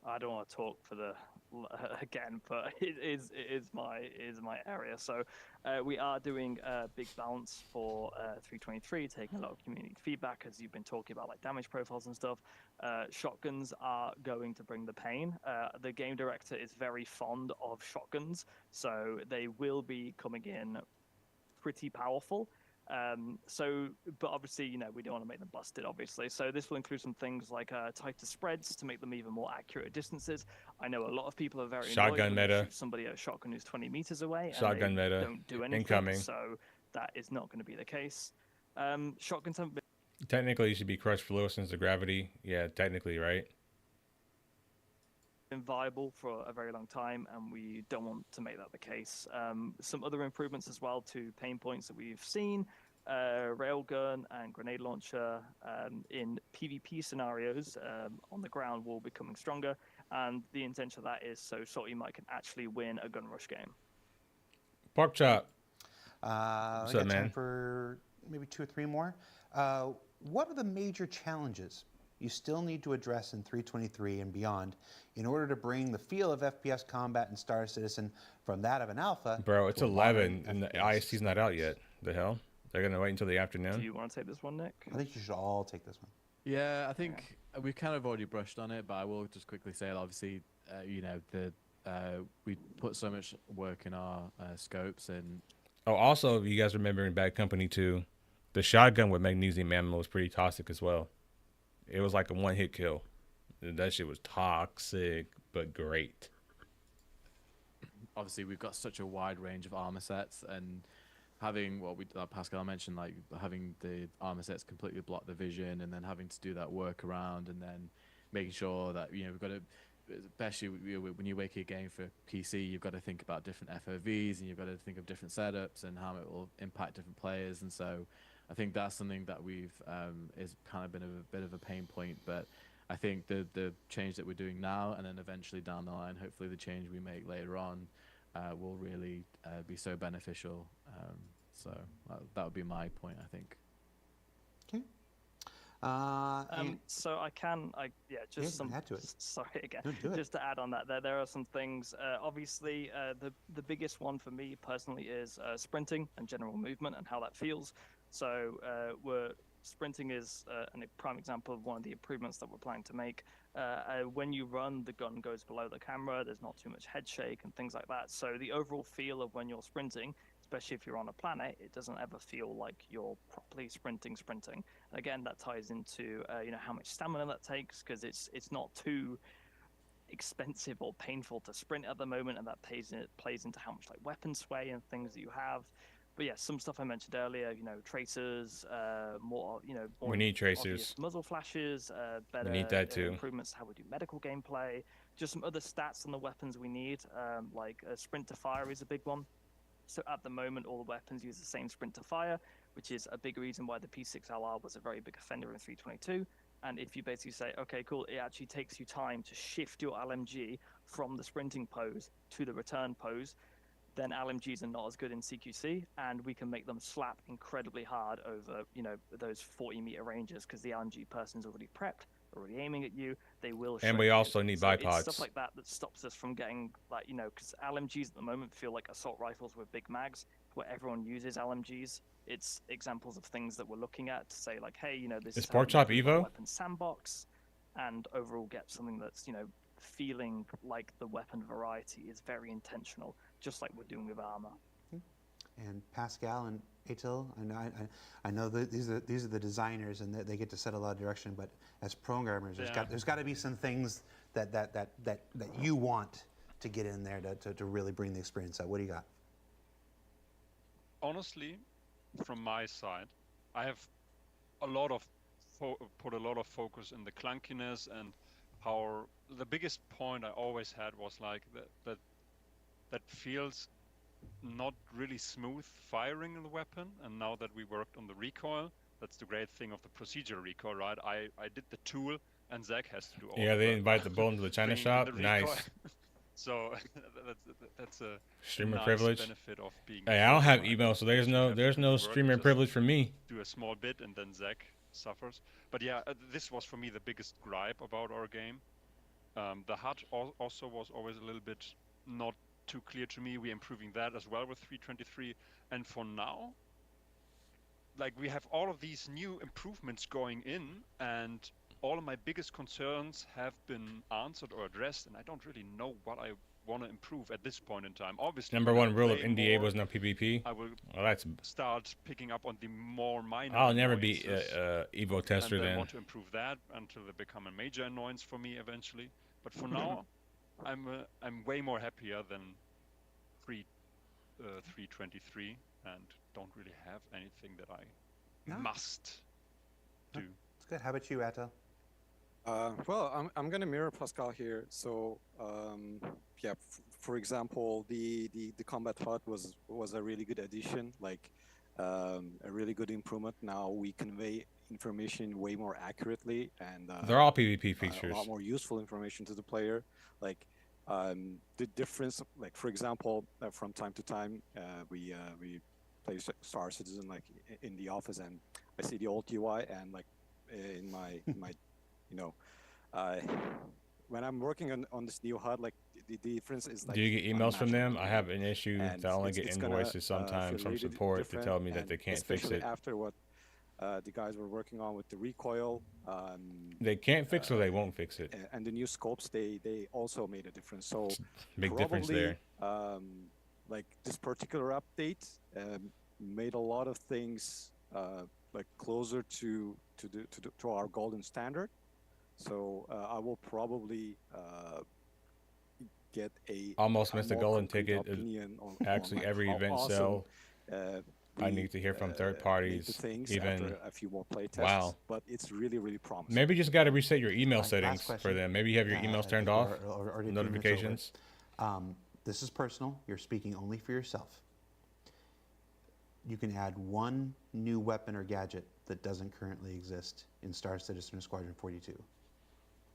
I don't want to talk for the again, but it is my area. So we are doing a big balance for 323, taking a lot of community feedback as you've been talking about damage profiles and stuff. Shotguns are going to bring the pain. The game director is very fond of shotguns, so they will be coming in pretty powerful. But obviously, we don't want to make them busted, obviously. So this will include some things like tighter spreads to make them even more accurate at distances. I know a lot of people are very shotgun annoyed when meta. Shoot somebody at a shotgun who's 20 meters away. Shotgun and they meta. Don't do anything. Incoming. So that is not going to be the case. Shotguns haven't been Technically, you should be crushed for since the gravity. Yeah, technically, right? viable for a very long time, and we don't want to make that the case. Some other improvements as well to pain points that we've seen. Railgun and grenade launcher in PvP scenarios on the ground will be becoming stronger, and the intention of that is so Salty Mike can actually win a gun rush game. Pork chop. I got time for maybe 2 or 3 more. What are the major challenges you still need to address in 323 and beyond in order to bring the feel of FPS combat in Star Citizen from that of an alpha? Bro, it's to 11 and the FPS? IST's not out yet. The hell? They're going to wait until the afternoon? Do you want to take this one, Nick? I think you should all take this one. Yeah, I think we've kind of already brushed on it, but I will just quickly say, obviously, we put so much work in our scopes and. Oh, also, if you guys remember in Bad Company 2, the shotgun with magnesium ammo was pretty toxic as well. It was like a 1-hit kill. That shit was toxic, but great. obviously we've got such a wide range of armor sets, and having what we Pascal mentioned, like having the armor sets completely block the vision, and then having to do that workaround, and then making sure that we've got to, especially when you make a game for PC, you've got to think about different FOVs, and you've got to think of different setups and how it will impact different players. And so I think that's something that we've is kind of been a bit of a pain point. But I think the change that we're doing now, and then eventually down the line, hopefully the change we make later on will really be so beneficial. So that would be my point, I think. Okay. So add to it. Sorry again. No, do it. Just to add on that, there are some things. Obviously, the biggest one for me personally is sprinting and general movement and how that feels. So sprinting is a prime example of one of the improvements that we're planning to make. When you run, the gun goes below the camera. There's not too much head shake and things like that. So the overall feel of when you're sprinting, especially if you're on a planet, it doesn't ever feel like you're properly sprinting. And again, that ties into how much stamina that takes, because it's not too expensive or painful to sprint at the moment, and that plays into how much like weapon sway and things that you have. But yeah, some stuff I mentioned earlier, tracers, more We need tracers. obvious muzzle flashes, better need that too. improvements to how we do medical gameplay, just some other stats on the weapons we need, like sprint to fire is a big one. So at the moment, all the weapons use the same sprint to fire, which is a big reason why the P6LR was a very big offender in 322. And if you basically say, okay, cool, it actually takes you time to shift your LMG from the sprinting pose to the return pose, then LMGs are not as good in CQC, and we can make them slap incredibly hard over, those 40-meter ranges, because the LMG person's already prepped, already aiming at you. They will. And we also need bipods. Stuff like that stops us from getting, because LMGs at the moment feel like assault rifles with big mags, where everyone uses LMGs. It's examples of things that we're looking at to say, like, hey, this is Pork Chop Evo weapon sandbox, and overall get something that's feeling like the weapon variety is very intentional, just like we're doing with armor. And Pascal and Atil, I know that these are the designers, and they get to set a lot of direction. But as programmers, there's got to be some things that you want to get in there to really bring the experience out. What do you got? Honestly, from my side, I have put a lot of focus in the clunkiness, and how the biggest point I always had was like that feels not really smooth firing the weapon. And now that we worked on the recoil, that's the great thing of the procedure recoil, right? I did the tool, and Zach has to do all they invite the bull into the China shop. Nice. So that's a streamer nice privilege. benefit of being. Hey, I don't have email, so there's no streamer privilege for me. Do a small bit, and then Zach suffers. But yeah, this was for me the biggest gripe about our game. The HUD also was always a little bit not too clear to me. We're improving that as well with 323, and for now, like, we have all of these new improvements going in, and all of my biggest concerns have been answered or addressed, and I don't really know what I want to improve at this point in time. Obviously, Number one rule of NDA was no PvP. I will that's start picking up on the more minor. I'll never be Evo tester and I then. want to improve that until they become a major annoyance for me eventually. But for now, I'm way more happier than 323, and don't really have anything that I must do. That's good. How about you, Atta? Well, I'm going to mirror Pascal here. So, for example, the combat HUD was a really good addition, like a really good improvement. Now we convey information way more accurately, and they're all PvP features. A lot more useful information to the player. Like the difference, like for example, from time to time, we play Star Citizen like in the office, and I see the old UI, and like in my when I'm working on this new HUD, like the difference is like. Do you get emails from them? I have an issue that I only get invoices sometimes from support to tell me that they can't fix it. After what the guys were working on with the recoil. They can't fix it, or they won't fix it. And the new scopes, they also made a difference. So big difference there. Like this particular update made a lot of things like closer to our golden standard. So I will probably get a Almost missed a more golden concrete ticket. opinion on Actually, like, every how event awesome, cell I we, need to hear from third made the parties. things Even after a few more play tests. wow. But it's really promising. Maybe you just got to reset your email Last settings for question. them. Maybe you have your I emails turned think off, we're already 2 minutes over. notifications. This is personal. You're speaking only for yourself. You can add one new weapon or gadget that doesn't currently exist in Star Citizen Squadron 42.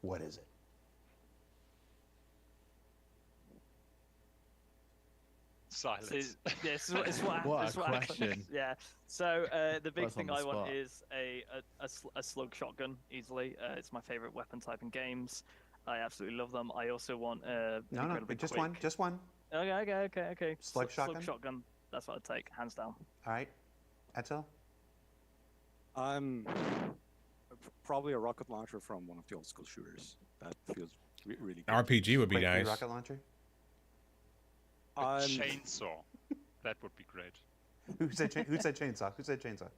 What is it? Silence. So, yeah, it's what, What a it's what happens. question. Yeah. So the big That's on thing the I want spot. is a slug shotgun. Easily, it's my favorite weapon type in games. I absolutely love them. I also want No, incredibly just quick- one. Just one. Okay. Slug shotgun? Slug shotgun. That's what I'd take, hands down. All right. Edsel? Probably a rocket launcher from one of the old school shooters. That feels really good. RPG would be Quake 3 nice. rocket launcher? A Um, chainsaw. That would be great. Who said chainsaw? Who said chainsaw?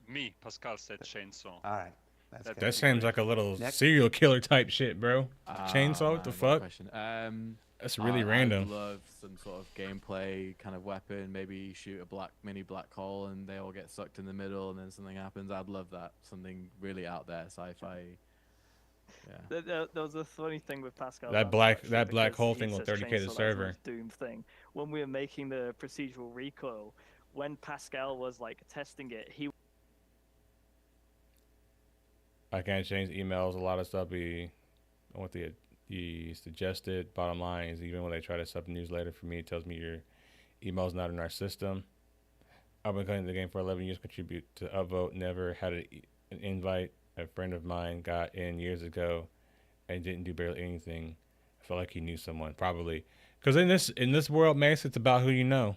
Me, Pascal said chainsaw. All right. That's That- good. That seems like a little Next. serial killer type shit, bro. Chainsaw? What the man, fuck? Question. That's really I'd random. love some sort of gameplay kind of weapon. Maybe you shoot a mini black hole and they all get sucked in the middle and then something happens. I'd love that. Something really out there, sci-fi. Yeah. There was a funny thing with Pascal. That about black- actually, that black because hole he thing will says 30K the chainsaw, that was server. his Doom thing. When we were making the procedural recoil, when Pascal was like testing it, he I can't change emails. A lot of stuff he suggested. Bottom line is, even when they try to sub the newsletter for me, it tells me your email's not in our system. I've been playing the game for 11 years, contribute to upvote. Never had an invite. A friend of mine got in years ago and didn't do barely anything. I felt like he knew someone, probably. Because in this world, Mace, it's about who you know.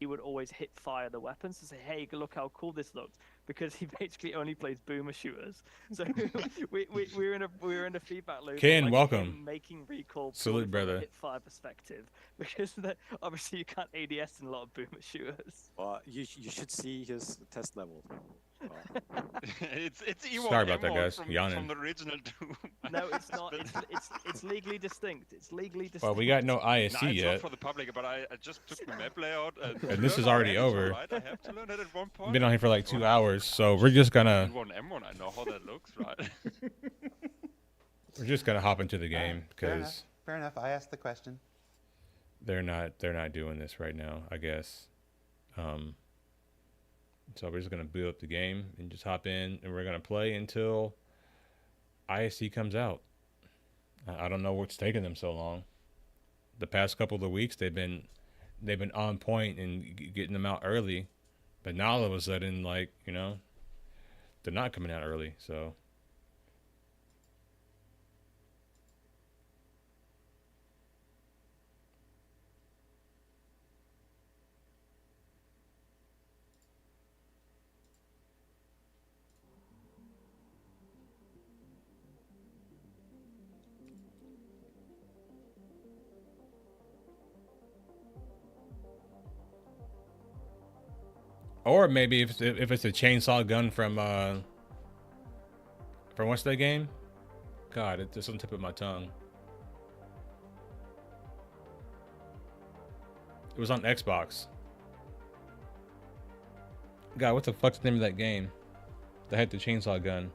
would always hit fire the weapons to say, "Hey, look how cool this looks," because he basically only plays boomer shooters. So we were in a feedback loop. of, Ken, like, welcome. him making recall Salute, purely from a brother. hit fire perspective, because obviously you can't ADS in a lot of boomer shooters. you should see his test level. it's Ewan Sorry about that, Emerald guys. From, Yawning. from the original Doom. No, it's not. It's legally distinct. It's legally distinct. Well, we got no No, ISC it's not yet. for the public, but I just took my map layout. And this is learned already that, over. Right? I have to learn it at one point. Been on here for like 2 hours, so we're just gonna M1, I know how that looks, right? hop into the game Fair enough. because Fair enough. I asked the question. they're not doing this right now, I guess. So we're just gonna boot up the game and just hop in, and we're gonna play until ISC comes out. I don't know what's taking them so long. The past couple of weeks they've been on point and getting them out early, but now all of a sudden, like, they're not coming out early. So or maybe if it's a chainsaw gun from what's that game? God, it's just on the tip of my tongue. It was on Xbox. God, what the fuck's the name of that game? That had the chainsaw gun.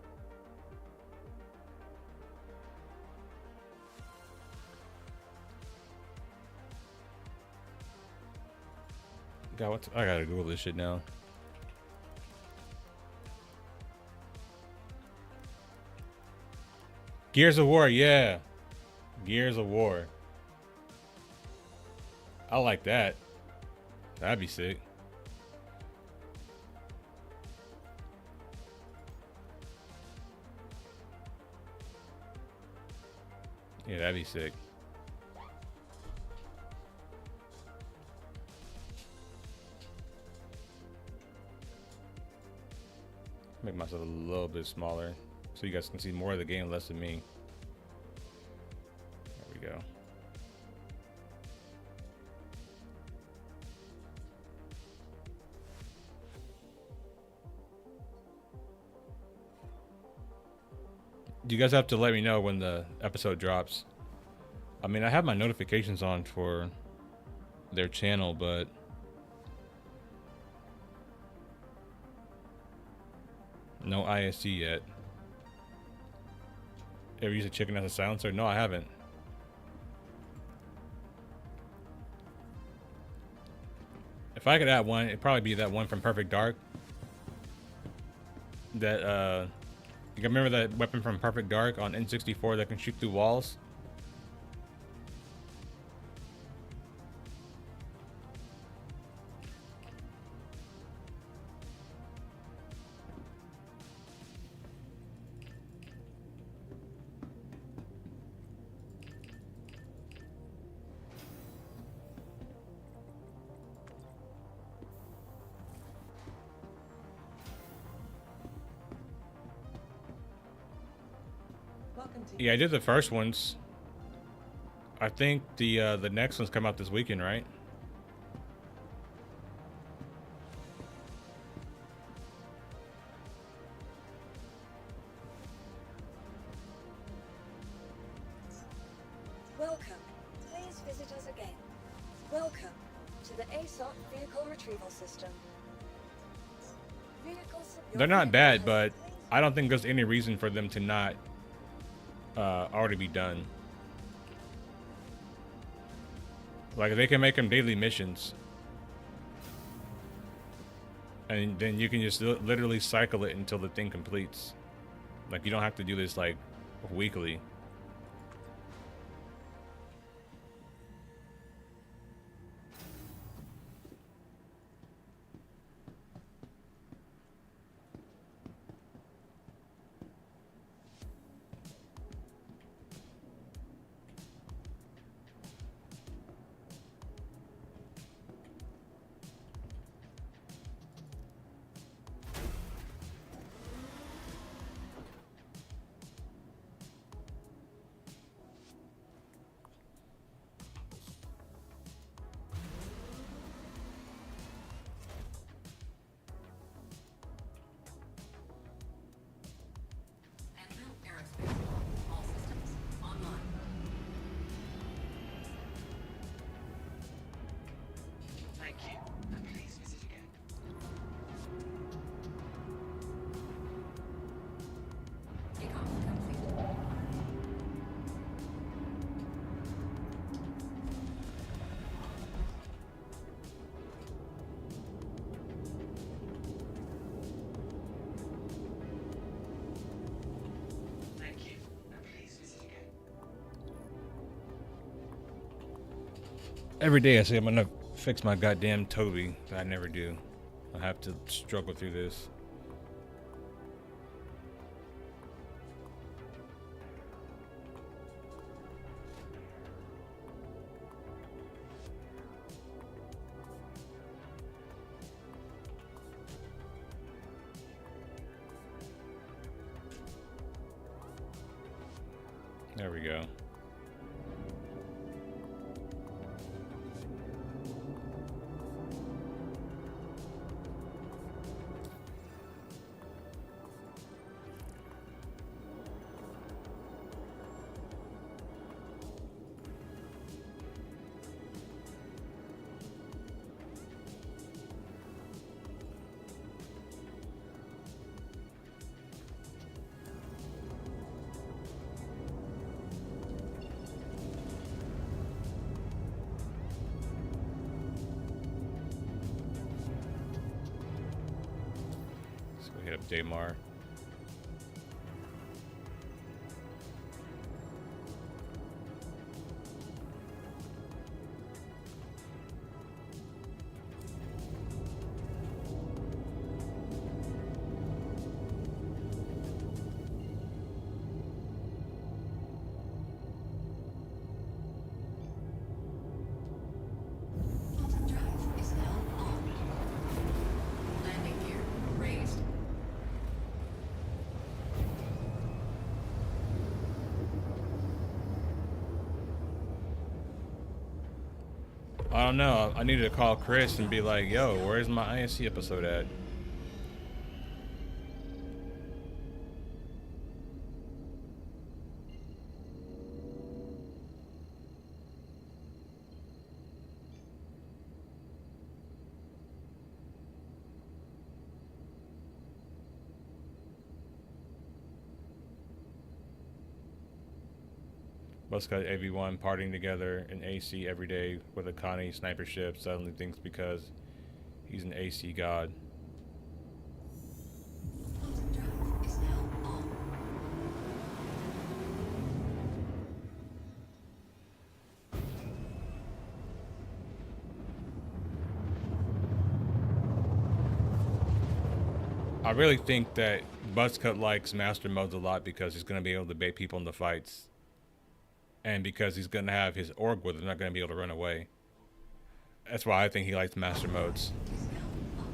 God, I gotta Google this shit now. Gears of War, yeah. Gears of War. I like that. That'd be sick. Yeah, that'd be sick. Make myself a little bit smaller so you guys can see more of the game, less of me. There we go. You guys have to let me know when the episode drops. I mean, I have my notifications on for their channel, but no ISC yet. Ever used a chicken as a silencer? No, I haven't. If I could add one, it'd probably be that one from Perfect Dark. That, you can remember that weapon from Perfect Dark on N64 that can shoot through walls? Yeah, I did the first ones. I think the next ones come out this weekend, right? Welcome. Please visit us again. Welcome to the ASOC vehicle retrieval system. They're not bad, but I don't think there's any reason for them to not already be done. Like, they can make them daily missions, and then you can just literally cycle it until the thing completes. Like, you don't have to do this like weekly. Every day I say I'm gonna fix my goddamn Toby, but I never do. I have to struggle through this. There we go. Hit up Daymar. I don't know. I needed to call Chris and be like, yo, where's my ISC episode at? Buzzcut AV1 partying together in AC every day with a Connie sniper ship suddenly thinks because he's an AC god. Drive is now on. I really think that Buzzcut likes master modes a lot because he's going to be able to bait people in the fights. And because he's going to have his org with him, not going to be able to run away. That's why I think he likes master modes. Is now on.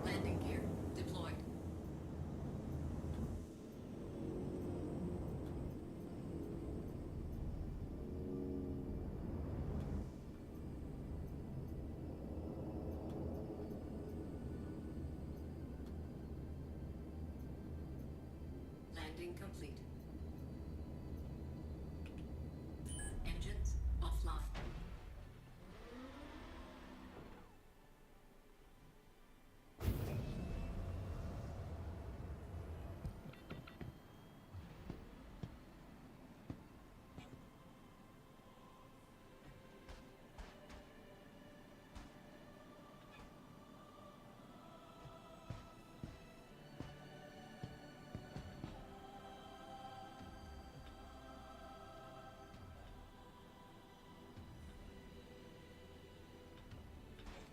Landing gear deployed. Landing complete. Engines offline.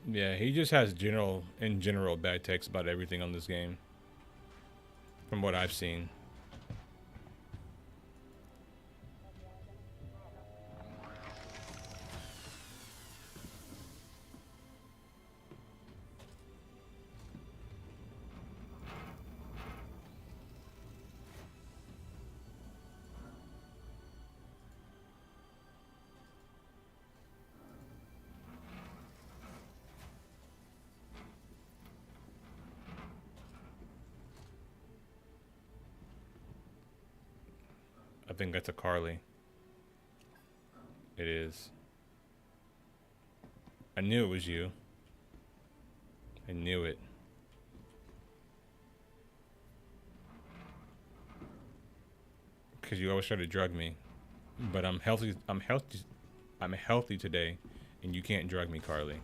Yeah, he just has in general bad takes about everything on this game. From what I've seen. I think that's a Carly. It is. I knew it was you. I knew it. Because you always try to drug me. But I'm healthy today, and you can't drug me, Carly.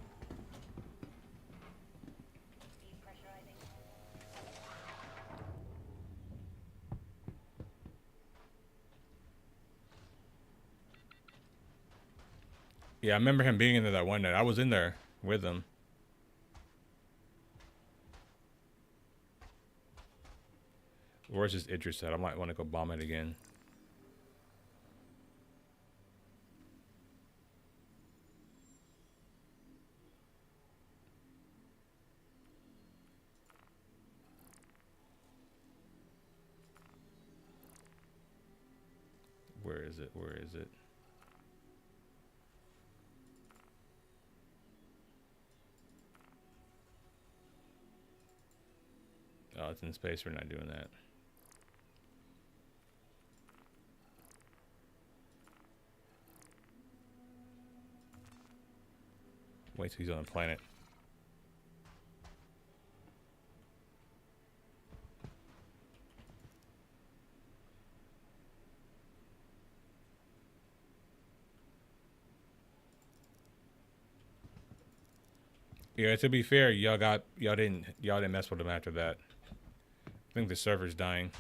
Yeah, I remember him being in there that one night. I was in there with him. Where's this Idris at? I might want to go bomb it again. Where is it? Where is it? Oh, it's in space. We're not doing that. Wait till he's on the planet. Yeah, to be fair, y'all didn't mess with him after that. I think the server's dying.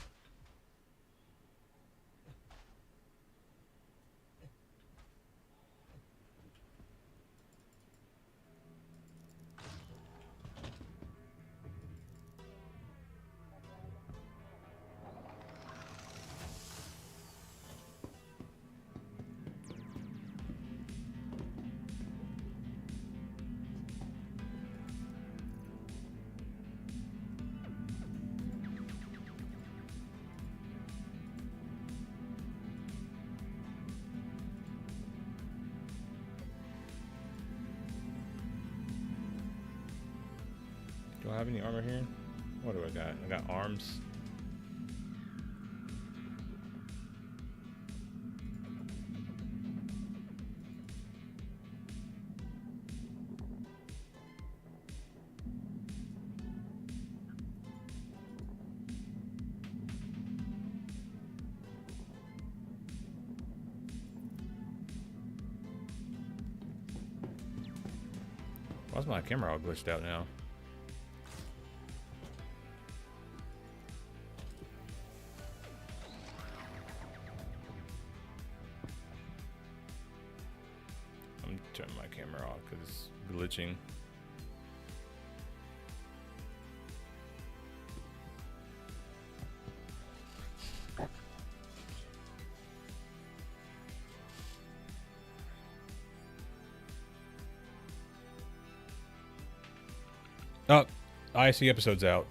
have any armor here? What do I got? I got arms. Why's my camera all glitched out now? I'm turning my camera off because it's glitching. Oh, IC episode's out.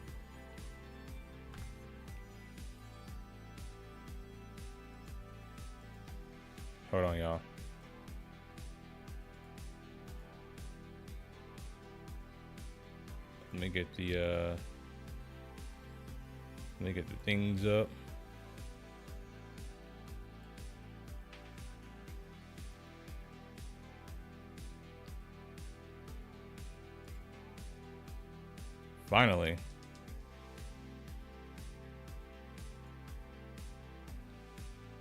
Hold on, y'all. Let me get the things up. Finally.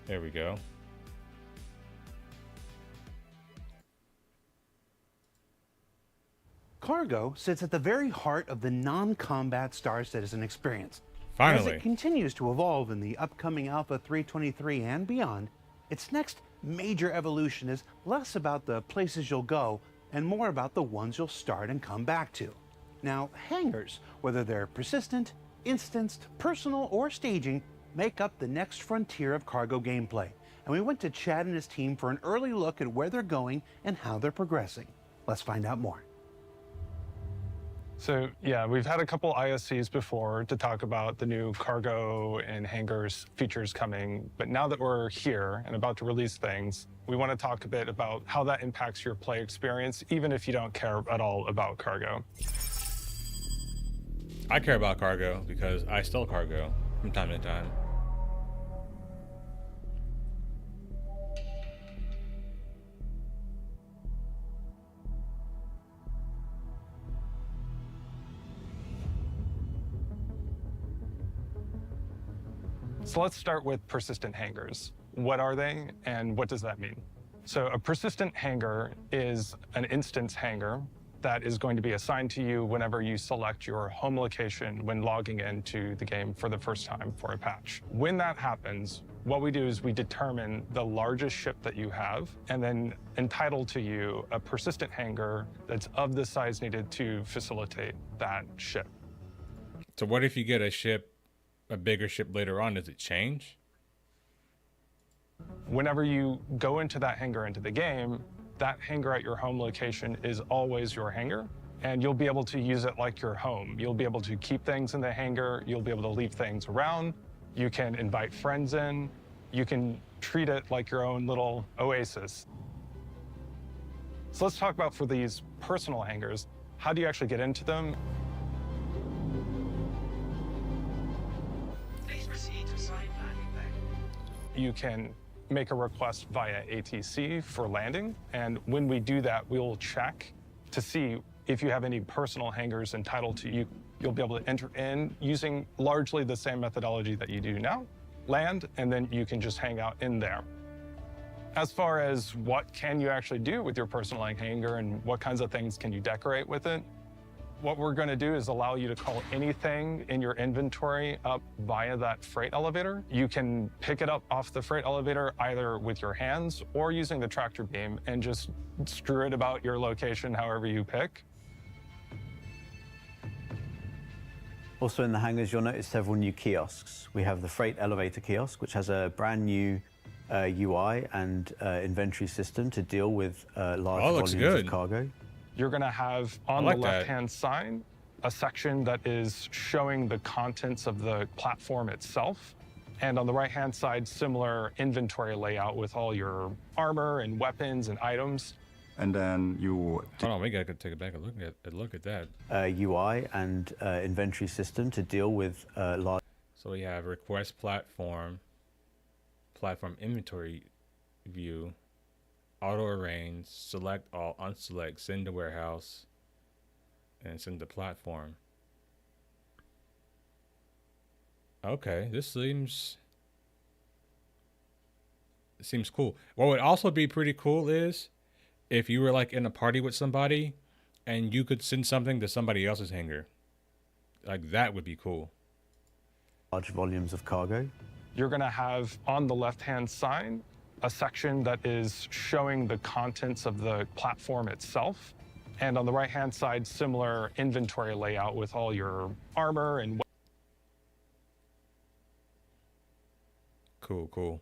There we go. Cargo sits at the very heart of the non-combat Star Citizen experience. Finally. As it continues to evolve in the upcoming Alpha 323 and beyond, its next major evolution is less about the places you'll go and more about the ones you'll start and come back to. Now, hangars, whether they're persistent, instanced, personal, or staging, make up the next frontier of cargo gameplay. And we went to Chad and his team for an early look at where they're going and how they're progressing. Let's find out more. So yeah, we've had a couple ISCs before to talk about the new cargo and hangars features coming, but now that we're here and about to release things, we want to talk a bit about how that impacts your play experience, even if you don't care at all about cargo. I care about cargo because I steal cargo from time to time. So let's start with persistent hangars. What are they and what does that mean? So a persistent hangar is an instance hangar that is going to be assigned to you whenever you select your home location when logging into the game for the first time for a patch. When that happens, what we do is we determine the largest ship that you have and then entitle to you a persistent hangar that's of the size needed to facilitate that ship. So what if you get a bigger ship later on? Does it change? Whenever you go into that hangar into the game, that hangar at your home location is always your hangar, and you'll be able to use it like your home. You'll be able to keep things in the hangar, you'll be able to leave things around, you can invite friends in, you can treat it like your own little oasis. So let's talk about for these personal hangars, how do you actually get into them? Please proceed to side landing bay. You can make a request via ATC for landing. And when we do that, we'll check to see if you have any personal hangars entitled to you. You'll be able to enter in using largely the same methodology that you do now, land, and then you can just hang out in there. As far as what can you actually do with your personal hangar and what kinds of things can you decorate with it, what we're going to do is allow you to call anything in your inventory up via that freight elevator. You can pick it up off the freight elevator either with your hands or using the tractor beam and just strew it about your location however you pick. Also in the hangars, you'll notice several new kiosks. We have the freight elevator kiosk, which has a brand new UI and inventory system to deal with large volumes of cargo. You're going to have on the left-hand side a section that is showing the contents of the platform itself. And on the right-hand side, similar inventory layout with all your armor and weapons and items. and then you Hold on, we gotta take it back and look at that. UI and inventory system to deal with large. So we have request platform, platform inventory view, auto arrange, select all, unselect, send to warehouse, and send to platform. Okay, this seems cool. What would also be pretty cool is if you were like in a party with somebody and you could send something to somebody else's hangar. Like that would be cool. Large volumes of cargo. You're going to have on the left-hand side a section that is showing the contents of the platform itself. And on the right-hand side, similar inventory layout with all your armor and... Cool.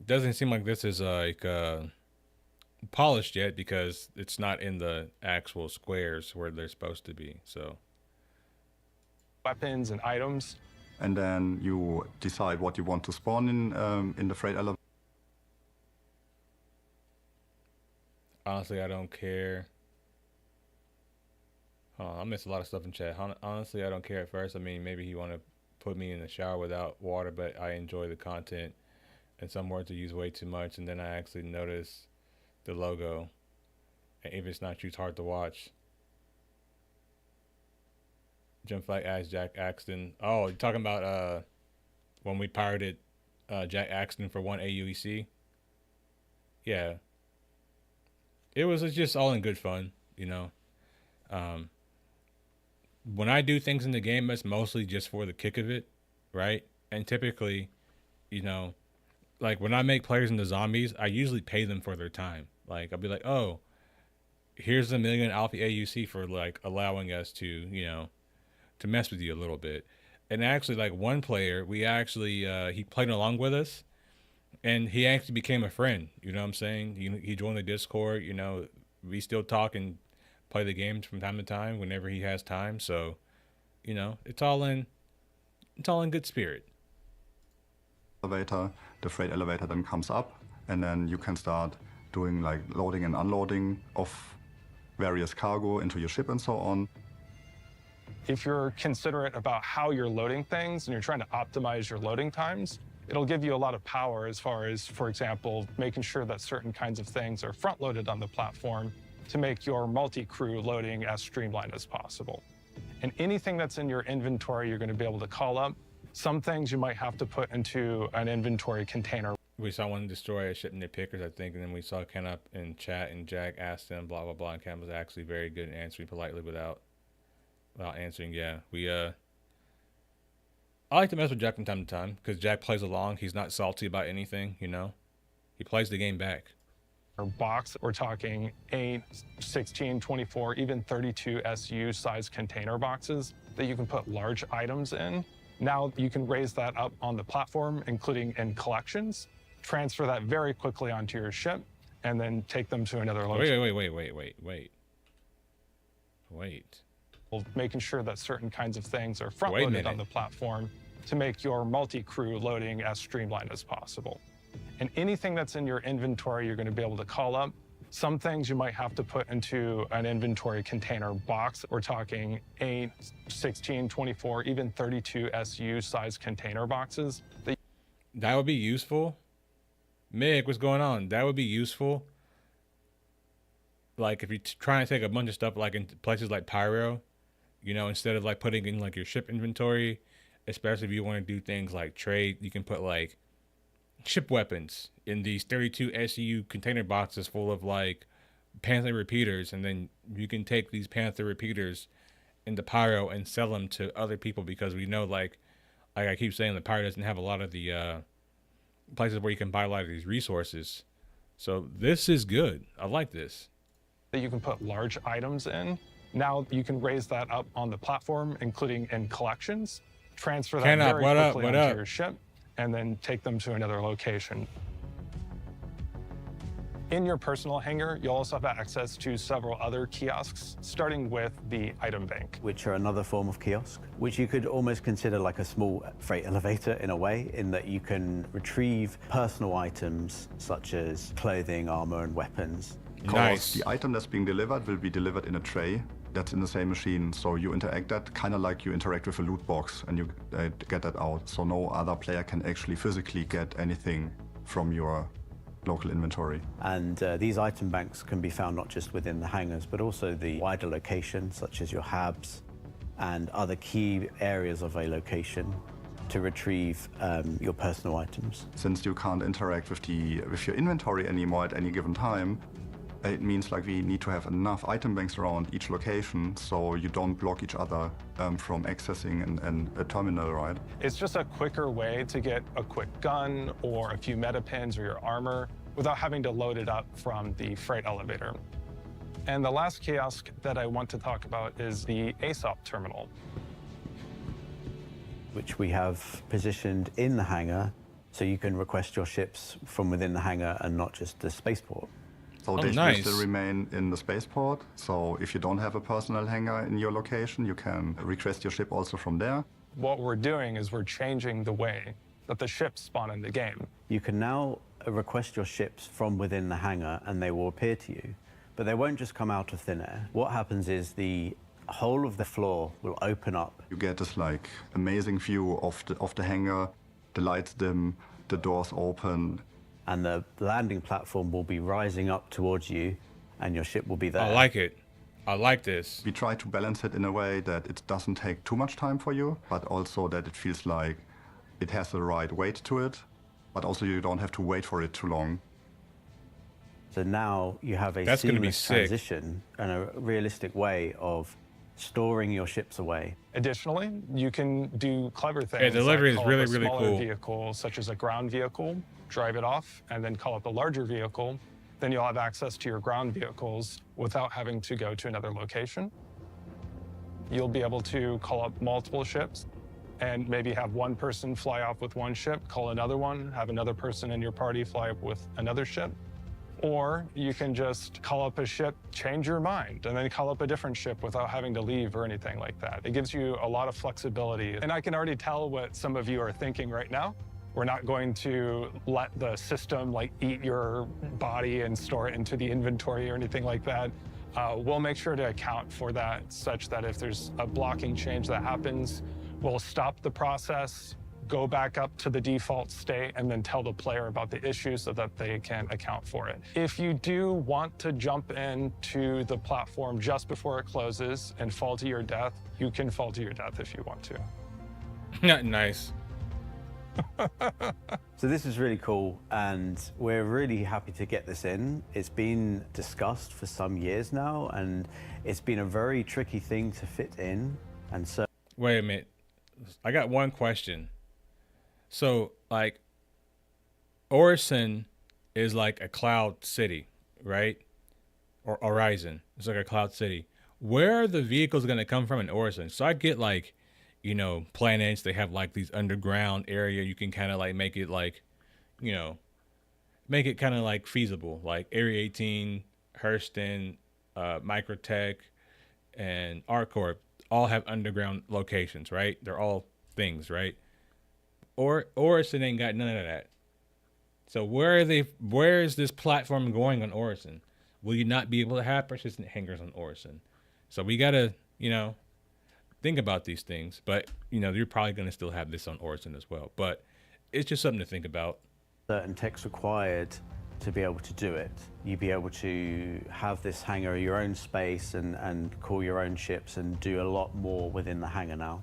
Doesn't seem like this is like polished yet because it's not in the actual squares where they're supposed to be. So weapons and items. And then you decide what you want to spawn in the freight elevator. Honestly, I don't care. I missed a lot of stuff in chat. Honestly, I don't care at first. I mean, maybe he want to put me in the shower without water, but I enjoy the content. And some words are used way too much, and then I actually notice the logo. And if it's not used, hard to watch. Jump Flight asked Jack Axton. Oh, you're talking about when we pirated Jack Axton for 1 AUEC? Yeah. It was just all in good fun, you know. When I do things in the game, it's mostly just for the kick of it, right? And typically, you know, like when I make players into zombies, I usually pay them for their time. Like I'll be like, oh, here's $1 million Alpha AUC for like allowing us to, you know, to mess with you a little bit. And actually, like one player, we actually he played along with us, and he actually became a friend. You know what I'm saying? He joined the Discord. You know, we still talk and play the games from time to time whenever he has time. So, you know, it's all in good spirit. Elevator, the freight elevator then comes up, and then you can start doing like loading and unloading of various cargo into your ship and so on. If you're considerate about how you're loading things and you're trying to optimize your loading times, it'll give you a lot of power as far as, for example, making sure that certain kinds of things are front-loaded on the platform to make your multi-crew loading as streamlined as possible. And anything that's in your inventory, you're going to be able to call up. Some things you might have to put into an inventory container. We saw one destroy a ship in the pickers, I think, and then we saw Ken up in chat, and Jack asked him, blah, blah, blah, and Ken was actually very good at answering politely without answering. Yeah, I like to mess with Jack from time to time because Jack plays along. He's not salty about anything, you know. He plays the game back. Or box, we're talking 8, 16, 24, even 32 SU size container boxes that you can put large items in. Now you can raise that up on the platform, including in collections, transfer that very quickly onto your ship, and then take them to another location. Wait. Making sure that certain kinds of things are front-loaded on the platform to make your multi-crew loading as streamlined as possible. And anything that's in your inventory, you're going to be able to call up. Some things you might have to put into an inventory container box. We're talking 8, 16, 24, even 32 SU size container boxes. That would be useful. Mig, what's going on? That would be useful. Like if you're trying to take a bunch of stuff like in places like Pyro, you know, instead of like putting in like your ship inventory, especially if you want to do things like trade, you can put like ship weapons in these 32 SU container boxes full of like Panther repeaters, and then you can take these Panther repeaters into Pyro and sell them to other people, because we know like I keep saying, the Pyro doesn't have a lot of the places where you can buy a lot of these resources. So this is good. I like this. That you can put large items in. Now you can raise that up on the platform, including in collections, transfer that very quickly onto your ship, and then take them to another location. In your personal hangar, you'll also have access to several other kiosks, starting with the item bank. Which are another form of kiosk, which you could almost consider like a small freight elevator in a way, in that you can retrieve personal items such as clothing, armor, and weapons. Because Nice. the item that's being delivered will be delivered in a tray that's in the same machine. So you interact that kind of like you interact with a loot box and you get that out. So no other player can actually physically get anything from your local inventory. And these item banks can be found not just within the hangars, but also the wider location, such as your hubs and other key areas of a location to retrieve your personal items. Since you can't interact with your inventory anymore at any given time, it means like we need to have enough item banks around each location so you don't block each other from accessing a terminal, right? It's just a quicker way to get a quick gun or a few meta pins or your armor without having to load it up from the freight elevator. And the last kiosk that I want to talk about is the ASOP terminal, which we have positioned in the hangar so you can request your ships from within the hangar and not just the spaceport. So they will still remain in the spaceport. So if you don't have a personal hangar in your location, you can request your ship also from there. What we're doing is we're changing the way that the ships spawn in the game. You can now request your ships from within the hangar and they will appear to you, but they won't just come out of thin air. What happens is the whole of the floor will open up. You get this like amazing view of the hangar, the lights dim, the doors open. And the landing platform will be rising up towards you and your ship will be there. I like it. I like this. We try to balance it in a way that it doesn't take too much time for you, but also that it feels like it has the right weight to it, but also you don't have to wait for it too long. So now you have a seamless transition and a realistic way of storing your ships away. Additionally, you can do clever things. Yeah, delivery is like really, call up a really smaller cool. vehicle, such as a ground vehicle, drive it off, and then call up a larger vehicle. Then you'll have access to your ground vehicles without having to go to another location. You'll be able to call up multiple ships and maybe have one person fly off with one ship, call another one, have another person in your party fly up with another ship. Or you can just call up a ship, change your mind, and then call up a different ship without having to leave or anything like that. It gives you a lot of flexibility. And I can already tell what some of you are thinking right now. We're not going to let the system like eat your body and store it into the inventory or anything like that. We'll make sure to account for that such that if there's a blocking change that happens, we'll stop the process, go back up to the default state, and then tell the player about the issue so that they can account for it. If you do want to jump into the platform just before it closes and fall to your death, you can fall to your death if you want to. Nice. So this is really cool and we're really happy to get this in. It's been discussed for some years now and it's been a very tricky thing to fit in. And so wait a minute, I got one question. So like Orison is like a cloud city, right? Or Horizon, it's like a cloud city. Where are the vehicles going to come from in Orison? So I get like, you know, planets, they have like these underground area. You can kind of like make it like, you know, make it kind of like feasible. Like Area 18, Hurston, Microtech, and ArcCorp all have underground locations, right? They're all things, right? Or Orison ain't got none of that. So where is this platform going on Orison? Will you not be able to have persistent hangars on Orison? So we gotta, you know, think about these things, but you know, you're probably going to still have this on Orison as well, but it's just something to think about. Certain tech's required to be able to do it. You'd be able to have this hangar your own space and call your own ships and do a lot more within the hangar now.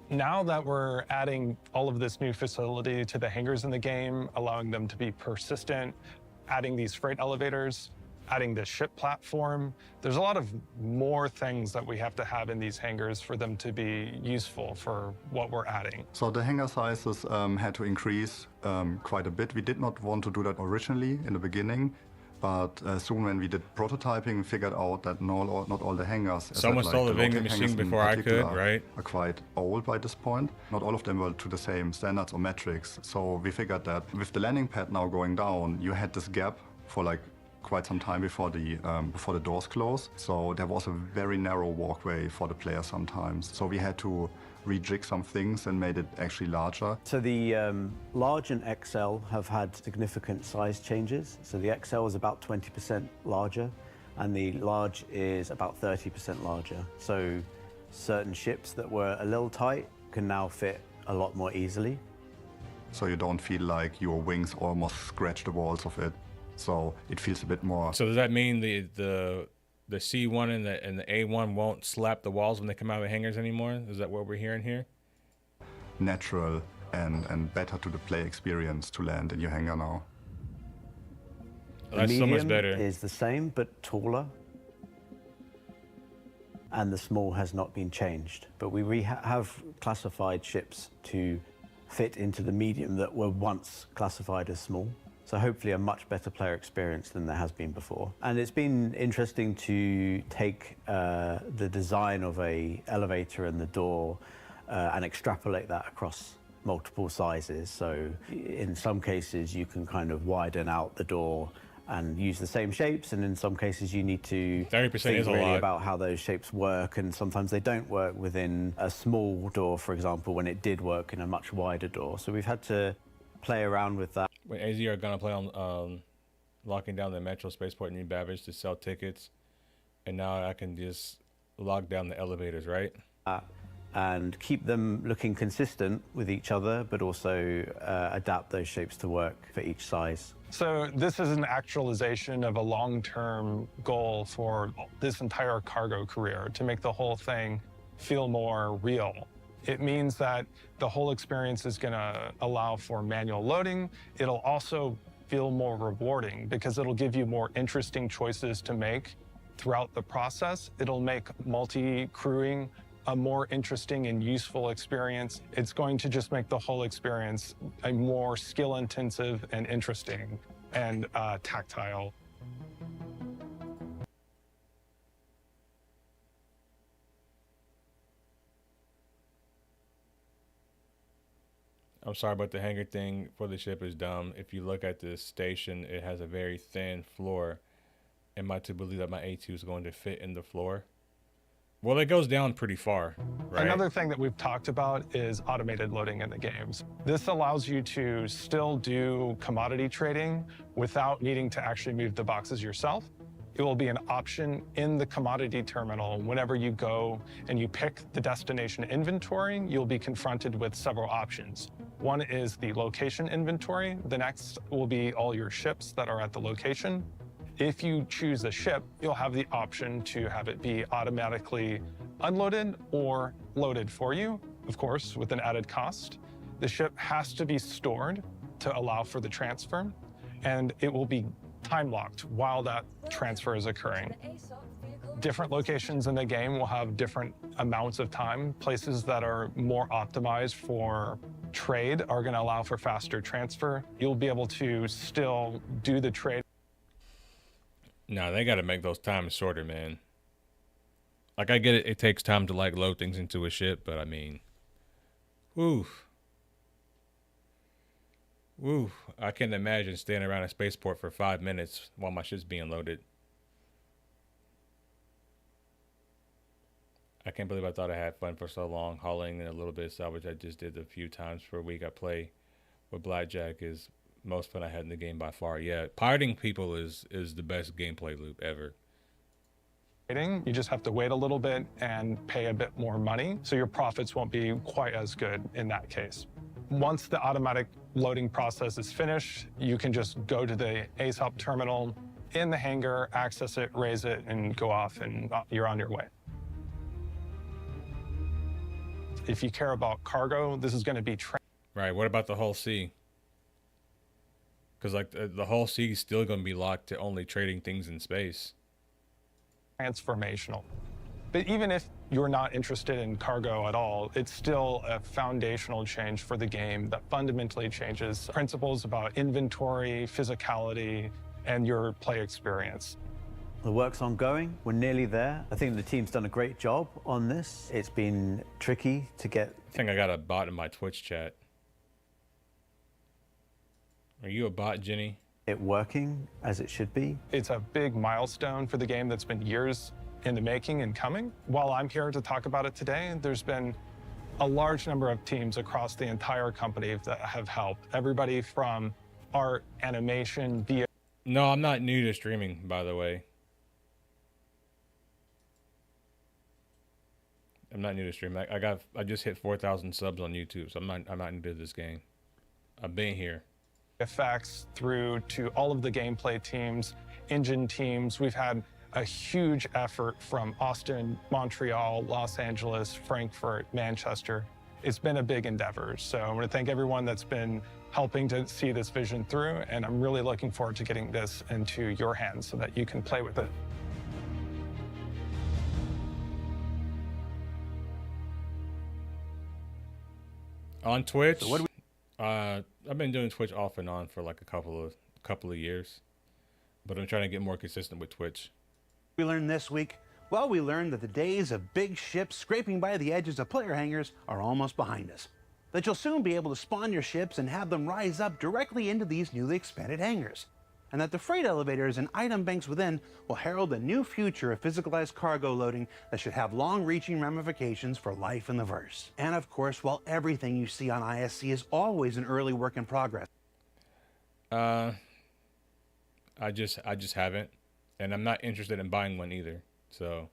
Now that we're adding all of this new facility to the hangars in the game, allowing them to be persistent, adding these freight elevators, adding this ship platform, there's a lot of more things that we have to have in these hangars for them to be useful for what we're adding. So the hangar sizes had to increase quite a bit. We did not want to do that originally in the beginning, but soon when we did prototyping, we figured out that not all the hangars, someone stole the vending machine before I could, right? Are quite old by this point. Not all of them were to the same standards or metrics. So we figured that with the landing pad now going down, you had this gap for like quite some time before the doors close. So there was a very narrow walkway for the player sometimes. So we had to rejig some things and made it actually larger. So the large and XL have had significant size changes. So the XL is about 20% larger, and the large is about 30% larger. So certain ships that were a little tight can now fit a lot more easily. So you don't feel like your wings almost scratch the walls of it. So it feels a bit more. So does that mean the C1 and the A1 won't slap the walls when they come out of the hangars anymore? Is that what we're hearing here? Natural and better to the play experience to land in your hangar now. Oh, that's so much Medium better. is the same but taller, and the small has not been changed. But we have classified ships to fit into the medium that were once classified as small. So hopefully a much better player experience than there has been before. And it's been interesting to take the design of a elevator and the door and extrapolate that across multiple sizes. So in some cases you can kind of widen out the door and use the same shapes, and in some cases you need to 30% think is a really lot. about how those shapes work, and sometimes they don't work within a small door, for example, when it did work in a much wider door. So we've had to play around with that. When AZ are gonna play on locking down the Metro Spaceport in New Babbage to sell tickets, and now I can just lock down the elevators, right? And keep them looking consistent with each other, but also adapt those shapes to work for each size. So this is an actualization of a long-term goal for this entire cargo career, to make the whole thing feel more real. It means that the whole experience is going to allow for manual loading. It'll also feel more rewarding because it'll give you more interesting choices to make throughout the process. It'll make multi-crewing a more interesting and useful experience. It's going to just make the whole experience a more skill-intensive and interesting and tactile. I'm sorry, but the hangar thing for the ship is dumb. If you look at this station, it has a very thin floor. Am I to believe that my A2 is going to fit in the floor? Well, it goes down pretty far, right? Another thing that we've talked about is automated loading in the games. This allows you to still do commodity trading without needing to actually move the boxes yourself. It will be an option in the commodity terminal. Whenever you go and you pick the destination inventory, you'll be confronted with several options. One is the location inventory. The next will be all your ships that are at the location. If you choose a ship, you'll have the option to have it be automatically unloaded or loaded for you, of course, with an added cost. The ship has to be stored to allow for the transfer, and it will be time-locked while that transfer is occurring. Different locations in the game will have different amounts of time. Places that are more optimized for trade are going to allow for faster transfer. You'll be able to still do the trade. No, they got to make those times shorter, man. Like, I get it. It takes time to, like, load things into a ship, but I mean, oof. Oof. I can't imagine standing around a spaceport for 5 minutes while my ship's being loaded. I can't believe I thought I had fun for so long. Hauling and a little bit of salvage I just did a few times per week I play with Blackjack is most fun I had in the game by far. Yeah, pirating people is the best gameplay loop ever. You just have to wait a little bit and pay a bit more money, so your profits won't be quite as good in that case. Once the automatic loading process is finished, you can just go to the ASOP terminal in the hangar, access it, raise it, and go off, and you're on your way. If you care about cargo, this is going to be right. What about the whole sea? Because like the whole sea is still going to be locked to only trading things in space. Transformational. But even if you're not interested in cargo at all, it's still a foundational change for the game that fundamentally changes principles about inventory, physicality, and your play experience. The work's ongoing. We're nearly there. I think the team's done a great job on this. It's been tricky to get. I think I got a bot in my Twitch chat. Are you a bot, Jenny? It working as it should be. It's a big milestone for the game that's been years in the making and coming. While I'm here to talk about it today, there's been a large number of teams across the entire company that have helped. Everybody from art, animation, VO. No, I'm not new to streaming, by the way. I'm not new to streaming. I just hit 4,000 subs on YouTube, so I'm not new to this game. I've been here. Effects through to all of the gameplay teams, engine teams. We've had a huge effort from Austin, Montreal, Los Angeles, Frankfurt, Manchester. It's been a big endeavor. So I want to thank everyone that's been helping to see this vision through, and I'm really looking forward to getting this into your hands so that you can play with it. On Twitch, so what do I've been doing Twitch off and on for like a couple of years, but I'm trying to get more consistent with Twitch. We learned this week? Well, we learned that the days of big ships scraping by the edges of player hangars are almost behind us. That you'll soon be able to spawn your ships and have them rise up directly into these newly expanded hangars. And that the freight elevators and item banks within will herald a new future of physicalized cargo loading that should have long-reaching ramifications for life in the verse. And of course, while everything you see on ISC is always an early work in progress. I just haven't, and I'm not interested in buying one either. So,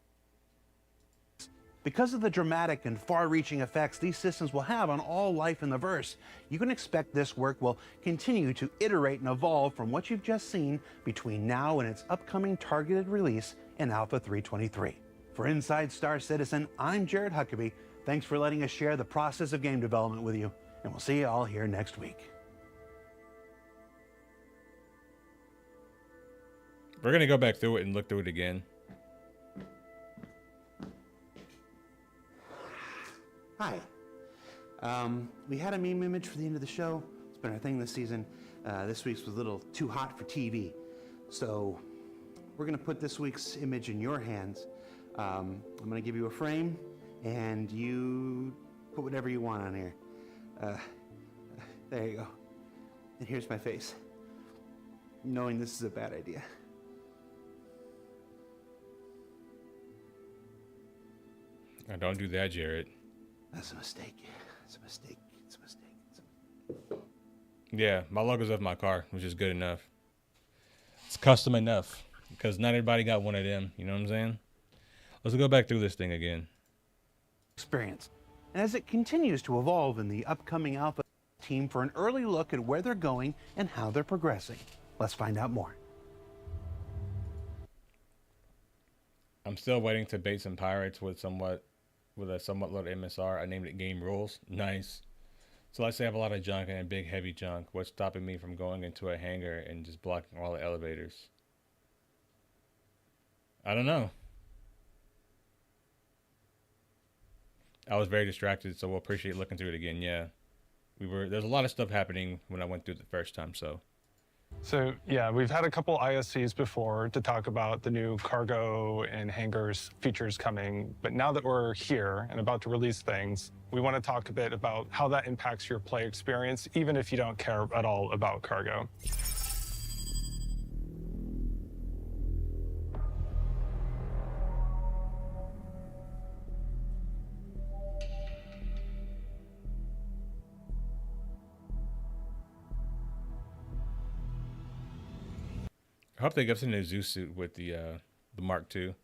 because of the dramatic and far-reaching effects these systems will have on all life in the verse, you can expect this work will continue to iterate and evolve from what you've just seen between now and its upcoming targeted release in Alpha 3.23. For Inside Star Citizen, I'm Jared Huckabee. Thanks for letting us share the process of game development with you, and we'll see you all here next week. We're going to go back through it and look through it again. Hi. We had a meme image for the end of the show. It's been our thing this season. This week's was a little too hot for TV. So we're going to put this week's image in your hands. I'm going to give you a frame, and you put whatever you want on here. There you go. And here's my face, knowing this is a bad idea. Now, don't do that, Jared. That's a mistake. It's a mistake. It's a mistake. It's a mistake. Yeah, my logo's of my car, which is good enough. It's custom enough because not everybody got one of them. You know what I'm saying? Let's go back through this thing again. Experience. And as it continues to evolve in the upcoming Alpha team for an early look at where they're going and how they're progressing. Let's find out more. I'm still waiting to bait some pirates with a somewhat low MSR. I named it Game Rules. Nice. So let's say I have a lot of junk and big heavy junk. What's stopping me from going into a hangar and just blocking all the elevators? I don't know. I was very distracted, so we'll appreciate looking through it again. Yeah. There's a lot of stuff happening when I went through it the first time, so. So yeah, we've had a couple ISCs before to talk about the new cargo and hangars features coming, but now that we're here and about to release things, we want to talk a bit about how that impacts your play experience, even if you don't care at all about cargo. I hope they give us a new Zeus suit with the Mark II.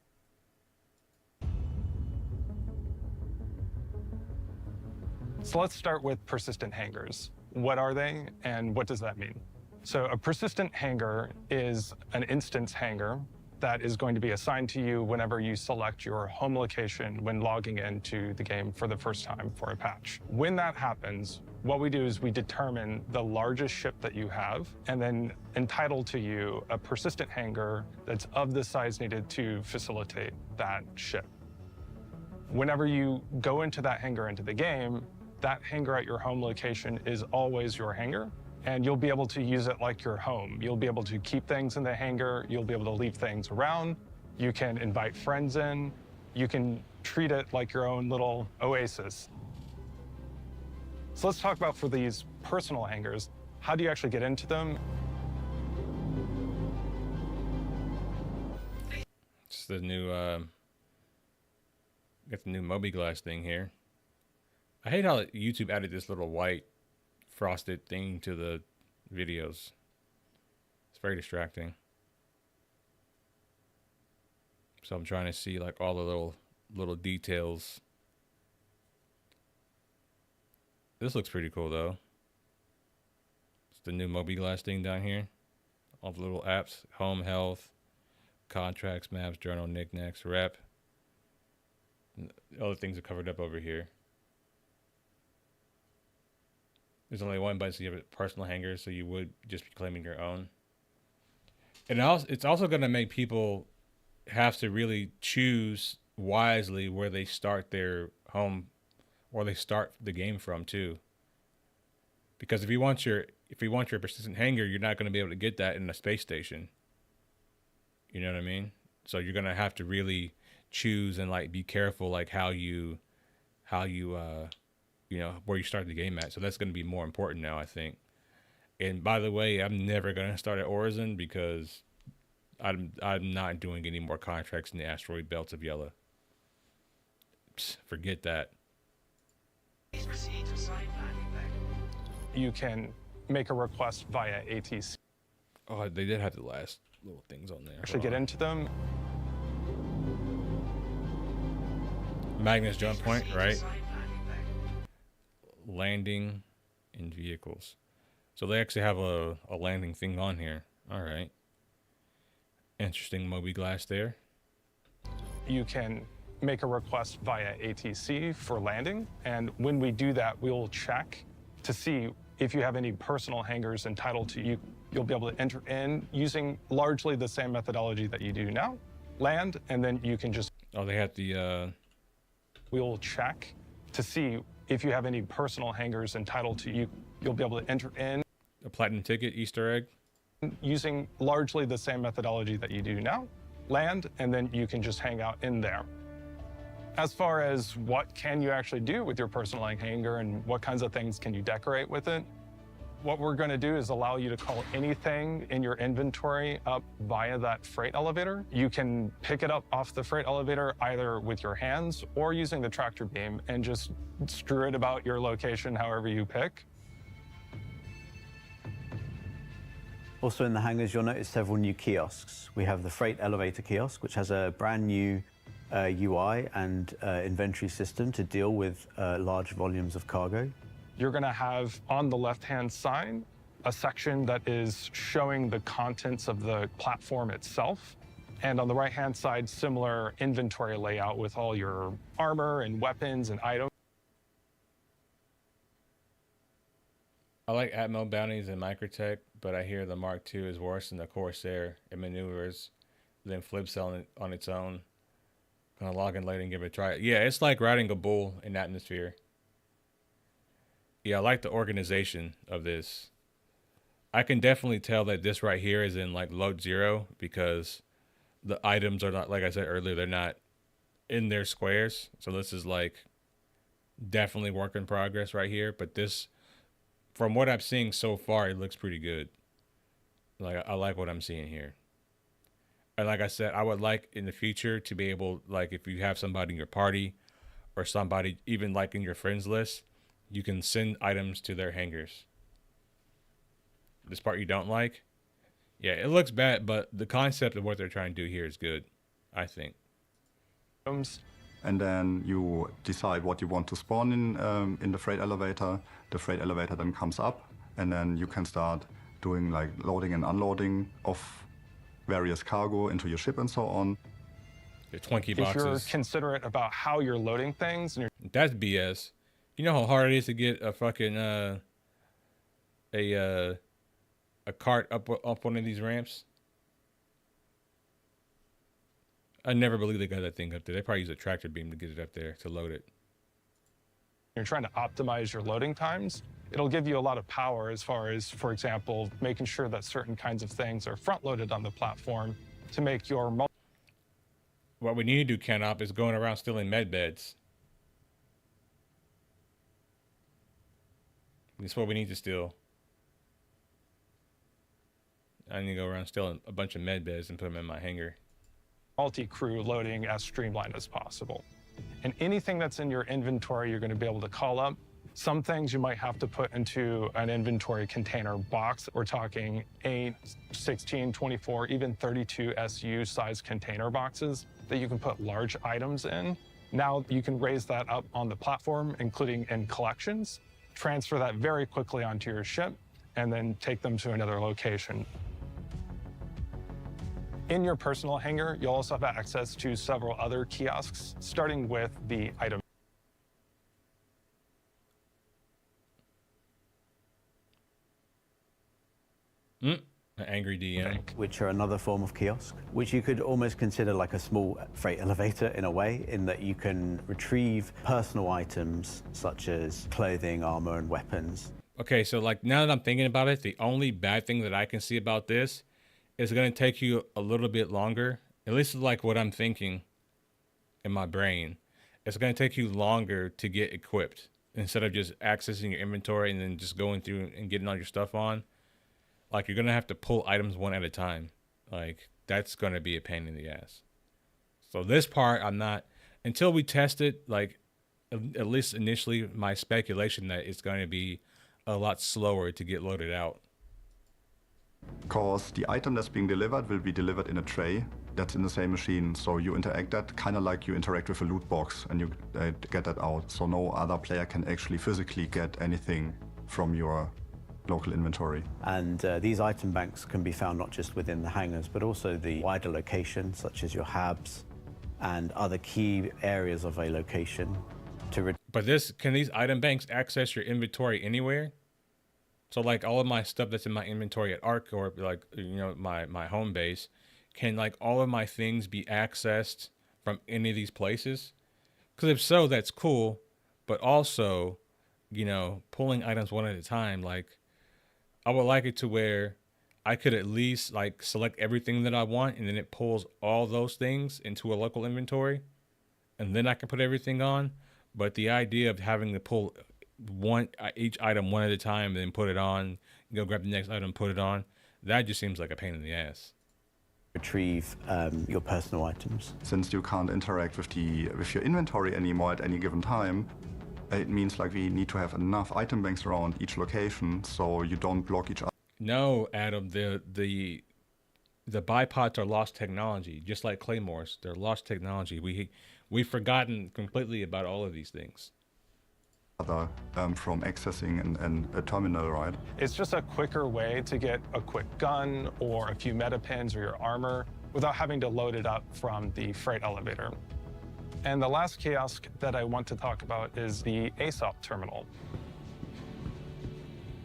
So let's start with persistent hangars. What are they and what does that mean? So a persistent hangar is an instance hangar that is going to be assigned to you whenever you select your home location when logging into the game for the first time for a patch. When that happens, what we do is we determine the largest ship that you have and then entitle to you a persistent hangar that's of the size needed to facilitate that ship. Whenever you go into that hangar into the game, that hangar at your home location is always your hangar, and you'll be able to use it like your home. You'll be able to keep things in the hangar, you'll be able to leave things around, you can invite friends in, you can treat it like your own little oasis. So let's talk about for these personal hangars, how do you actually get into them? It's the new, got the new Moby Glass thing here. I hate how YouTube added this little white frosted thing to the videos. It's very distracting. So I'm trying to see like all the little details. This looks pretty cool though. It's the new mobiGlas thing down here. All the little apps, home, health, contracts, maps, journal, knickknacks, rep. And other things are covered up over here. There's only one button, so you have a personal hanger, so you would just be claiming your own. And it's also going to make people have to really choose wisely where they start their home or they start the game from too. Because if you want your persistent hanger, you're not going to be able to get that in a space station. You know what I mean? So you're going to have to really choose and like be careful like how you you know, where you start the game at. So that's going to be more important now, I think. And by the way, I'm never going to start at Origin because I'm not doing any more contracts in the asteroid belts of Yellow. Psst, forget that. Please proceed to site landing bay. You can make a request via ATC. Oh, they did have the last little things on there. Actually get into them. Magnus jump point, Proceed to right? site landing bay. Landing in vehicles. So they actually have a landing thing on here. All right. Interesting mobiGlas there. You can make a request via ATC for landing. And when we do that, we'll check to see if you have any personal hangars entitled to you. You'll be able to enter in using largely the same methodology that you do now. Land, and then you can just... Oh, they have the... We'll check to see if you have any personal hangars entitled to you. You'll be able to enter in a platinum ticket, Easter egg. Using largely the same methodology that you do now. Land, and then you can just hang out in there. As far as what can you actually do with your personal hangar and what kinds of things can you decorate with it, what we're going to do is allow you to call anything in your inventory up via that freight elevator. You can pick it up off the freight elevator either with your hands or using the tractor beam and just screw it about your location however you pick. Also in the hangars, you'll notice several new kiosks. We have the freight elevator kiosk, which has a brand new UI and inventory system to deal with large volumes of cargo. You're going to have on the left-hand side a section that is showing the contents of the platform itself. And on the right-hand side, similar inventory layout with all your armor and weapons and items. I like Atmo bounties and Microtech, but I hear the Mark II is worse than the Corsair. It maneuvers, then flips on its own. Gonna log in later and give it a try. Yeah, it's like riding a bull in atmosphere. Yeah, I like the organization of this. I can definitely tell that this right here is in like load 0 because the items are not, like I said earlier, they're not in their squares. So this is like definitely work in progress right here. But this, from what I'm seeing so far, it looks pretty good. Like I like what I'm seeing here. And like I said, I would like in the future to be able, like if you have somebody in your party or somebody even like in your friends list, you can send items to their hangars. This part you don't like? Yeah, it looks bad, but the concept of what they're trying to do here is good, I think. And then you decide what you want to spawn in the freight elevator. The freight elevator then comes up, and then you can start doing like loading and unloading of various cargo into your ship and so on. The Twinkie If boxes. you're considerate about how you're loading things, and you're That's BS. You know how hard it is to get a fucking a cart up one of these ramps? I never believe they got that thing up there. They probably use a tractor beam to get it up there to load it. you're trying to optimize your loading times, it'll give you a lot of power as far as, for example, making sure that certain kinds of things are front-loaded on the platform to make your... What we need to do, Canop, is going around stealing med beds. That's what we need to steal. I need to go around stealing a bunch of med beds and put them in my hangar. multi-crew loading as streamlined as possible. And anything that's in your inventory, you're going to be able to call up. Some things you might have to put into an inventory container box. We're talking 8, 16, 24, even 32 SU size container boxes that you can put large items in. Now you can raise that up on the platform, including in collections, transfer that very quickly onto your ship, and then take them to another location. In your personal hangar, you'll also have access to several other kiosks, starting with the item. An angry DM. Which are another form of kiosk, which you could almost consider like a small freight elevator in a way, in that you can retrieve personal items such as clothing, armor, and weapons. Okay, so like now that I'm thinking about it, the only bad thing that I can see about this is going to take you a little bit longer. At least like what I'm thinking in my brain. It's going to take you longer to get equipped instead of just accessing your inventory and then just going through and getting all your stuff on. Like, you're going to have to pull items one at a time. Like, that's going to be a pain in the ass. So this part, I'm not, until we test it, like, at least initially, my speculation that it's going to be a lot slower to get loaded out. Because the item that's being delivered will be delivered in a tray that's in the same machine. So you interact that kind of like you interact with a loot box and you get that out. So no other player can actually physically get anything from your local inventory. And these item banks can be found not just within the hangars, but also the wider location, such as your hubs and other key areas of a location. But can these item banks access your inventory anywhere? So like all of my stuff that's in my inventory at Ark, or like, you know, my home base, can like all of my things be accessed from any of these places? Because if so, that's cool. But also, you know, pulling items one at a time, like, I would like it to where I could at least like select everything that I want, and then it pulls all those things into a local inventory, and then I can put everything on. But the idea of having to pull each item one at a time and then put it on, go grab the next item, put it on, that just seems like a pain in the ass. Retrieve your personal items. Since you can't interact with your inventory anymore at any given time, it means like we need to have enough item banks around each location so you don't block each other. No, Adam, the bipods are lost technology, just like claymores. They're lost technology. We've forgotten completely about all of these things. From accessing a terminal, right? It's just a quicker way to get a quick gun or a few meta pins or your armor without having to load it up from the freight elevator. And the last kiosk that I want to talk about is the ASOP terminal,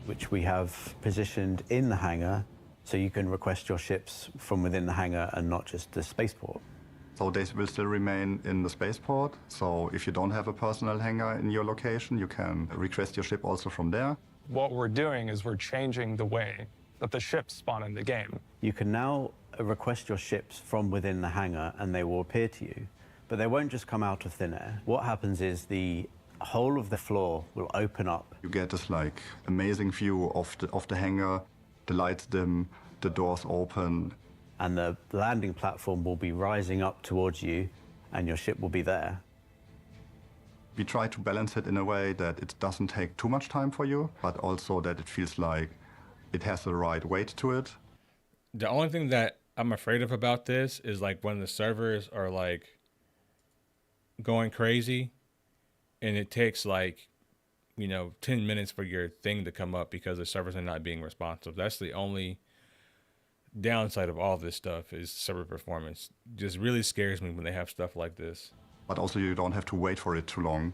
which we have positioned in the hangar, so you can request your ships from within the hangar and not just the spaceport. So they will still remain in the spaceport. So if you don't have a personal hangar in your location, you can request your ship also from there. What we're doing is we're changing the way that the ships spawn in the game. You can now request your ships from within the hangar and they will appear to you. But they won't just come out of thin air. What happens is the whole of the floor will open up. You get this like amazing view of the hangar, the lights dim, the doors open. And the landing platform will be rising up towards you and your ship will be there. We try to balance it in a way that it doesn't take too much time for you, but also that it feels like it has the right weight to it. The only thing that I'm afraid of about this is like when the servers are like going crazy and it takes like, you know, 10 minutes for your thing to come up because the servers are not being responsive. That's the only downside of all this stuff, is server performance. Just really scares me when they have stuff like this. But also you don't have to wait for it too long.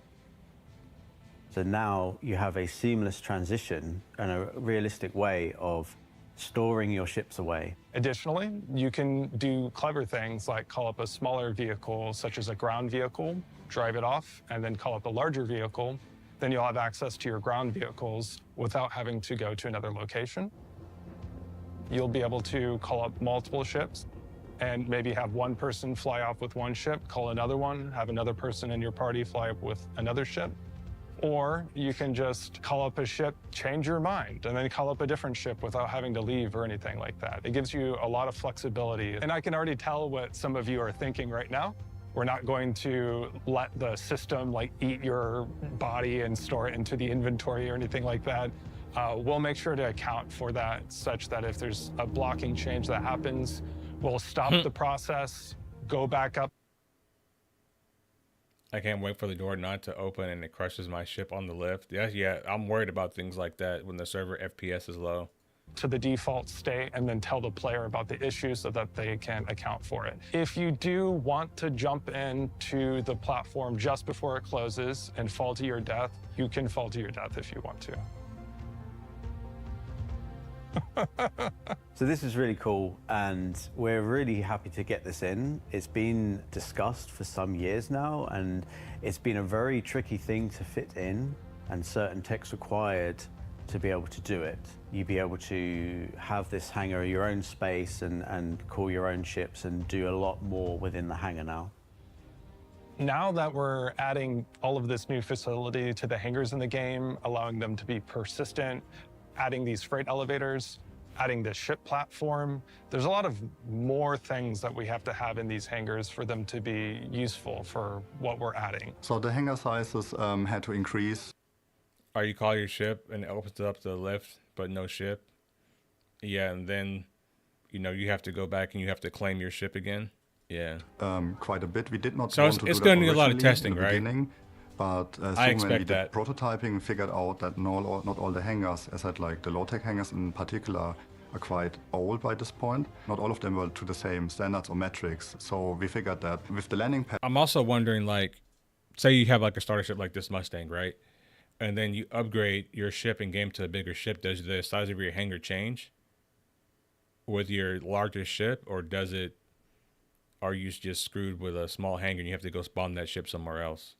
So now you have a seamless transition and a realistic way of storing your ships away. Additionally, you can do clever things like call up a smaller vehicle, such as a ground vehicle, drive it off, and then call up a larger vehicle. Then you'll have access to your ground vehicles without having to go to another location. You'll be able to call up multiple ships and maybe have one person fly off with one ship, call another one, have another person in your party fly up with another ship. Or you can just call up a ship, change your mind, and then call up a different ship without having to leave or anything like that. It gives you a lot of flexibility. And I can already tell what some of you are thinking right now. We're not going to let the system like eat your body and store it into the inventory or anything like that. We'll make sure to account for that such that if there's a blocking change that happens, we'll stop the process, go back up. I can't wait for the door not to open and it crushes my ship on the lift. Yeah, I'm worried about things like that when the server FPS is low. To the default state and then tell the player about the issue so that they can account for it. If you do want to jump into the platform just before it closes and fall to your death, you can fall to your death if you want to. So this is really cool, and we're really happy to get this in. It's been discussed for some years now, and it's been a very tricky thing to fit in, and certain tech's required to be able to do it. You'd be able to have this hangar your own space and call your own ships and do a lot more within the hangar now. Now that we're adding all of this new facility to the hangars in the game, allowing them to be persistent, adding these freight elevators, adding the ship platform, there's a lot of more things that we have to have in these hangars for them to be useful for what we're adding. So the hangar sizes had to increase. Or you call your ship and it opens up the lift, but no ship. Yeah, and then, you know, you have to go back and you have to claim your ship again. Yeah. Quite a bit. We did not So want to do it's that going to need a lot of originally testing, in the right? beginning, but soon I when we expect did that. prototyping, we figured out that not all the hangars, as I said, like the low-tech hangars in particular, are quite old by this point. Not all of them were to the same standards or metrics. So we figured that with the landing pad. I'm also wondering, like, say you have like a starter ship like this Mustang, right? And then you upgrade your ship in game to a bigger ship. Does the size of your hangar change with your larger ship, or does it? Are you just screwed with a small hangar and you have to go spawn that ship somewhere else?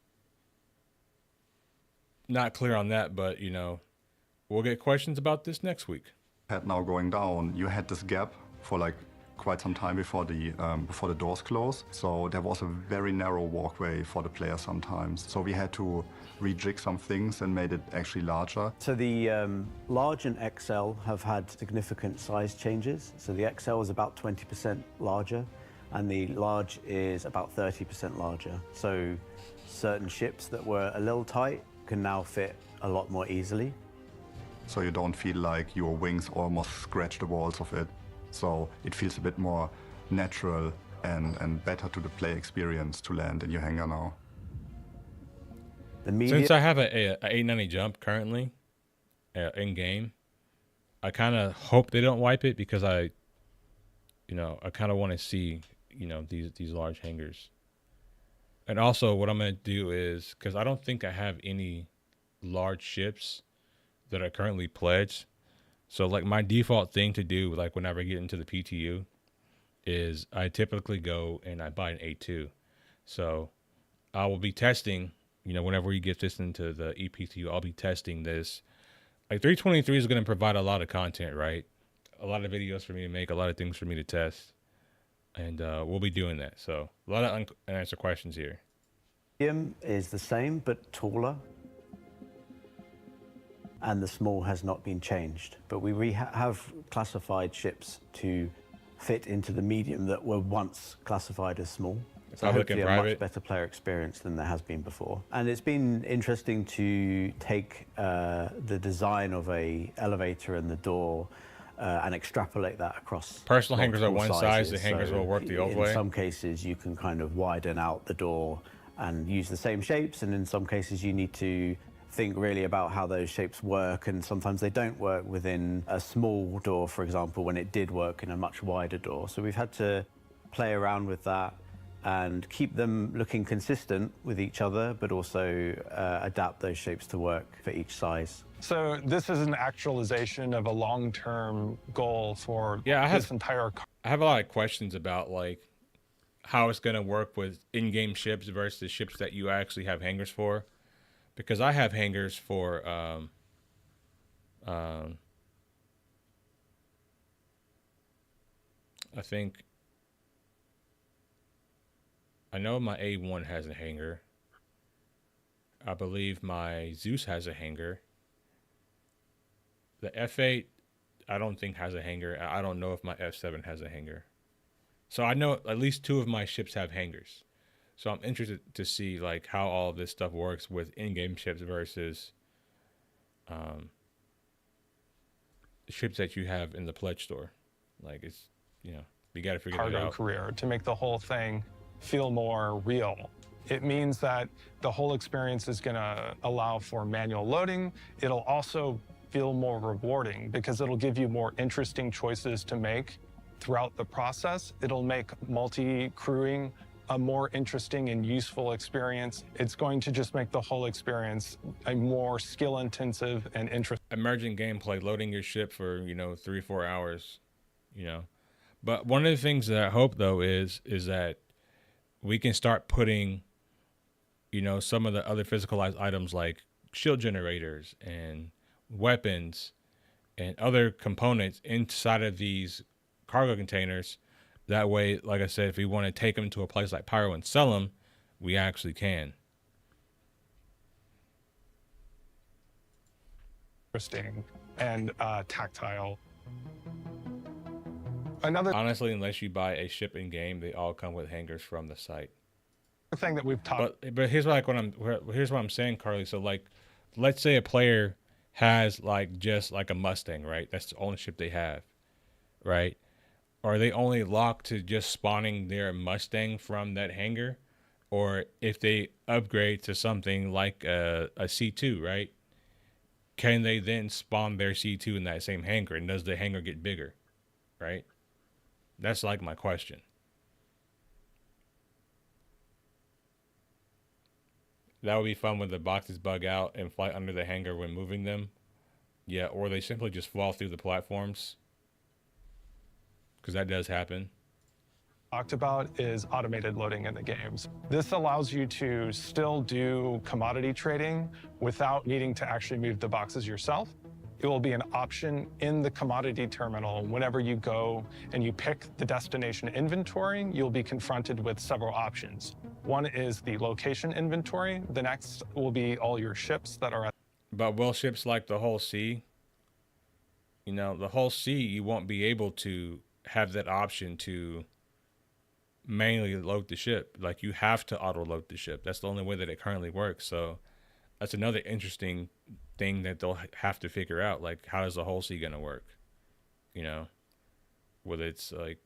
Not clear on that, but you know, we'll get questions about this next week. Pad now going down, you had this gap for like quite some time before the doors close. So there was a very narrow walkway for the player sometimes. So we had to rejig some things and made it actually larger. So the large and XL have had significant size changes. So the XL is about 20% larger, and the large is about 30% larger. So certain ships that were a little tight can now fit a lot more easily. So you don't feel like your wings almost scratch the walls of it. So it feels a bit more natural and better to the play experience to land in your hangar now. Since I have a 890 jump currently in game, I kind of hope they don't wipe it because I kind of want to see, these large hangars. And also what I'm going to do is, because I don't think I have any large ships that are currently pledged. So like my default thing to do, like whenever I get into the PTU, is I typically go and I buy an A2. So I will be testing, whenever we get this into the ePTU, I'll be testing this. Like 323 is going to provide a lot of content, right? A lot of videos for me to make, a lot of things for me to test. And we'll be doing that. So a lot of unanswered questions here. Medium is the same, but taller. And the small has not been changed. But we have classified ships to fit into the medium that were once classified as small. So hopefully a much better player experience than there has been before. And it's been interesting to take the design of a elevator and the door and extrapolate that across. Personal hangars are one size, the hangars will work the old way. In some cases, you can kind of widen out the door and use the same shapes, and in some cases, you need to think really about how those shapes work, and sometimes they don't work within a small door, for example, when it did work in a much wider door. So we've had to play around with that and keep them looking consistent with each other, but also adapt those shapes to work for each size. So this is an actualization of a long-term goal for this entire. I have a lot of questions about like how it's going to work with in-game ships versus ships that you actually have hangars for, because I have hangars for I think I know my A1 has a hangar. I believe my Zeus has a hangar. The F8, I don't think has a hangar. I don't know if my F7 has a hangar. So I know at least two of my ships have hangars. So I'm interested to see like how all this stuff works with in-game ships versus ships that you have in the pledge store. Like it's, you know, you got to figure that cargo out. career to make the whole thing feel more real. It means that the whole experience is going to allow for manual loading. It'll also feel more rewarding because it'll give you more interesting choices to make throughout the process. It'll make multi-crewing a more interesting and useful experience. It's going to just make the whole experience a more skill-intensive and interesting. Emergent gameplay, loading your ship for, you know, 3 or 4 hours, you know. But one of the things that I hope though is that we can start putting, you know, some of the other physicalized items like shield generators and weapons and other components inside of these cargo containers. That way, like I said, if we want to take them to a place like Pyro and sell them, we actually can. Interesting and tactile. Honestly, unless you buy a ship in game, they all come with hangars from the site. Thing that we've talked. But here's what I'm saying, Carly. So like, let's say a player has like just like a Mustang, right? That's the only ship they have, right? Are they only locked to just spawning their Mustang from that hangar? Or if they upgrade to something like a C2, right? Can they then spawn their C2 in that same hangar? And does the hangar get bigger, right? That's like my question. That would be fun when the boxes bug out and fly under the hangar when moving them. Yeah, or they simply just fall through the platforms. Because that does happen. Talked about is automated loading in the games. This allows you to still do commodity trading without needing to actually move the boxes yourself. It will be an option in the commodity terminal. Whenever you go and you pick the destination inventory, you'll be confronted with several options. One is the location inventory. The next will be all your ships that are at. But will ships like the Hull C, you know, the Hull C, you won't be able to have that option to manually load the ship. Like you have to auto load the ship. That's the only way that it currently works. So that's another interesting thing that they'll have to figure out. Like, how is the Hull C gonna work? You know, with its like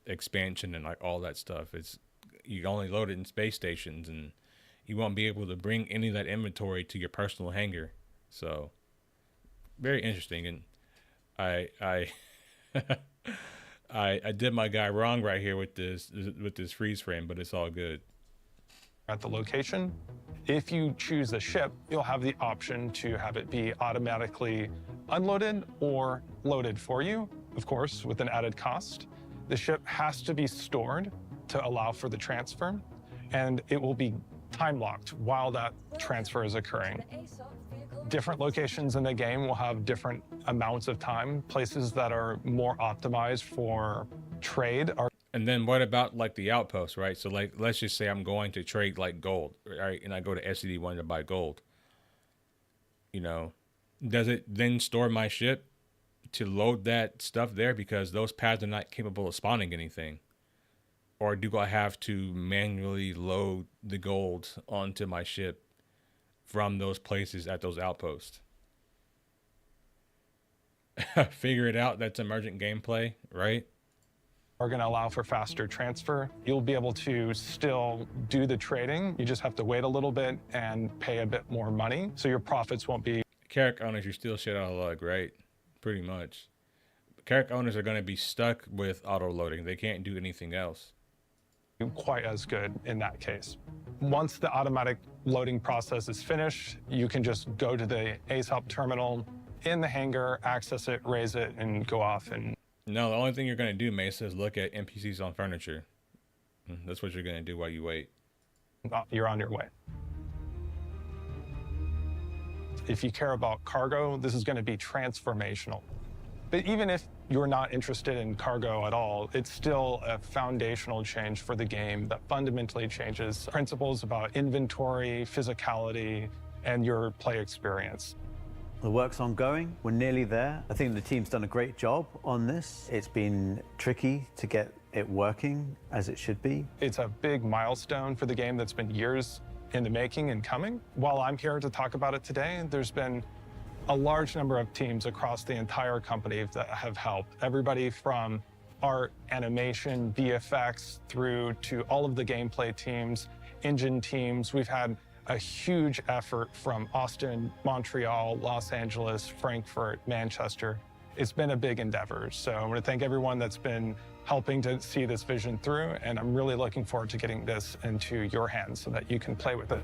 expansion and like all that stuff. It's, you only load it in space stations, and you won't be able to bring any of that inventory to your personal hangar. So very interesting. And I did my guy wrong right here with this freeze frame, but it's all good. At the location. If you choose a ship, you'll have the option to have it be automatically unloaded or loaded for you, of course, with an added cost. The ship has to be stored to allow for the transfer, and it will be time locked while that transfer is occurring. Different locations in the game will have different amounts of time. Places that are more optimized for trade are. And then what about like the outpost, right? So like, let's just say I'm going to trade like gold, right? And I go to SCD1 to buy gold. You know, does it then store my ship to load that stuff there? Because those pads are not capable of spawning anything. Or do I have to manually load the gold onto my ship from those places at those outposts? Figure it out. That's emergent gameplay, right? Are going to allow for faster transfer. You'll be able to still do the trading. You just have to wait a little bit and pay a bit more money, so your profits won't be. Carrack owners, you're still shit out of luck, right? Pretty much. Carrack owners are going to be stuck with auto loading. They can't do anything else. Quite as good in that case. Once the automatic loading process is finished, you can just go to the ASOP terminal in the hangar, access it, raise it, and go off. And no, the only thing you're going to do, Mesa, is look at NPCs on furniture. That's what you're going to do while you wait. You're on your way. If you care about cargo, this is going to be transformational. But even if you're not interested in cargo at all, it's still a foundational change for the game that fundamentally changes principles about inventory, physicality, and your play experience. The work's ongoing. We're nearly there. I think the team's done a great job on this. It's been tricky to get it working as it should be? It's a big milestone for the game that's been years in the making and coming. While I'm here to talk about it today, there's been a large number of teams across the entire company that have helped. Everybody from art, animation, VFX, through to all of the gameplay teams, engine teams. We've had a huge effort from Austin, Montreal, Los Angeles, Frankfurt, Manchester. It's been a big endeavor. So I want to thank everyone that's been helping to see this vision through, and I'm really looking forward to getting this into your hands so that you can play with it.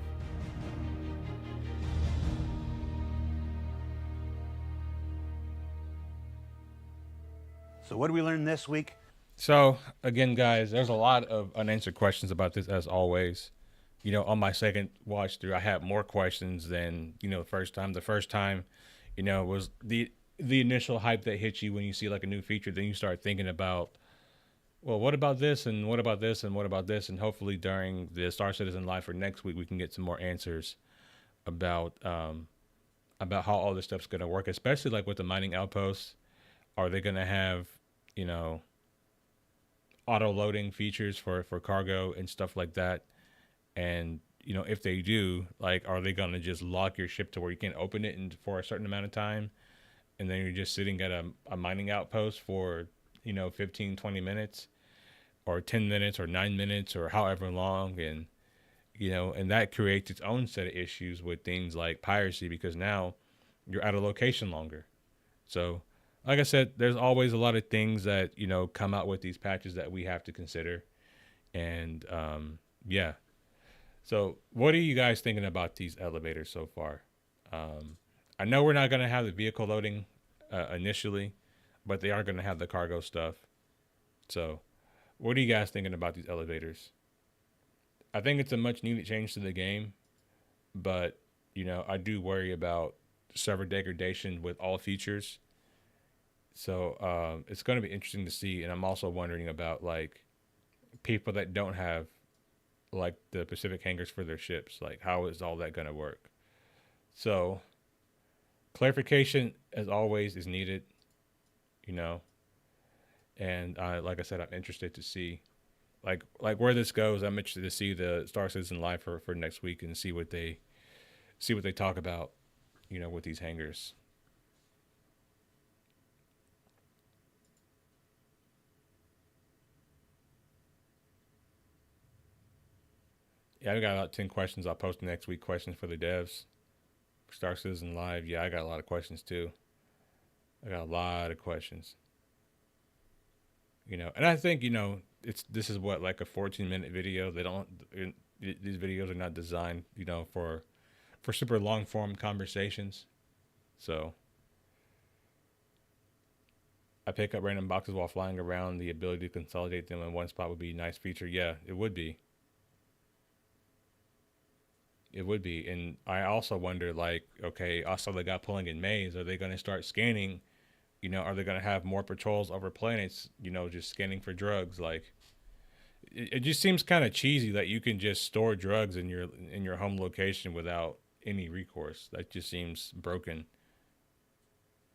So what did we learn this week? So again, guys, there's a lot of unanswered questions about this, as always. You know, on my second watch through, I had more questions than, you know, the first time. The first time, you know, was the initial hype that hits you when you see like a new feature. Then you start thinking about, well, what about this, and what about this, and what about this? And hopefully during the Star Citizen Live for next week, we can get some more answers about how all this stuff's going to work, especially like with the mining outposts. Are they going to have, you know, auto loading features for cargo and stuff like that? And, you know, if they do, like, are they going to just lock your ship to where you can't open it for a certain amount of time? And then you're just sitting at a mining outpost for, you know, 15, 20 minutes or 10 minutes or 9 minutes or however long. And, you know, and that creates its own set of issues with things like piracy, because now you're at a location longer. So, like I said, there's always a lot of things that, you know, come out with these patches that we have to consider. And, yeah. So what are you guys thinking about these elevators so far? I know we're not going to have the vehicle loading initially, but they are going to have the cargo stuff. So what are you guys thinking about these elevators? I think it's a much needed change to the game, but, you know, I do worry about server degradation with all features. So it's going to be interesting to see. And I'm also wondering about like people that don't have like the Pacific hangars for their ships. Like, how is all that going to work? So clarification, as always, is needed, you know. And like I said, I'm interested to see like where this goes. I'm interested to see the Star Citizen Live for next week and see what they talk about, you know, with these hangars. Yeah, I got about 10 questions. I'll post next week questions for the devs. Star Citizen Live. Yeah, I got a lot of questions too. I got a lot of questions. You know, and I think, you know, this is what, like a 14-minute video. These videos are not designed, you know, for super long form conversations. So I pick up random boxes while flying around. The ability to consolidate them in one spot would be a nice feature. Yeah, it would be. It would be. And I also wonder, like, okay, I saw the guy pulling in maze. Are they going to start scanning? You know, are they going to have more patrols over planets, you know, just scanning for drugs? Like, it just seems kind of cheesy that you can just store drugs in your home location without any recourse. That just seems broken.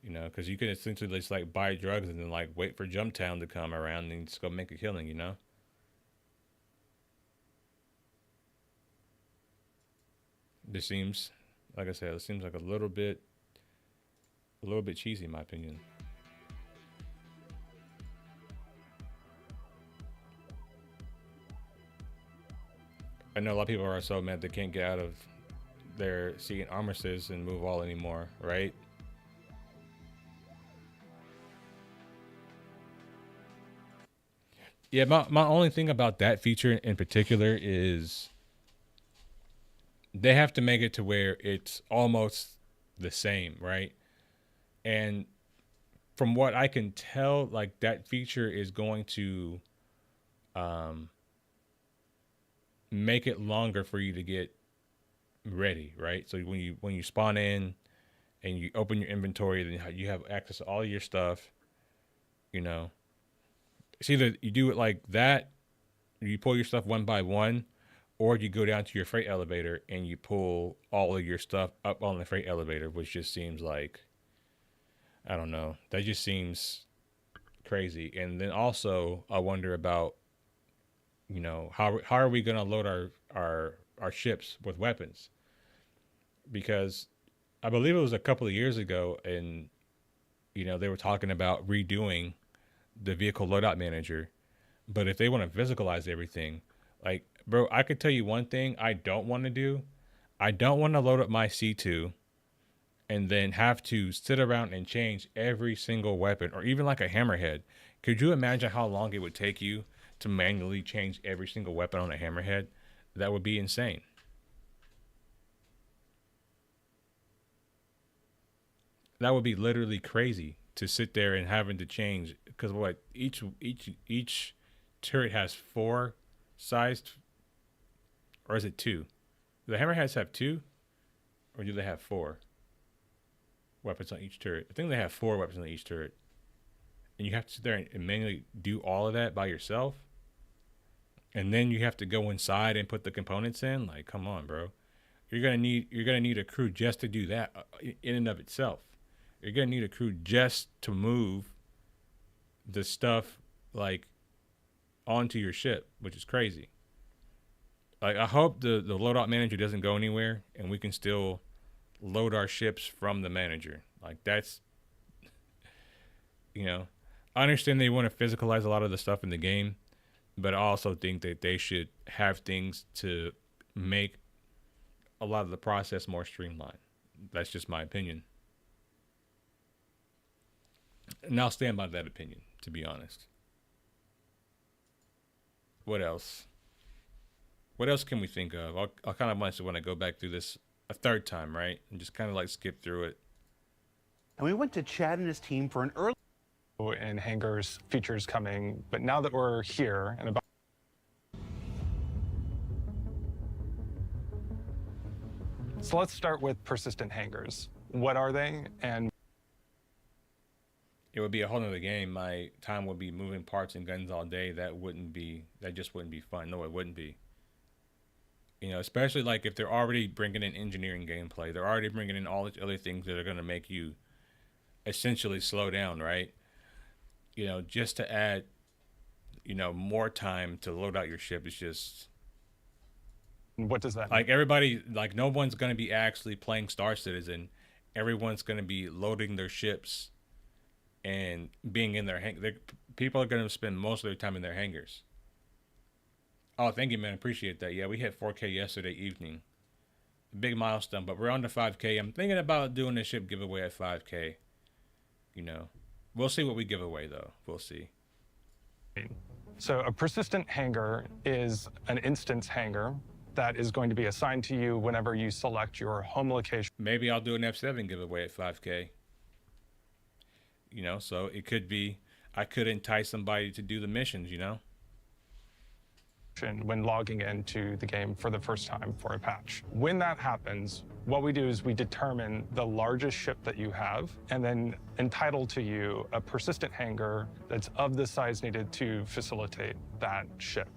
You know, because you can essentially just, like, buy drugs and then, like, wait for Jumptown to come around and just go make a killing, you know? This seems, like I said, it seems like a little bit cheesy in my opinion. I know a lot of people are so mad they can't get out of their seat in armistice and move all anymore, right? Yeah, my only thing about that feature in particular is they have to make it to where it's almost the same, right? And from what I can tell, like, that feature is going to make it longer for you to get ready, right? So when you spawn in and you open your inventory, then you have access to all your stuff, you know. It's either you do it like that, you pull your stuff one by one, or you go down to your freight elevator and you pull all of your stuff up on the freight elevator, which just seems like, I don't know, that just seems crazy. And then also I wonder about, you know, how are we going to load our ships with weapons? Because I believe it was a couple of years ago, and you know, they were talking about redoing the vehicle loadout manager. But if they want to physicalize everything, like, bro, I could tell you one thing I don't want to do. I don't want to load up my C2 and then have to sit around and change every single weapon, or even like a hammerhead. Could you imagine how long it would take you to manually change every single weapon on a hammerhead? That would be insane. That would be literally crazy to sit there and having to change, because what, each turret has 4 sized, or is it 2? Do the hammerheads have 2, or do they have 4 weapons on each turret? I think they have 4 weapons on each turret, and you have to sit there and manually do all of that by yourself, and then you have to go inside and put the components in. Like, come on, bro. You're gonna need a crew just to do that in and of itself. You're gonna need a crew just to move the stuff like onto your ship, which is crazy. Like, I hope the loadout manager doesn't go anywhere and we can still load our ships from the manager. Like, that's, you know, I understand they want to physicalize a lot of the stuff in the game, but I also think that they should have things to make a lot of the process more streamlined. That's just my opinion. And I'll stand by that opinion, to be honest. What else? What else can we think of? I'll kind of want to go back through this a third time, right? And just kind of like skip through it. And we went to Chad and his team for an early... And Hangars features coming, but now that we're here and about... So let's start with persistent hangars. What are they? And it would be a whole nother game. My time would be moving parts and guns all day. That just wouldn't be fun. No, it wouldn't be. You know, especially like if they're already bringing in engineering gameplay, they're already bringing in all these other things that are going to make you essentially slow down, right? You know, just to add, you know, more time to load out your ship is just... What does that mean? Like, everybody, like, no one's going to be actually playing Star Citizen. Everyone's going to be loading their ships and being in their people are going to spend most of their time in their hangars. Oh, thank you, man. Appreciate that. Yeah, we hit 4K yesterday evening. Big milestone, but we're on to 5K. I'm thinking about doing a ship giveaway at 5K. You know, we'll see what we give away, though. We'll see. So a persistent hangar is an instance hangar that is going to be assigned to you whenever you select your home location. Maybe I'll do an F7 giveaway at 5K. You know, so it could be, I could entice somebody to do the missions, you know? When logging into the game for the first time for a patch. When that happens, what we do is we determine the largest ship that you have and then entitle to you a persistent hangar that's of the size needed to facilitate that ship.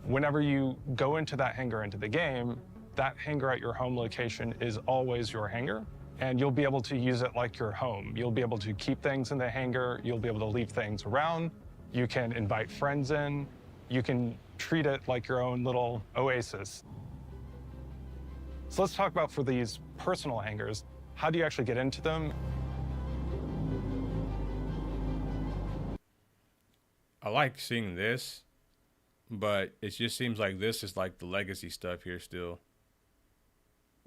Whenever you go into that hangar into the game, that hangar at your home location is always your hangar, and you'll be able to use it like your home. You'll be able to keep things in the hangar, you'll be able to leave things around, you can invite friends in, you can treat it like your own little oasis. So let's talk about, for these personal hangars, how do you actually get into them? I like seeing this, but it just seems like this is like the legacy stuff here still.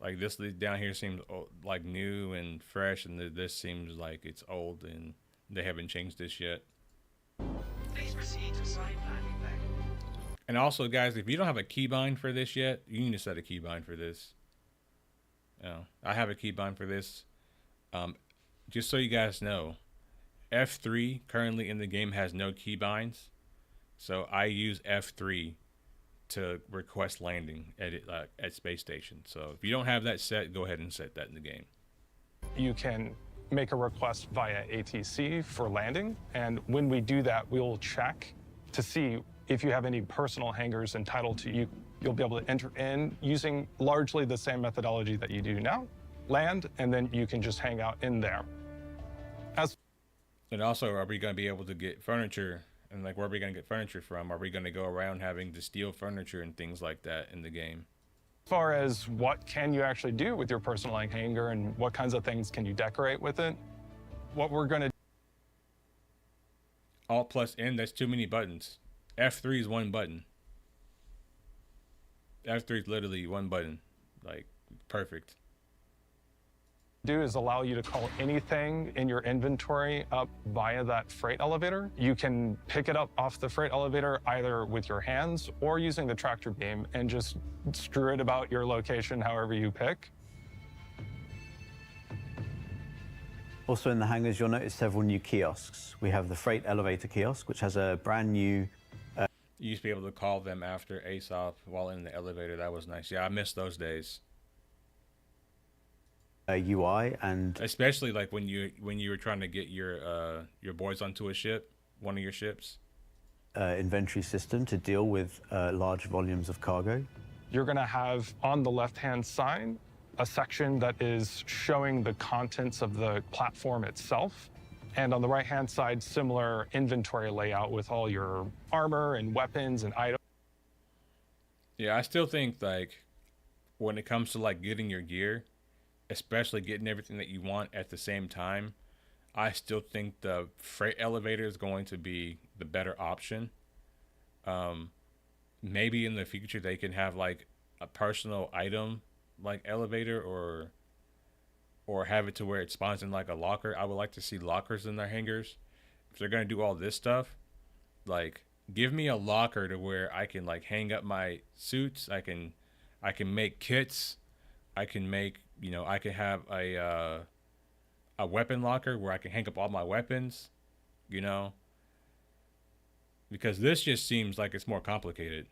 Like this down here seems like new and fresh, and this seems like it's old and they haven't changed this yet. Please proceed to side landing deck. And also, guys, if you don't have a keybind for this yet, you need to set a keybind for this. You know, I have a keybind for this. Just so you guys know, F3 currently in the game has no keybinds, so I use F3 to request landing at space station. So if you don't have that set, go ahead and set that in the game. You can make a request via ATC for landing, and when we do that, we'll check to see if you have any personal hangars entitled to you. You'll be able to enter in using largely the same methodology that you do now, land, and then you can just hang out in there. And also, are we going to be able to get furniture? And like, where are we going to get furniture from? Are we going to go around having to steal furniture and things like that in the game? As far as what can you actually do with your personal hangar and what kinds of things can you decorate with it, what we're going to Alt plus N, that's too many buttons. F3 is one button. F3 is literally one button. Like, perfect. do is allow you to call anything in your inventory up via that freight elevator. You can pick it up off the freight elevator either with your hands or using the tractor beam and just screw it about your location however you pick. Also in the hangars, you'll notice several new kiosks. We have the freight elevator kiosk, which has a brand new... You used to be able to call them after ASOP while in the elevator. That was nice. Yeah, I miss those days. UI, and especially like when you were trying to get your boys onto a ship, one of your ships. Inventory system to deal with large volumes of cargo. You're going to have on the left-hand side a section that is showing the contents of the platform itself, and on the right-hand side, similar inventory layout with all your armor and weapons and items. Yeah, I still think like when it comes to like getting your gear, especially getting everything that you want at the same time, I still think the freight elevator is going to be the better option. Maybe in the future they can have like a personal item like elevator, or have it to where it spawns in like a locker. I would like to see lockers in their hangars. If they're gonna do all this stuff, like give me a locker to where I can like hang up my suits. I can make kits. I can make, you know, I can have a weapon locker where I can hang up all my weapons, you know, because this just seems like it's more complicated.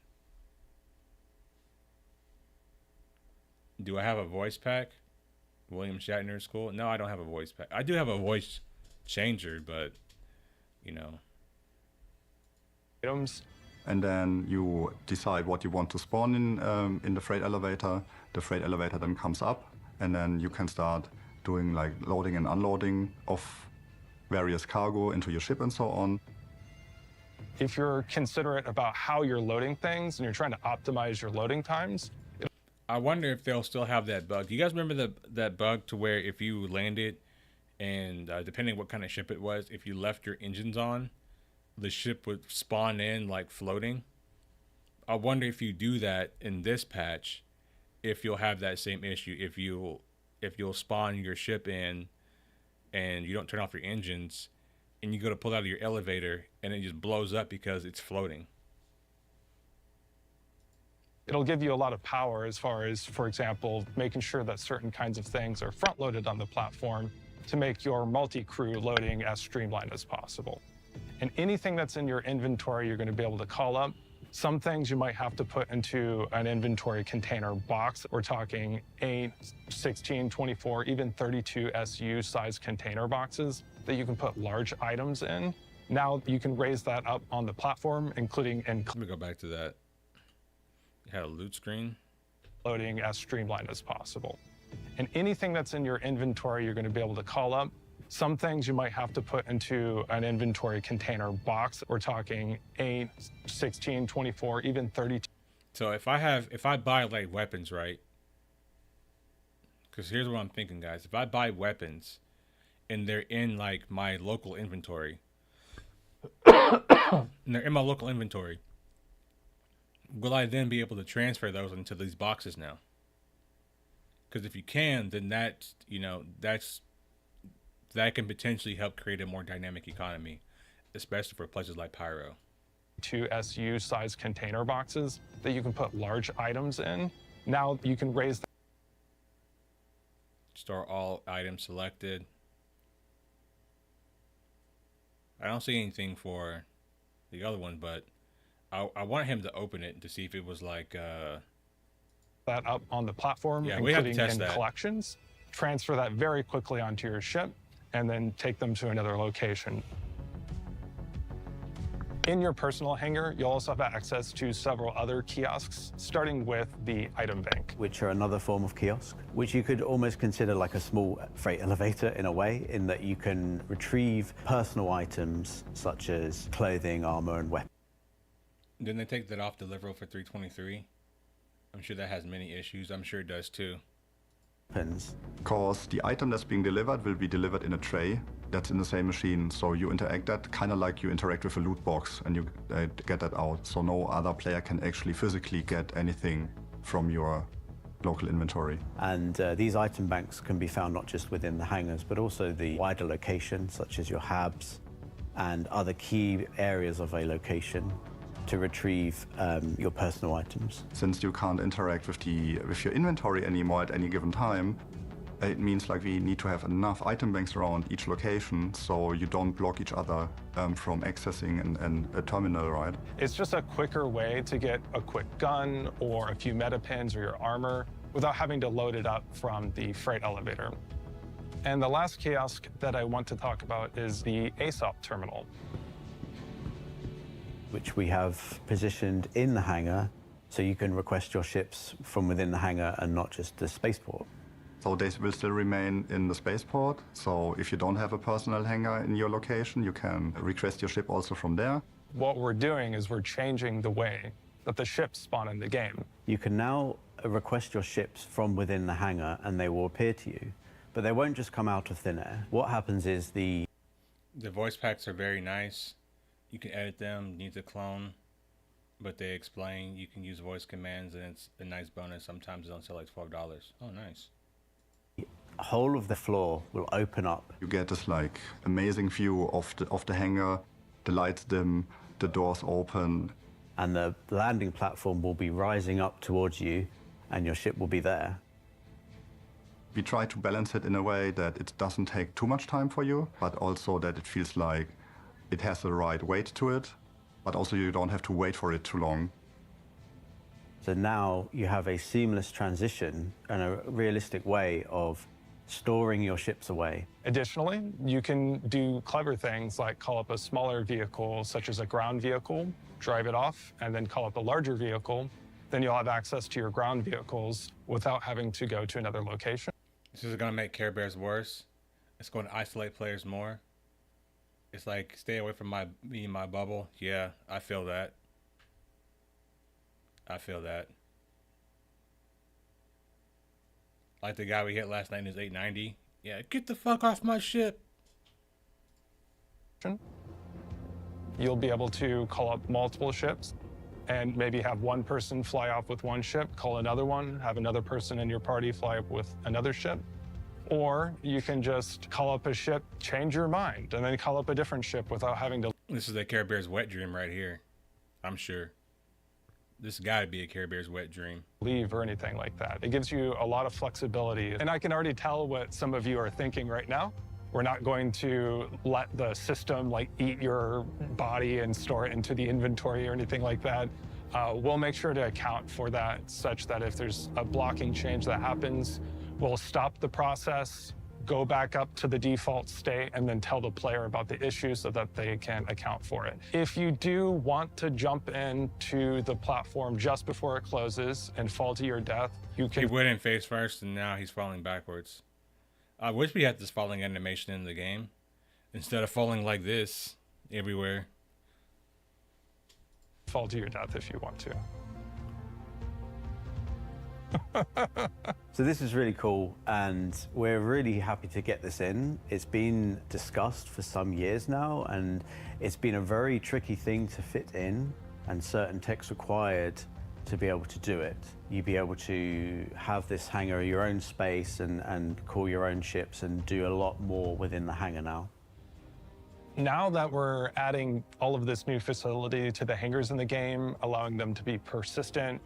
Do I have a voice pack? William Shatner School? No, I don't have a voice pack. I do have a voice changer, but, you know. Items. And then you decide what you want to spawn in the freight elevator. The freight elevator then comes up, and then you can start doing like loading and unloading of various cargo into your ship and so on. If you're considerate about how you're loading things and you're trying to optimize your loading times, I wonder if they'll still have that bug. Do you guys remember that bug to where if you landed and depending what kind of ship it was, if you left your engines on, the ship would spawn in like floating? I wonder if you do that in this patch, if you'll have that same issue. If you'll spawn your ship in and you don't turn off your engines and you go to pull out of your elevator and it just blows up because it's floating. it'll give you a lot of power as far as, for example, making sure that certain kinds of things are front-loaded on the platform to make your multi-crew loading as streamlined as possible. And anything that's in your inventory, you're going to be able to call up. Some things you might have to put into an inventory container box. We're talking 8, 16, 24, even 32 SU size container boxes that you can put large items in. Now you can raise that up on the platform, including in... Let me go back to that. You had a loot screen. Loading as streamlined as possible. And anything that's in your inventory, you're going to be able to call up. Some things you might have to put into an inventory container box. We're talking 8, 16, 24, even 32. So if I buy like weapons, right? Because here's what I'm thinking, guys. If I buy weapons and they're in like my local inventory, and they're in my local inventory, will I then be able to transfer those into these boxes now? Because if you can, then that, you know, that can potentially help create a more dynamic economy, especially for places like Pyro. 2 SU size container boxes that you can put large items in. Now you can raise the... Store all items selected. I don't see anything for the other one, but I want him to open it to see if it was like that up on the platform, yeah, we have to including test in that. collections. Transfer that very quickly onto your ship and then take them to another location. In your personal hangar, you'll also have access to several other kiosks, starting with the item bank. Which are another form of kiosk, which you could almost consider like a small freight elevator in a way, in that you can retrieve personal items such as clothing, armor, and weapons. Didn't they take that off deliverable for 323? I'm sure that has many issues. I'm sure it does too. Because the item that's being delivered will be delivered in a tray that's in the same machine. So you interact that kind of like you interact with a loot box and you get that out. So no other player can actually physically get anything from your local inventory. And these item banks can be found not just within the hangars, but also the wider location, such as your hubs and other key areas of a location to retrieve your personal items. Since you can't interact with your inventory anymore at any given time, it means like we need to have enough item banks around each location so you don't block each other from accessing a terminal, right? It's just a quicker way to get a quick gun or a few meta pins or your armor without having to load it up from the freight elevator. And the last kiosk that I want to talk about is the ASOP terminal, which we have positioned in the hangar, so you can request your ships from within the hangar and not just the spaceport. So they will still remain in the spaceport. So if you don't have a personal hangar in your location, you can request your ship also from there. What we're doing is we're changing the way that the ships spawn in the game. You can now request your ships from within the hangar and they will appear to you, but they won't just come out of thin air. What happens is the voice packs are very nice. You can edit them, need to clone, but they explain you can use voice commands and it's a nice bonus. Sometimes it's on sale like $12. Oh, nice. Whole of the floor will open up. You get this like amazing view of the hangar, the lights dim, the doors open. And the landing platform will be rising up towards you and your ship will be there. We try to balance it in a way that it doesn't take too much time for you, but also that it feels like it has the right weight to it, but also you don't have to wait for it too long. So now you have a seamless transition and a realistic way of storing your ships away. Additionally, you can do clever things like call up a smaller vehicle, such as a ground vehicle, drive it off, and then call up a larger vehicle. Then you'll have access to your ground vehicles without having to go to another location. This is going to make Care Bears worse. It's going to isolate players more. It's like, stay away from me and my bubble. Yeah, I feel that. I feel that. Like the guy we hit last night in his 890. Yeah, get the fuck off my ship. You'll be able to call up multiple ships and maybe have one person fly off with one ship, call another one, have another person in your party fly up with another ship. Or you can just call up a ship, change your mind, and then call up a different ship without having to... This is a Care Bears wet dream right here. I'm sure. This has got to be a Care Bears wet dream. ...leave or anything like that. It gives you a lot of flexibility. And I can already tell what some of you are thinking right now. We're not going to let the system like eat your body and store it into the inventory or anything like that. We'll make sure to account for that such that if there's a blocking change that happens, we'll stop the process, go back up to the default state, and then tell the player about the issue so that they can account for it. If you do want to jump into the platform just before it closes and fall to your death, you can... He went in face first, and now he's falling backwards. I wish we had this falling animation in the game, instead of falling like this everywhere. Fall to your death if you want to. So this is really cool, and we're really happy to get this in. It's been discussed for some years now, and it's been a very tricky thing to fit in, and certain tech's required to be able to do it. You'd be able to have this hangar your own space and call your own ships and do a lot more within the hangar now. Now that we're adding all of this new facility to the hangars in the game, allowing them to be persistent,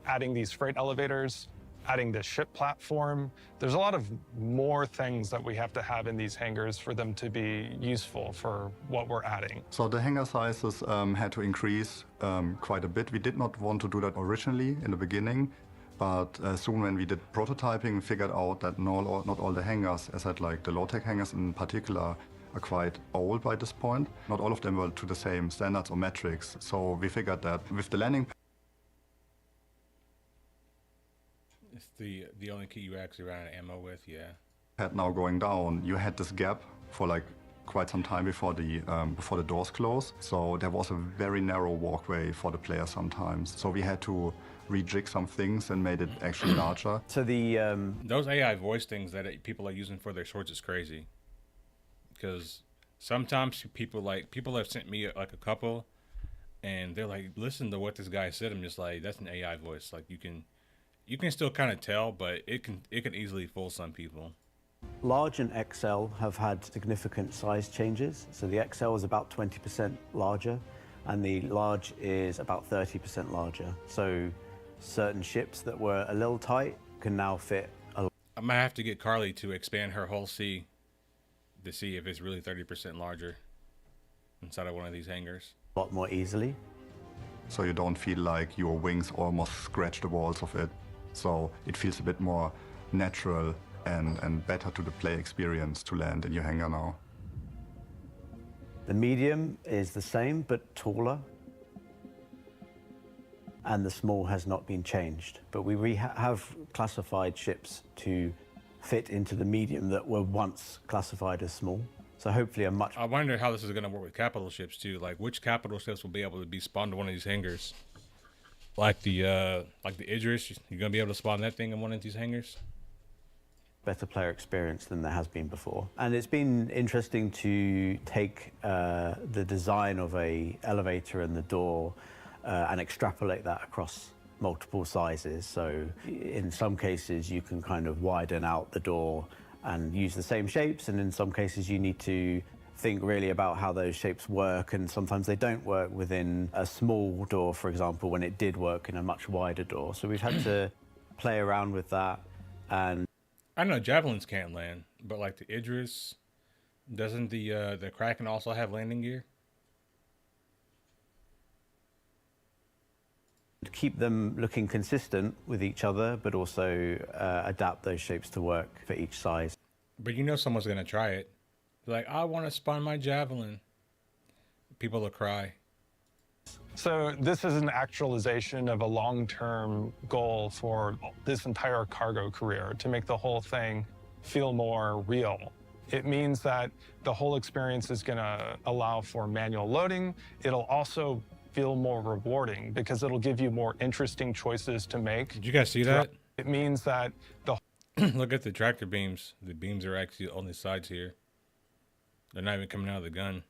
adding these freight elevators, adding this ship platform, there's a lot of more things that we have to have in these hangars for them to be useful for what we're adding. So the hangar sizes had to increase quite a bit. We did not want to do that originally in the beginning, but soon when we did prototyping, we figured out that not all the hangars, as I said, like the low-tech hangars in particular, are quite old by this point. Not all of them were to the same standards or metrics. So we figured that with the landing It's the only key you actually ran out of ammo with, yeah. pad now going down, you had this gap for like quite some time before the doors close. So there was a very narrow walkway for the player sometimes. So we had to rejig some things and made it actually larger. So the those AI voice things that people are using for their swords is crazy. Because sometimes people have sent me like a couple, and they're like, listen to what this guy said. I'm just like, that's an AI voice. Like you can still kind of tell, but it can easily fool some people. large and XL have had significant size changes. So the XL is about 20% larger, and the large is about 30% larger. So certain ships that were a little tight can now fit a I might have to get Carly to expand her whole C to see if it's really 30% larger inside of one of these hangars. lot more easily. So you don't feel like your wings almost scratch the walls of it. So it feels a bit more natural and better to the play experience to land in your hangar now. The medium is the same, but taller. And the small has not been changed. But we have classified ships to fit into the medium that were once classified as small. So hopefully I wonder how this is going to work with capital ships too. Like which capital ships will be able to be spawned to one of these hangars? Like the Idris, you're going to be able to spawn that thing in one of these hangars? better player experience than there has been before. And it's been interesting to take the design of a elevator and the door and extrapolate that across multiple sizes. So in some cases you can kind of widen out the door and use the same shapes, and in some cases you need to think really about how those shapes work, and sometimes they don't work within a small door, for example, when it did work in a much wider door. So we've had to play around with that. And I know javelins can't land, but like the Idris, doesn't the Kraken also have landing gear? keep them looking consistent with each other, but also adapt those shapes to work for each size. But you know someone's gonna try it. Like, I want to spawn my javelin. People will cry. So this is an actualization of a long-term goal for this entire cargo career, to make the whole thing feel more real. It means that the whole experience is going to allow for manual loading. It'll also feel more rewarding because it'll give you more interesting choices to make. Did you guys see that? It means that the look at the tractor beams. The beams are actually on the sides here. They're not even coming out of the gun.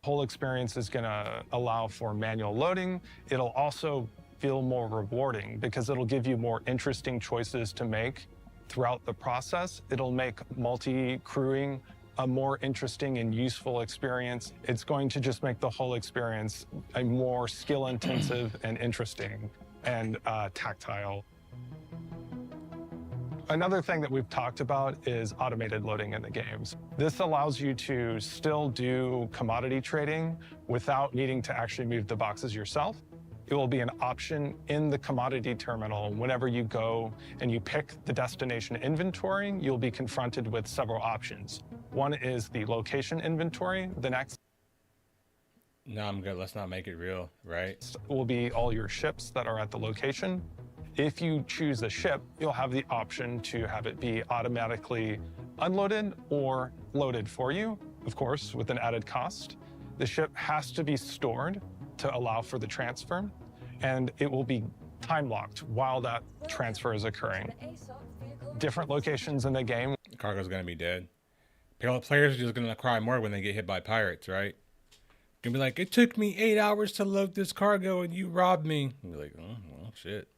whole experience is going to allow for manual loading. It'll also feel more rewarding because it'll give you more interesting choices to make throughout the process. It'll make multi-crewing a more interesting and useful experience. It's going to just make the whole experience a more skill-intensive and interesting and tactile. Another thing that we've talked about is automated loading in the games. This allows you to still do commodity trading without needing to actually move the boxes yourself. It will be an option in the commodity terminal. Whenever you go and you pick the destination inventory, you'll be confronted with several options. One is the location inventory. The next No, I'm good. Let's not make it real, right? will be all your ships that are at the location. If you choose a ship, you'll have the option to have it be automatically unloaded or loaded for you, of course, with an added cost. The ship has to be stored to allow for the transfer, and it will be time locked while that transfer is occurring. Different locations in the game. The cargo's gonna be dead. Players are just gonna cry more when they get hit by pirates, right? Gonna be like, it took me 8 hours to load this cargo and you robbed me. And you're like, oh, well, shit.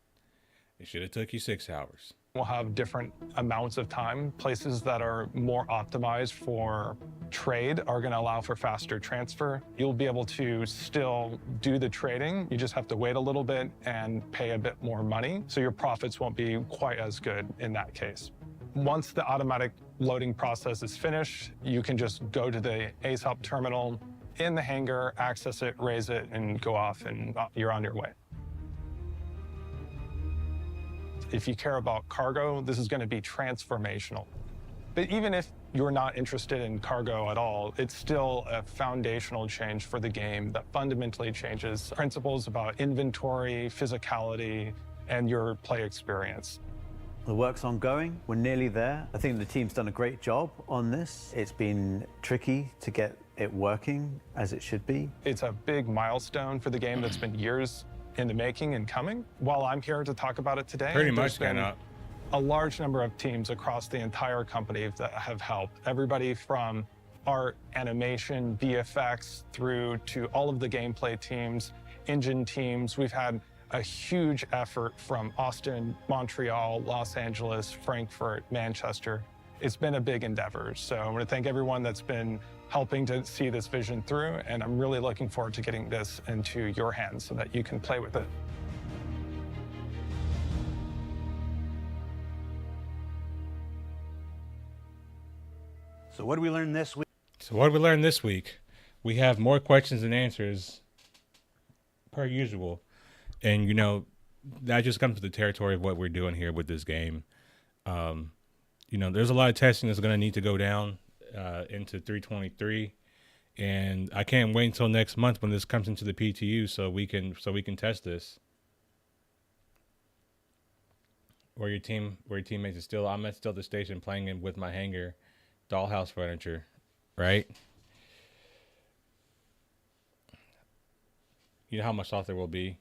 It should have took you 6 hours. We'll have different amounts of time. Places that are more optimized for trade are going to allow for faster transfer. You'll be able to still do the trading. You just have to wait a little bit and pay a bit more money, so your profits won't be quite as good in that case. Once the automatic loading process is finished, you can just go to the ASOP terminal in the hangar, access it, raise it, and go off, and you're on your way. If you care about cargo, this is going to be transformational. But even if you're not interested in cargo at all, it's still a foundational change for the game that fundamentally changes principles about inventory, physicality, and your play experience. The work's ongoing. We're nearly there. I think the team's done a great job on this. It's been tricky to get it working as it should be. It's a big milestone for the game that's been years in the making and coming. While I'm here to talk about it today, Pretty there's much, been a large number of teams across the entire company that have helped. Everybody from art, animation, VFX, through to all of the gameplay teams, engine teams. We've had a huge effort from Austin, Montreal, Los Angeles, Frankfurt, Manchester. It's been a big endeavor. So I want to thank everyone that's been helping to see this vision through, and I'm really looking forward to getting this into your hands so that you can play with it. So what did we learn this week? We have more questions and answers per usual. And, you know, that just comes to the territory of what we're doing here with this game. You know, there's a lot of testing that's going to need to go down into 3.23. And I can't wait until next month when this comes into the PTU so we can test this. Where your teammates are still, I'm still at the station playing it with my hangar dollhouse furniture, right? You know how much softer it will be.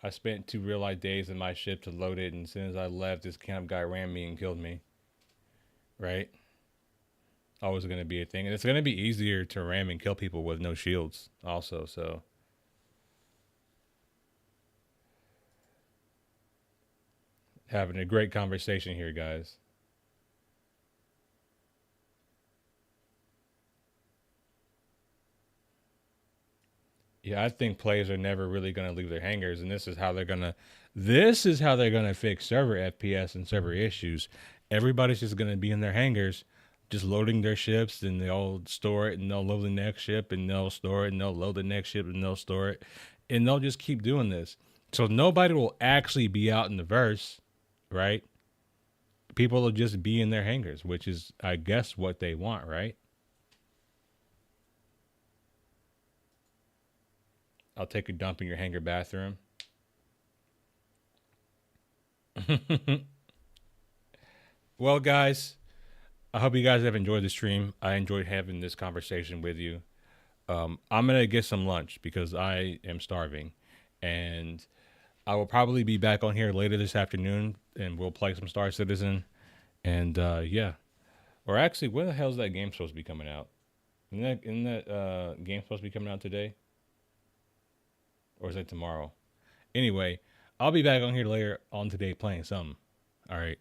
I spent 2 real-life days in my ship to load it, and as soon as I left, this camp guy ran me and killed me. Right? Always going to be a thing. And it's going to be easier to ram and kill people with no shields also, so. Having a great conversation here, guys. Yeah, I think players are never really going to leave their hangars, and this is how they're going to fix server FPS and server issues. Everybody's just going to be in their hangars, just loading their ships, and they'll store it, and they'll load the next ship, and they'll store it, and they'll load the next ship, and they'll store it, and they'll just keep doing this. So nobody will actually be out in the verse, right? People will just be in their hangars, which is, I guess, what they want, right? I'll take a dump in your hangar bathroom. Well, guys, I hope you guys have enjoyed the stream. I enjoyed having this conversation with you. I'm going to get some lunch because I am starving. And I will probably be back on here later this afternoon, and we'll play some Star Citizen. And, yeah. Or actually, when the hell is that game supposed to be coming out? Isn't that game supposed to be coming out today? Or is it tomorrow? Anyway, I'll be back on here later on today playing something. All right.